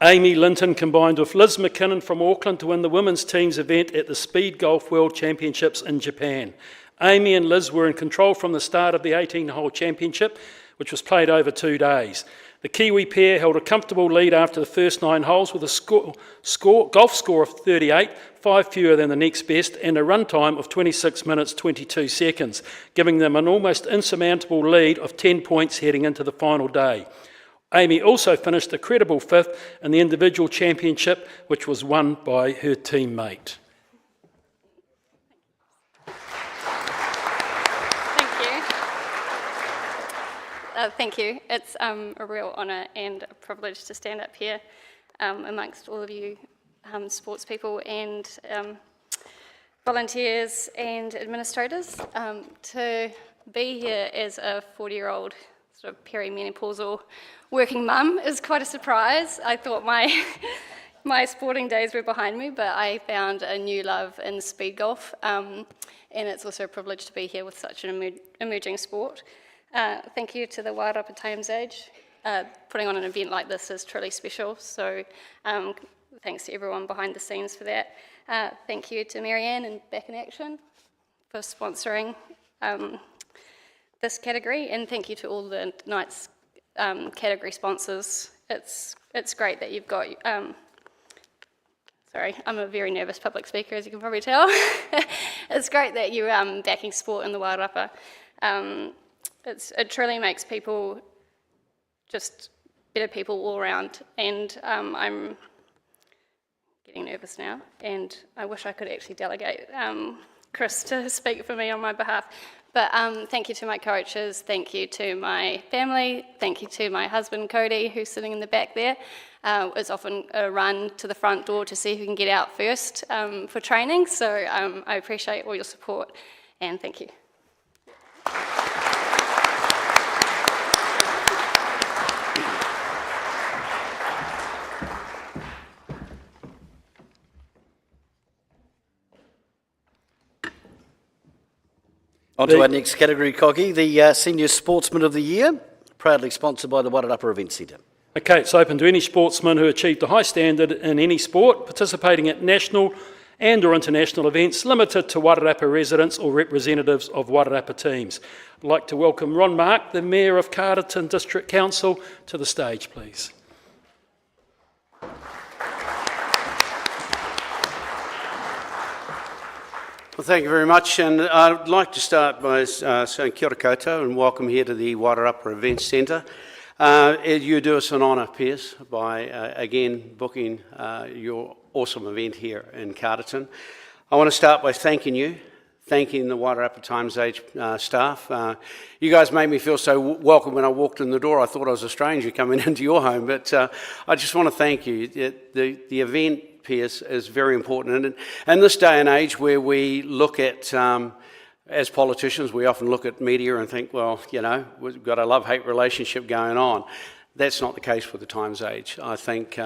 Amy Linton combined with Liz McKinnon from Auckland to win the women's team's event at the Speed Golf World Championships in Japan. Amy and Liz were in control from the start of the 18-hole championship, which was played over 2 days. The Kiwi pair held a comfortable lead after the first 9 holes with a golf score of 38, 5 fewer than the next best, and a run time of 26 minutes 22 seconds, giving them an almost insurmountable lead of 10 points heading into the final day. Amy also finished a credible 5th in the individual championship, which was won by her teammate. Thank you. It's a real honour and a privilege to stand up here amongst all of you sports people and volunteers and administrators. To be here as a 40-year-old sort of perimenopausal working mum is quite a surprise. I thought my sporting days were behind me, but I found a new love in speed golf, and it's also a privilege to be here with such an emerging sport. Thank you to the Wairarapa Times Age. Putting on an event like this is truly special, so thanks to everyone behind the scenes for that. Thank you to Marianne and Back in Action for sponsoring this category, and thank you to all the tonight's category sponsors. It's great that you've got... Sorry, I'm a very nervous public speaker, as you can probably tell. It's great that you're backing sport in the Wairarapa. It truly makes people just better people all around, and I'm getting nervous now, and I wish I could actually delegate Chris to speak for me on my behalf. But thank you to my coaches, thank you to my family, thank you to my husband Cody, who's sitting in the back there. It's often a run to the front door to see who can get out first for training, so I appreciate all your support, and thank you. On to our next category, Coggy, the Senior Sportsman of the Year, proudly sponsored by the Wairarapa Event Centre. Okay, it's open to any sportsman who achieved a high standard in any sport, participating at national and or international events, limited to Wairarapa residents or representatives of Wairarapa teams. I'd like to welcome Ron Mark, the Mayor of Carterton District Council, to the stage, please. Well, thank you very much, and I'd like to start by saying kia ora koutou and welcome here to the Wairarapa Event Centre. You do us an honour, Piers, by again booking your awesome event here in Carterton. I want to start by thanking the Wairarapa Times Age staff. You guys made me feel so welcome when I walked in the door. I thought I was a stranger coming into your home, but I just want to thank you. The event, Piers, is very important. And in this day and age where we look at, as politicians, we often look at media and think, well, you know, we've got a love-hate relationship going on. That's not the case with the Times Age. I think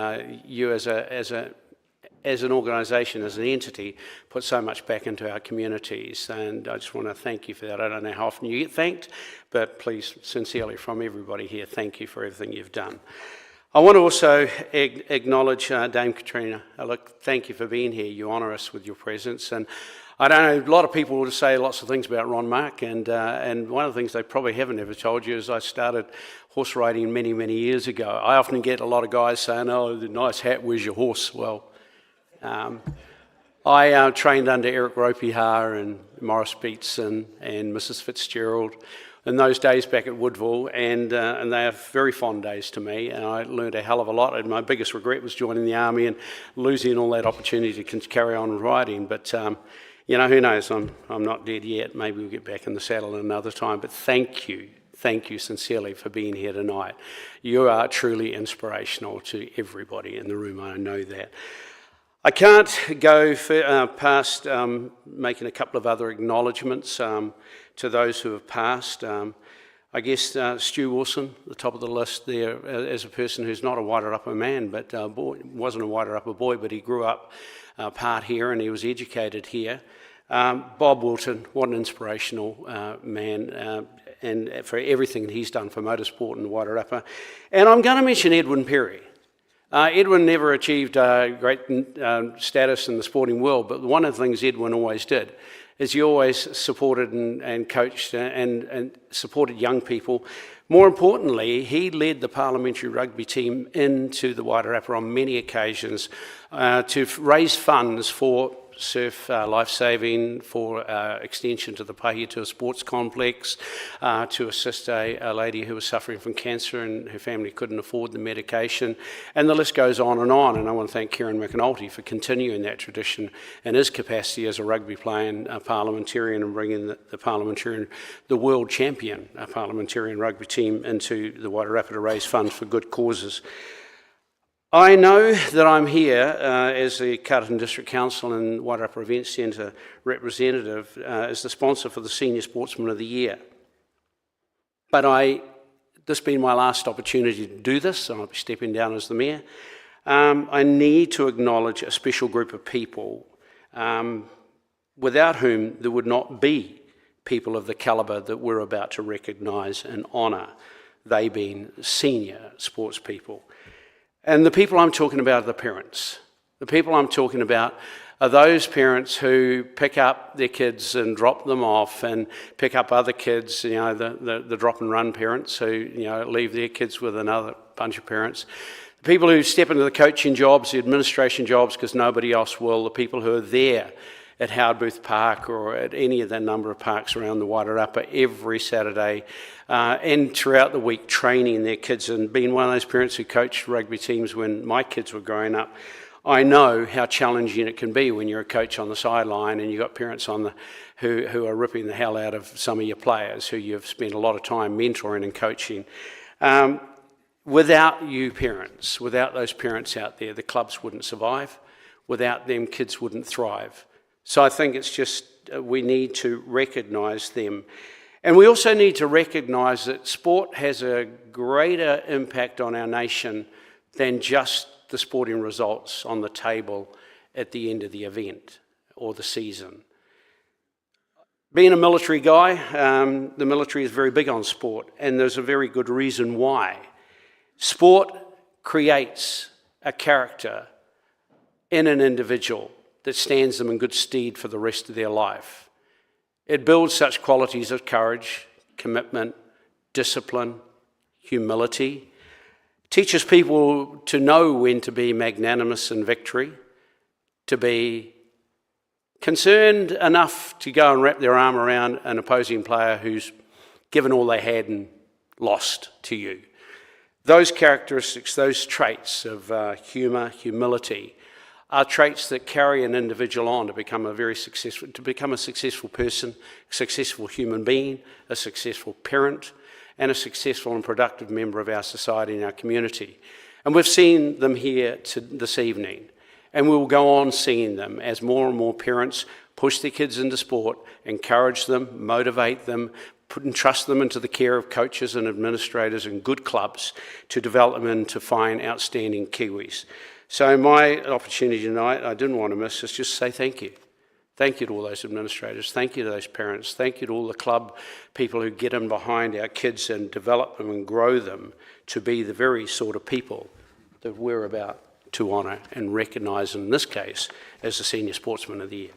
you as an organisation, as an entity, put so much back into our communities, and I just want to thank you for that. I don't know how often you get thanked, but please, sincerely from everybody here, thank you for everything you've done. I want to also acknowledge Dame Katrina. Look, thank you for being here. You honour us with your presence, and I don't know, a lot of people will say lots of things about Ron Mark, and one of the things they probably haven't ever told you is I started horse riding many, many years ago. I often get a lot of guys saying, oh, the nice hat, where's your horse? Well, I trained under Eric Ropihar and Morris Beats and Mrs. Fitzgerald in those days back at Woodville, and they are very fond days to me, and I learned a hell of a lot, and my biggest regret was joining the army and losing all that opportunity to carry on riding, but you know, who knows, I'm not dead yet. Maybe we'll get back in the saddle another time, but thank you sincerely for being here tonight. You are truly inspirational to everybody in the room, I know that. I can't go past making a couple of other acknowledgements to those who have passed. I guess Stu Wilson, the top of the list there, as a person who's not a Wairarapa man, but wasn't a Wairarapa boy, but he grew up part here and he was educated here. Bob Wilton, what an inspirational man, and for everything that he's done for motorsport in Wairarapa. And I'm going to mention Edwin Perry. Edwin never achieved great status in the sporting world, but one of the things Edwin always did is he always supported and coached and supported young people. More importantly, he led the parliamentary rugby team into the Wairarapa on many occasions to raise funds for surf lifesaving, for extension to the Pahiatua Sports Complex, to assist a lady who was suffering from cancer and her family couldn't afford the medication. And the list goes on, and I want to thank Kieran McAnulty for continuing that tradition in his capacity as a rugby playing parliamentarian and bringing the world champion parliamentarian rugby team into the Wairarapa to raise funds for good causes. I know that I'm here as the Carterton District Council and Wairarapa Event Centre representative as the sponsor for the Senior Sportsman of the Year. But this being my last opportunity to do this, so I'll be stepping down as the Mayor, I need to acknowledge a special group of people without whom there would not be people of the calibre that we're about to recognise and honour, they being senior sports people. And the people I'm talking about are the parents. The people I'm talking about are those parents who pick up their kids and drop them off and pick up other kids, you know, the drop and run parents who, you know, leave their kids with another bunch of parents. The people who step into the coaching jobs, the administration jobs, because nobody else will. The people who are there at Howard Booth Park or at any of the number of parks around the Wairarapa every Saturday and throughout the week training their kids. And being one of those parents who coached rugby teams when my kids were growing up, I know how challenging it can be when you're a coach on the sideline and you've got parents on who are ripping the hell out of some of your players who you've spent a lot of time mentoring and coaching. Without you parents, without those parents out there, the clubs wouldn't survive. Without them, kids wouldn't thrive. So I think it's just we need to recognise them. And we also need to recognise that sport has a greater impact on our nation than just the sporting results on the table at the end of the event or the season. Being a military guy, the military is very big on sport, and there's a very good reason why. Sport creates a character in an individual that stands them in good stead for the rest of their life. It builds such qualities as courage, commitment, discipline, humility. Teaches people to know when to be magnanimous in victory, to be concerned enough to go and wrap their arm around an opposing player who's given all they had and lost to you. Those characteristics, those traits of humour, humility, are traits that carry an individual on to become a successful person, a successful human being, a successful parent, and a successful and productive member of our society and our community. And we've seen them here this evening, and we will go on seeing them as more and more parents push their kids into sport, encourage them, motivate them, entrust them into the care of coaches and administrators and good clubs to develop them into fine, outstanding Kiwis. So my opportunity tonight, I didn't want to miss, is just say thank you. Thank you to all those administrators. Thank you to those parents. Thank you to all the club people who get in behind our kids and develop them and grow them to be the very sort of people that we're about to honour and recognise, in this case, as the Senior Sportsman of the Year.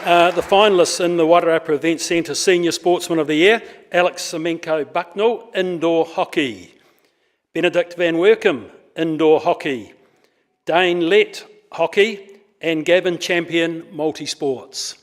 The finalists in the Wairarapa Event Centre Senior Sportsman of the Year: Alex Semenko-Bucknell, indoor hockey; Benedict Van Werkum, indoor hockey; Dane Lett, hockey; and Gavin Champion, multi-sports.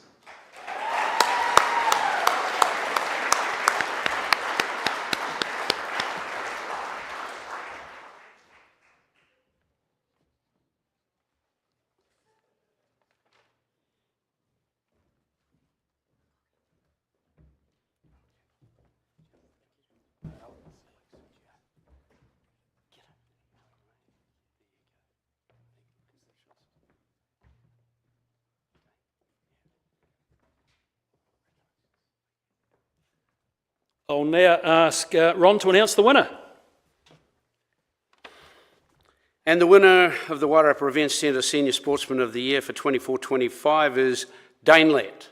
I'll now ask Ron to announce the winner. And the winner of the Wairarapa Event Centre Senior Sportsman of the Year for 24-25 is Dane Lett.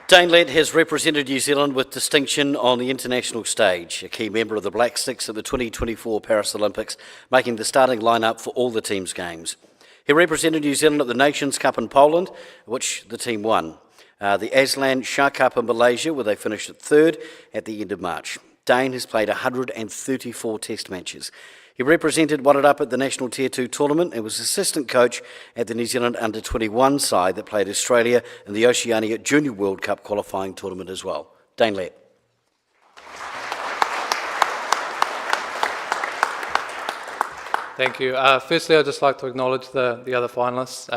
Dane Lett has represented New Zealand with distinction on the international stage, a key member of the Black Six at the 2024 Paris Olympics, making the starting lineup for all the team's games. He represented New Zealand at the Nations Cup in Poland, which the team won. The Aslan Shah Cup in Malaysia, where they finished at third at the end of March. Dane has played 134 test matches. He represented Wairarapa at the National Tier 2 tournament and was assistant coach at the New Zealand Under-21 side that played Australia in the Oceania Junior World Cup qualifying tournament as well. Dane Lett. Thank you. Firstly, I'd just like to acknowledge the other finalists.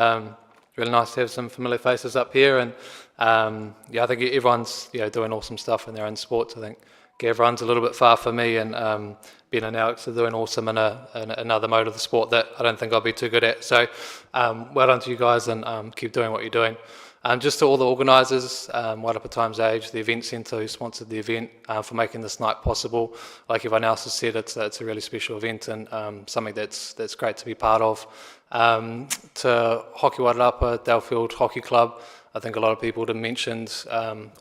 Really nice to have some familiar faces up here, and I think everyone's doing awesome stuff in their own sports. I think Gav runs a little bit far for me, and Ben and Alex are doing awesome in another mode of the sport that I don't think I'll be too good at. So well done to you guys, and keep doing what you're doing. Just to all the organisers, Wairarapa Times Age, the event centre who sponsored the event, for making this night possible. Like everyone else has said, it's a really special event, and something that's great to be part of. To Hockey Wairarapa, Dalefield Hockey Club, I think a lot of people have mentioned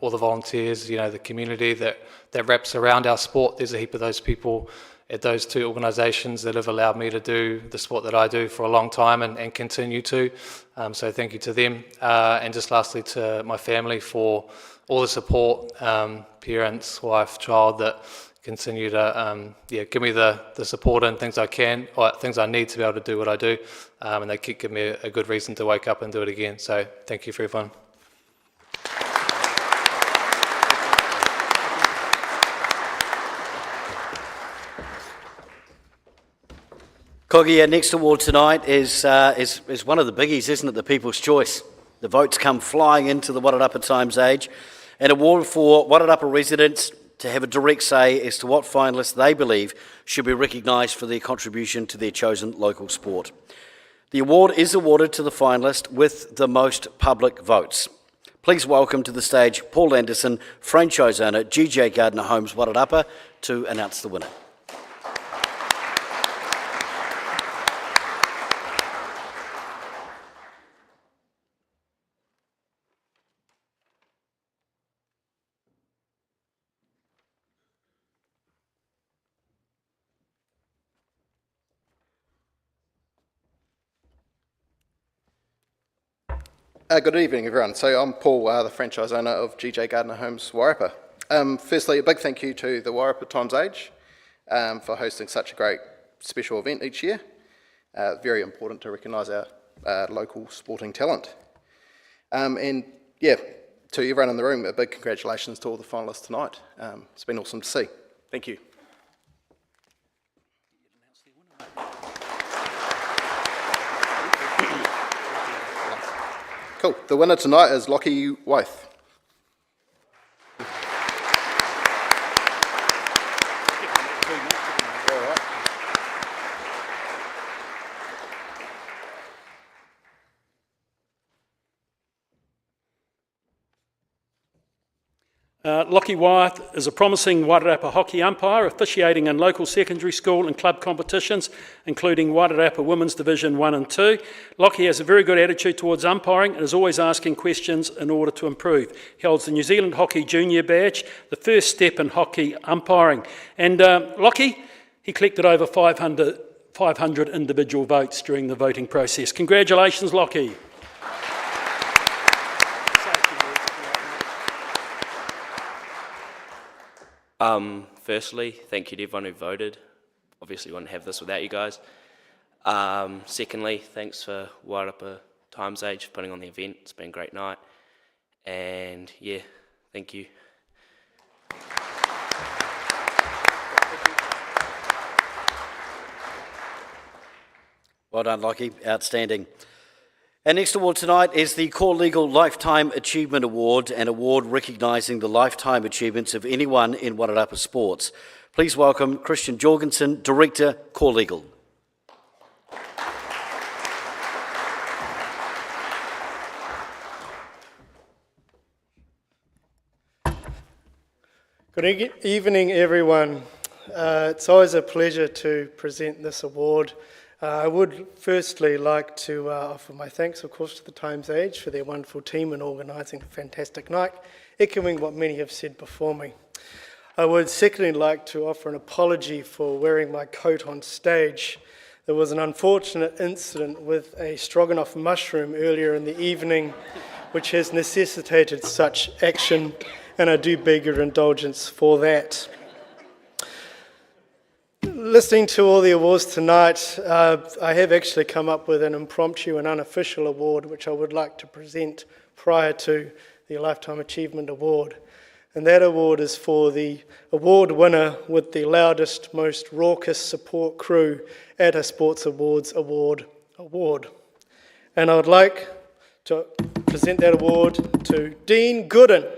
all the volunteers, the community that wraps around our sport. There's a heap of those people at those two organisations that have allowed me to do the sport that I do for a long time and continue to. So thank you to them. And just lastly to my family for all the support, parents, wife, child, that continue to give me the support and things I can, or things I need to be able to do what I do. And they keep giving me a good reason to wake up and do it again. So thank you for everyone. Cogie, our next award tonight is one of the biggies, isn't it? The People's Choice. The votes come flying into the Wairarapa Times Age. An award for Wairarapa residents to have a direct say as to what finalists they believe should be recognised for their contribution to their chosen local sport. The award is awarded to the finalist with the most public votes. Please welcome to the stage Paul Anderson, franchise owner, GJ Gardner Homes Wairarapa, to announce the winner. Good evening, everyone. So I'm Paul, the franchise owner of GJ Gardner Homes Wairarapa. Firstly, a big thank you to the Wairarapa Times Age for hosting such a great special event each year. Very important to recognise our local sporting talent. And yeah, to everyone in the room, a big congratulations to all the finalists tonight. It's been awesome to see. Thank you. Cool. The winner tonight is Lockie Wythe. Lockie Wyeth is a promising Wairarapa hockey umpire, officiating in local secondary school and club competitions, including Wairarapa Women's Division 1 and 2. Lockie has a very good attitude towards umpiring and is always asking questions in order to improve. He holds the New Zealand Hockey Junior badge, the first step in hockey umpiring. And Lockie, he collected over 500 individual votes during the voting process. Congratulations, Lockie. Firstly, thank you to everyone who voted. Obviously, we wouldn't have this without you guys. Secondly, thanks for Wairarapa Times Age for putting on the event. It's been a great night. And yeah, thank you. Well done, Lockie. Outstanding. Our next award tonight is the Core Legal Lifetime Achievement Award, an award recognising the lifetime achievements of anyone in Wairarapa sports. Please welcome Christian Jorgensen, Director, Core Legal. Good evening, everyone. It's always a pleasure to present this award. I would firstly like to offer my thanks, of course, to the Times Age for their wonderful team in organising a fantastic night, echoing what many have said before me. I would secondly like to offer an apology for wearing my coat on stage. There was an unfortunate incident with a stroganoff mushroom earlier in the evening, which has necessitated such action, and I do beg your indulgence for that. Listening to all the awards tonight, I have actually come up with an impromptu and unofficial award which I would like to present prior to the Lifetime Achievement Award. And that award is for the award winner with the loudest, most raucous support crew at a Sports Awards award. And I would like to present that award to Dean Gooden.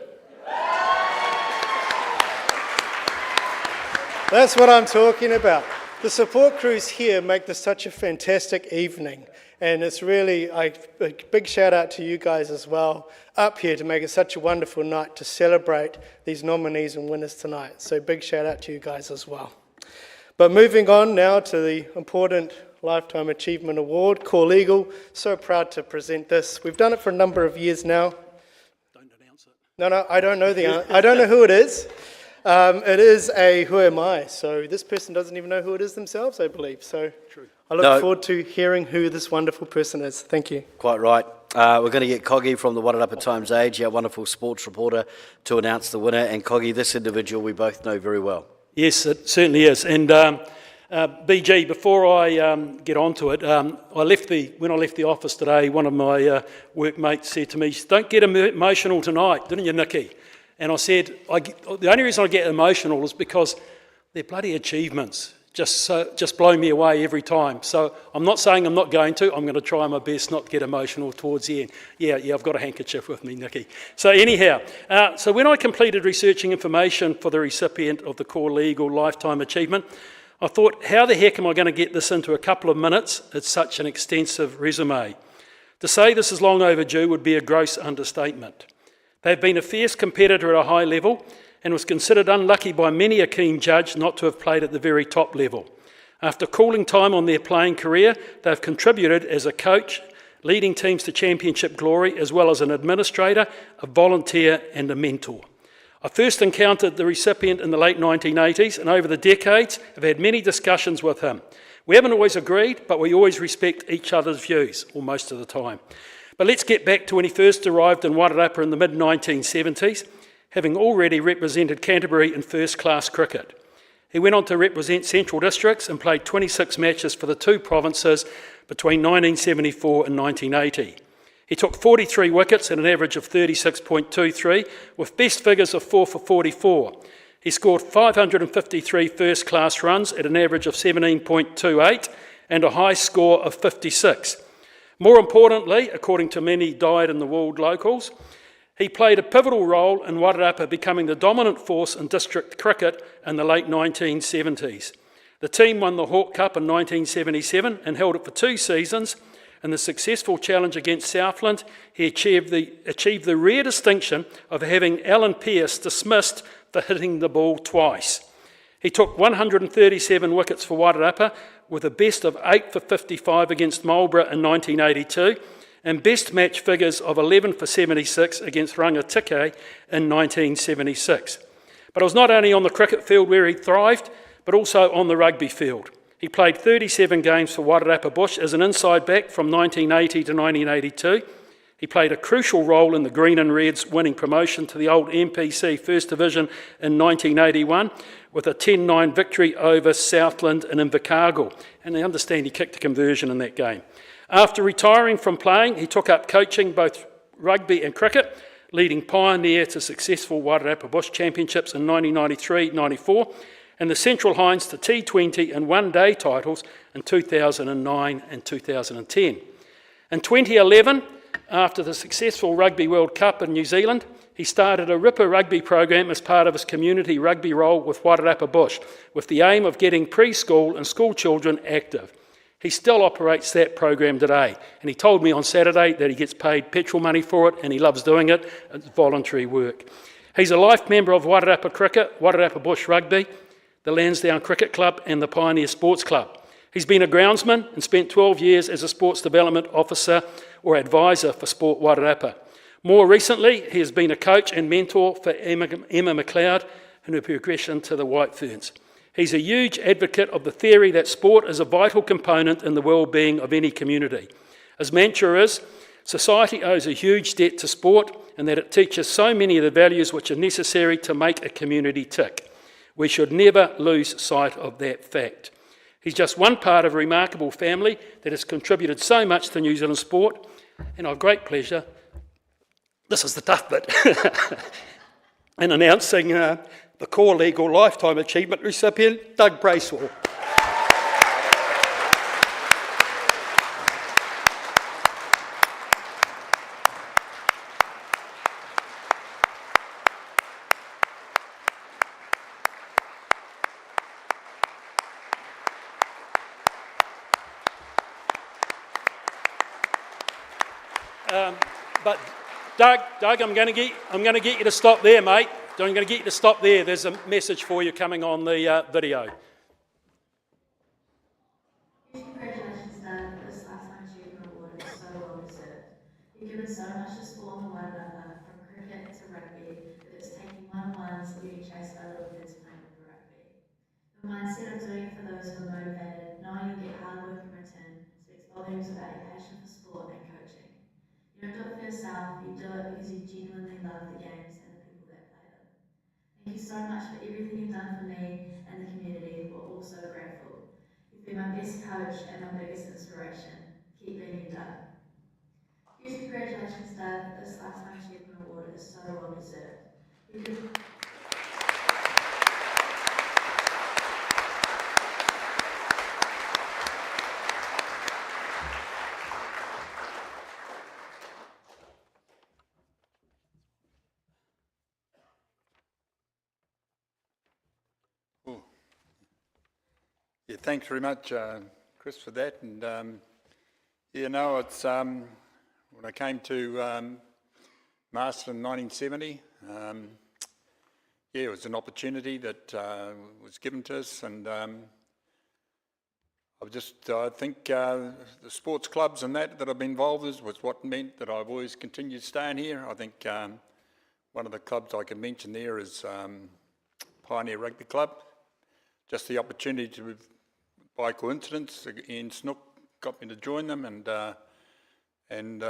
That's what I'm talking about. The support crews here make this such a fantastic evening, and it's really a big shout out to you guys as well up here to make it such a wonderful night to celebrate these nominees and winners tonight. So big shout out to you guys as well. But moving on now to the important Lifetime Achievement Award, Core Legal. So proud to present this. We've done it for a number of years now. Don't announce it. No, I don't know I don't know who it is. It is a who am I? So this person doesn't even know who it is themselves, I believe. So True. I look forward to hearing who this wonderful person is. Thank you. Quite right. We're going to get Coggy from the Wairarapa Times Age, our wonderful sports reporter, to announce the winner. And Coggy, this individual we both know very well. Yes, it certainly is. And BG, before I get on to it, when I left the office today, one of my workmates said to me, "Don't get emotional tonight, didn't you, Nikki?" And I said, the only reason I get emotional is because their bloody achievements just blow me away every time. So I'm not saying I'm not going to. I'm going to try my best not to get emotional towards the end. Yeah, I've got a handkerchief with me, Nikki. So anyhow, so when I completed researching information for the recipient of the Core Legal Lifetime Achievement, I thought, how the heck am I going to get this into a couple of minutes? It's such an extensive resume. To say this is long overdue would be a gross understatement. They've been a fierce competitor at a high level and was considered unlucky by many a keen judge not to have played at the very top level. After cooling time on their playing career, they've contributed as a coach, leading teams to championship glory, as well as an administrator, a volunteer and a mentor. I first encountered the recipient in the late 1980s, and over the decades have had many discussions with him. We haven't always agreed, but we always respect each other's views, or most of the time. But let's get back to when he first arrived in Wairarapa in the mid-1970s, having already represented Canterbury in first-class cricket. He went on to represent Central Districts and played 26 matches for the two provinces between 1974 and 1980. He took 43 wickets at an average of 36.23, with best figures of 4 for 44. He scored 553 first-class runs at an average of 17.28 and a high score of 56. More importantly, according to many dyed-in-the-wool locals, he played a pivotal role in Wairarapa becoming the dominant force in district cricket in the late 1970s. The team won the Hawke Cup in 1977 and held it for 2 seasons. In the successful challenge against Southland, he achieved the rare distinction of having Alan Pearce dismissed for hitting the ball twice. He took 137 wickets for Wairarapa, with a best of 8 for 55 against Marlborough in 1982, and best match figures of 11 for 76 against Rangitikei in 1976. But it was not only on the cricket field where he thrived, but also on the rugby field. He played 37 games for Wairarapa Bush as an inside back from 1980 to 1982. He played a crucial role in the Green and Reds winning promotion to the old MPC First Division in 1981 with a 10-9 victory over Southland and Invercargill. And I understand he kicked a conversion in that game. After retiring from playing, he took up coaching both rugby and cricket, leading Pioneer to successful Wairarapa Bush Championships in 1993-94 and the Central Hinds to T20 and one-day titles in 2009 and 2010. In 2011, after the successful Rugby World Cup in New Zealand, he started a Ripper rugby program as part of his community rugby role with Wairarapa Bush, with the aim of getting preschool and school children active. He still operates that program today, and he told me on Saturday that he gets paid petrol money for it, and he loves doing it. It's voluntary work. He's a life member of Wairarapa Cricket, Wairarapa Bush Rugby, the Lansdowne Cricket Club, and the Pioneer Sports Club. He's been a groundsman and spent 12 years as a sports development officer or advisor for Sport Wairarapa. More recently, he has been a coach and mentor for Emma McLeod in her progression to the White Ferns. He's a huge advocate of the theory that sport is a vital component in the well-being of any community. His mantra is, society owes a huge debt to sport and that it teaches so many of the values which are necessary to make a community tick. We should never lose sight of that fact. He's just one part of a remarkable family that has contributed so much to New Zealand sport, and I've great pleasure, this is the tough bit, in announcing the Core Legal Lifetime Achievement recipient, Doug Bracewell. But Doug, I'm going to get you to stop there, mate. I'm going to get you to stop there. There's a message for you coming on the video. Congratulations, Doug. This lifetime achievement award is so well deserved. You've given so much to sport in the Wairarapa, from cricket to rugby, whether it's taking one-on-ones or getting chased by little kids playing with the rugby. The mindset of doing it for those who are motivated, knowing you'll get hard work in return, speaks volumes about your passion for sport and coaching. You don't do it for yourself, you do it because you genuinely love the games and the people that play them. Thank you so much for everything you've done for me and the community. We're all so grateful. You've been my best coach and my biggest inspiration. Keep being you, Doug. Huge congratulations, Doug. This lifetime achievement award is so well deserved. You could Yeah, thanks very much, Chris, for that. And yeah, no, it's when I came to Marsden in 1970. Yeah, it was an opportunity that was given to us, and I think the sports clubs and that I've been involved with was what meant that I've always continued staying here. I think one of the clubs I can mention there is Pioneer Rugby Club. Just the opportunity to, by coincidence, Ian Snook got me to join them, and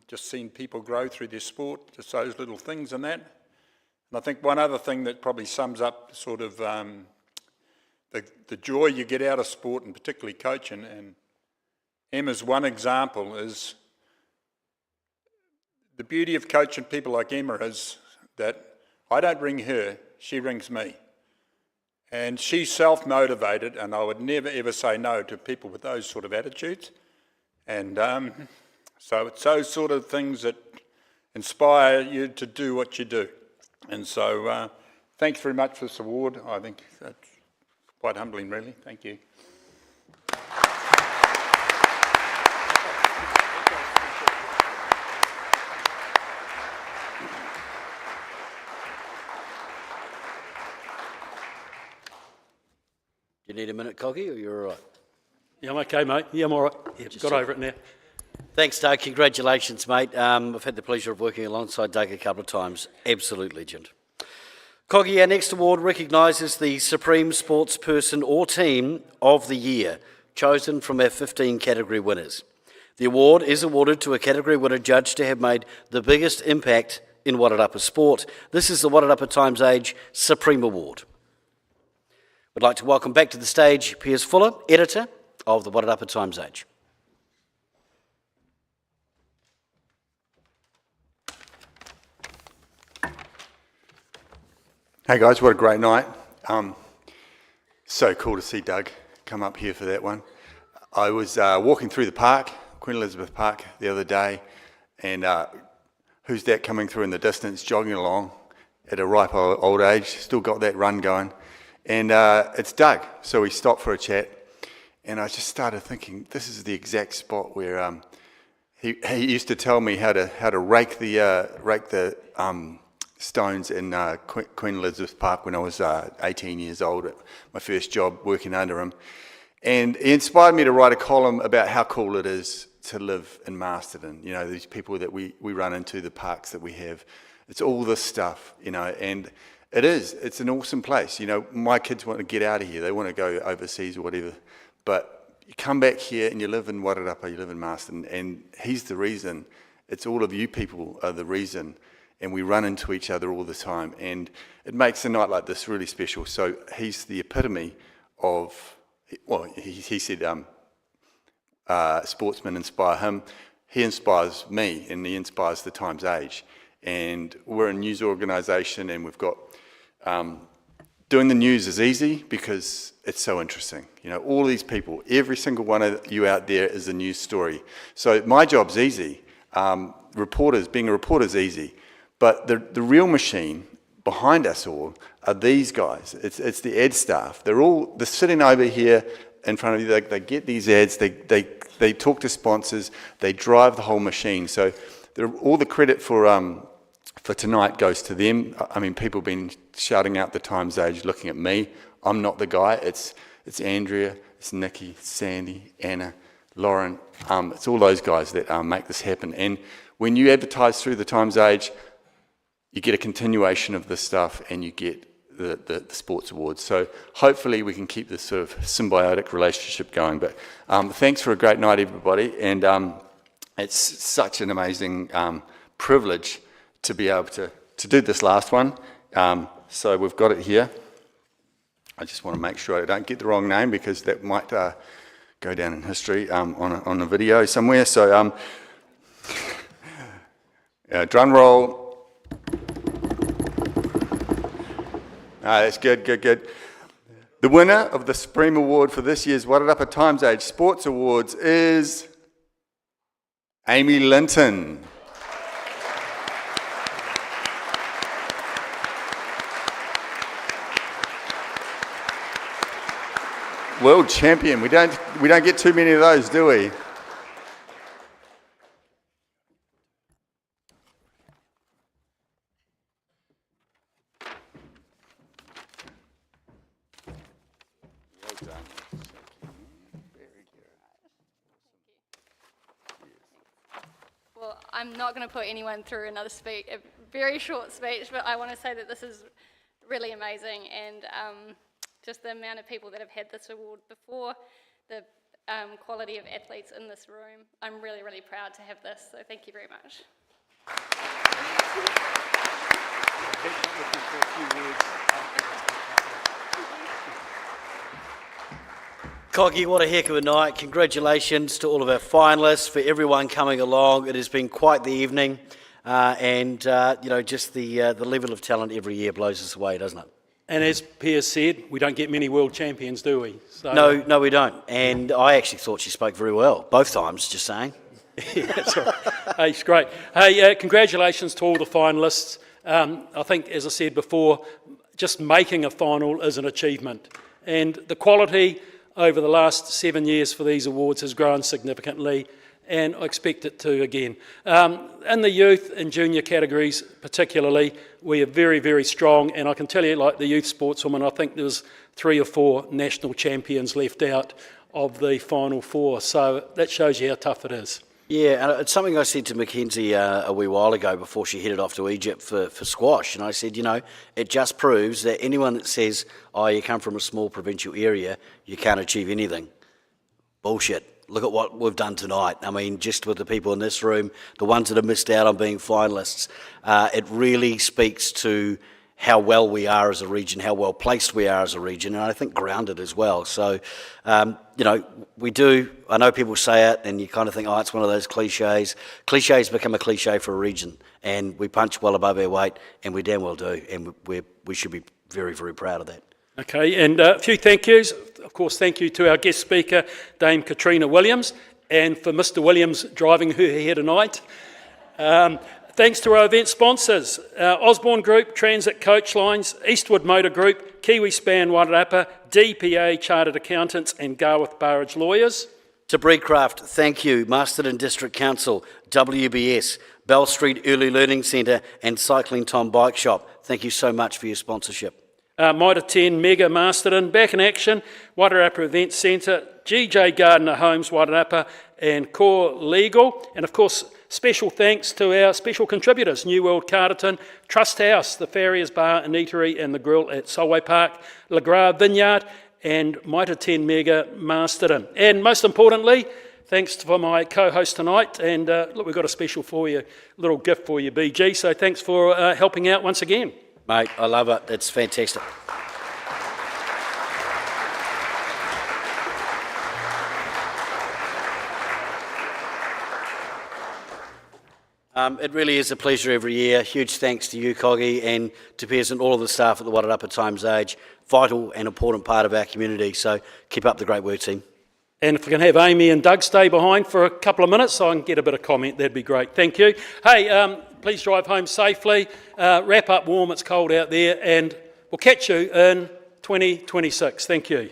just seeing people grow through their sport, just those little things and that. And I think one other thing that probably sums up sort of the joy you get out of sport, and particularly coaching, and Emma's one example, is the beauty of coaching people like Emma is that I don't ring her, she rings me. And she's self-motivated, and I would never ever say no to people with those sort of attitudes. And so it's those sort of things that inspire you to do what you do. And so thanks very much for this award. I think that's quite humbling, really. Thank you. You need a minute, Coggy, or you're all right? Yeah, I'm okay, mate. Yeah, I'm all right. Yeah, got over it now. Thanks, Doug. Congratulations, mate. I've had the pleasure of working alongside Doug a couple of times. Absolute legend. Coggy, our next award recognises the Supreme Sportsperson or Team of the Year, chosen from our 15 category winners. The award is awarded to a category winner judged to have made the biggest impact in Wairarapa sport. This is the Wairarapa Times Age Supreme Award. I'd like to welcome back to the stage Piers Fuller, editor of the Wairarapa Times Age. Hey guys, what a great night. So cool to see Doug come up here for that one. I was walking through the park, Queen Elizabeth Park, the other day, and who's that coming through in the distance, jogging along at a ripe old age, still got that run going. And it's Doug, so we stopped for a chat, and I just started thinking, this is the exact spot where he used to tell me how to rake the stones in Queen Elizabeth Park when I was 18 years old, at my first job working under him. And he inspired me to write a column about how cool it is to live in Masterton. You know, these people that we run into, the parks that we have. It's all this stuff, you know, and it's an awesome place. You know, my kids want to get out of here. They want to go overseas or whatever. But you come back here and you live in Wairarapa, you live in Marsden, and he's the reason. It's all of you people are the reason. And we run into each other all the time. And it makes a night like this really special. So he's the epitome of, well, he said sportsmen inspire him. He inspires me, and he inspires the Times Age. And we're a news organisation, and we've got doing the news is easy because it's so interesting. You know, all these people, every single one of you out there is a news story. So my job's easy. Being a reporter is easy. But the real machine behind us all are these guys. It's the ad staff. They're sitting over here in front of you. They get these ads. They talk to sponsors. They drive the whole machine. So all the credit for tonight goes to them. I mean, people have been shouting out the Times Age, looking at me. I'm not the guy. It's Andrea, it's Nikki, Sandy, Anna, Lauren. It's all those guys that make this happen. And when you advertise through the Times Age, you get a continuation of this stuff, and you get the sports awards. So hopefully we can keep this sort of symbiotic relationship going. But thanks for a great night, everybody. And it's such an amazing privilege to be able to do this last one. So we've got it here. I just want to make sure I don't get the wrong name, because that might go down in history on a video somewhere. So drum roll. That's good. The winner of the Supreme Award for this year's Wairarapa Times Age Sports Awards is Amy Linton. World champion. We don't get too many of those, do we? Well, I'm not going to put anyone through a very short speech, but I want to say that this is really amazing, and just the amount of people that have had this award before, the quality of athletes in this room. I'm really, really proud to have this, so thank you very much. Coggy, what a heck of a night. Congratulations to all of our finalists, for everyone coming along. It has been quite the evening, and just the level of talent every year blows us away, doesn't it? And as Piers said, we don't get many world champions, do we? So, No, we don't. And I actually thought she spoke very well, both times, just saying. Yeah, that's right. Hey, it's great. Hey, congratulations to all the finalists. I think, as I said before, just making a final is an achievement. And the quality over the last 7 years for these awards has grown significantly, and I expect it to again. In the youth and junior categories particularly, we are very, very strong, and I can tell you, like the youth sportswoman, I think there's 3 or 4 national champions left out of the final 4, so that shows you how tough it is. Yeah, and it's something I said to Mackenzie a wee while ago before she headed off to Egypt for squash, and I said, it just proves that anyone that says, oh, you come from a small provincial area, you can't achieve anything. Bullshit. Look at what we've done tonight. I mean, just with the people in this room, the ones that have missed out on being finalists, it really speaks to how well we are as a region, how well placed we are as a region, and I think grounded as well. So, we do, I know people say it and you kind of think, oh, it's one of those cliches. Cliches become a cliche for a region, and we punch well above our weight, and we damn well do, and we should be very, very proud of that. Okay, and a few thank yous. Of course, thank you to our guest speaker, Dame Katrina Williams, and for Mr. Williams driving her here tonight. Thanks to our event sponsors, Osborne Group, Transit Coach Lines, Eastwood Motor Group, Kiwi Span Wairarapa, DPA Chartered Accountants, and Garworth Barrage Lawyers. To Breedcraft, thank you, Masterton District Council, WBS, Bell Street Early Learning Centre, and Cycling Tom Bike Shop. Thank you so much for your sponsorship. Mitre 10 Mega Masterton, Back in Action, Wairarapa Event Centre, GJ Gardner Homes Wairarapa, and Core Legal. And of course, special thanks to our special contributors, New World Carterton, Trust House, the Farriers Bar and Eatery and the Grill at Solway Park, LeGras Vineyard, and Mitre 10 Mega Masterton. And most importantly, thanks for my co-host tonight. And look, we've got a special for you, a little gift for you, BG. So thanks for helping out once again. Mate, I love it. It's fantastic. It really is a pleasure every year. Huge thanks to you, Coggy, and to Piers and all of the staff at the Wairarapa Times Age. Vital and important part of our community. So keep up the great work, team. And if we can have Amy and Doug stay behind for a couple of minutes so I can get a bit of comment, that'd be great. Thank you. Hey, please drive home safely. Wrap up warm, it's cold out there, and we'll catch you in 2026. Thank you.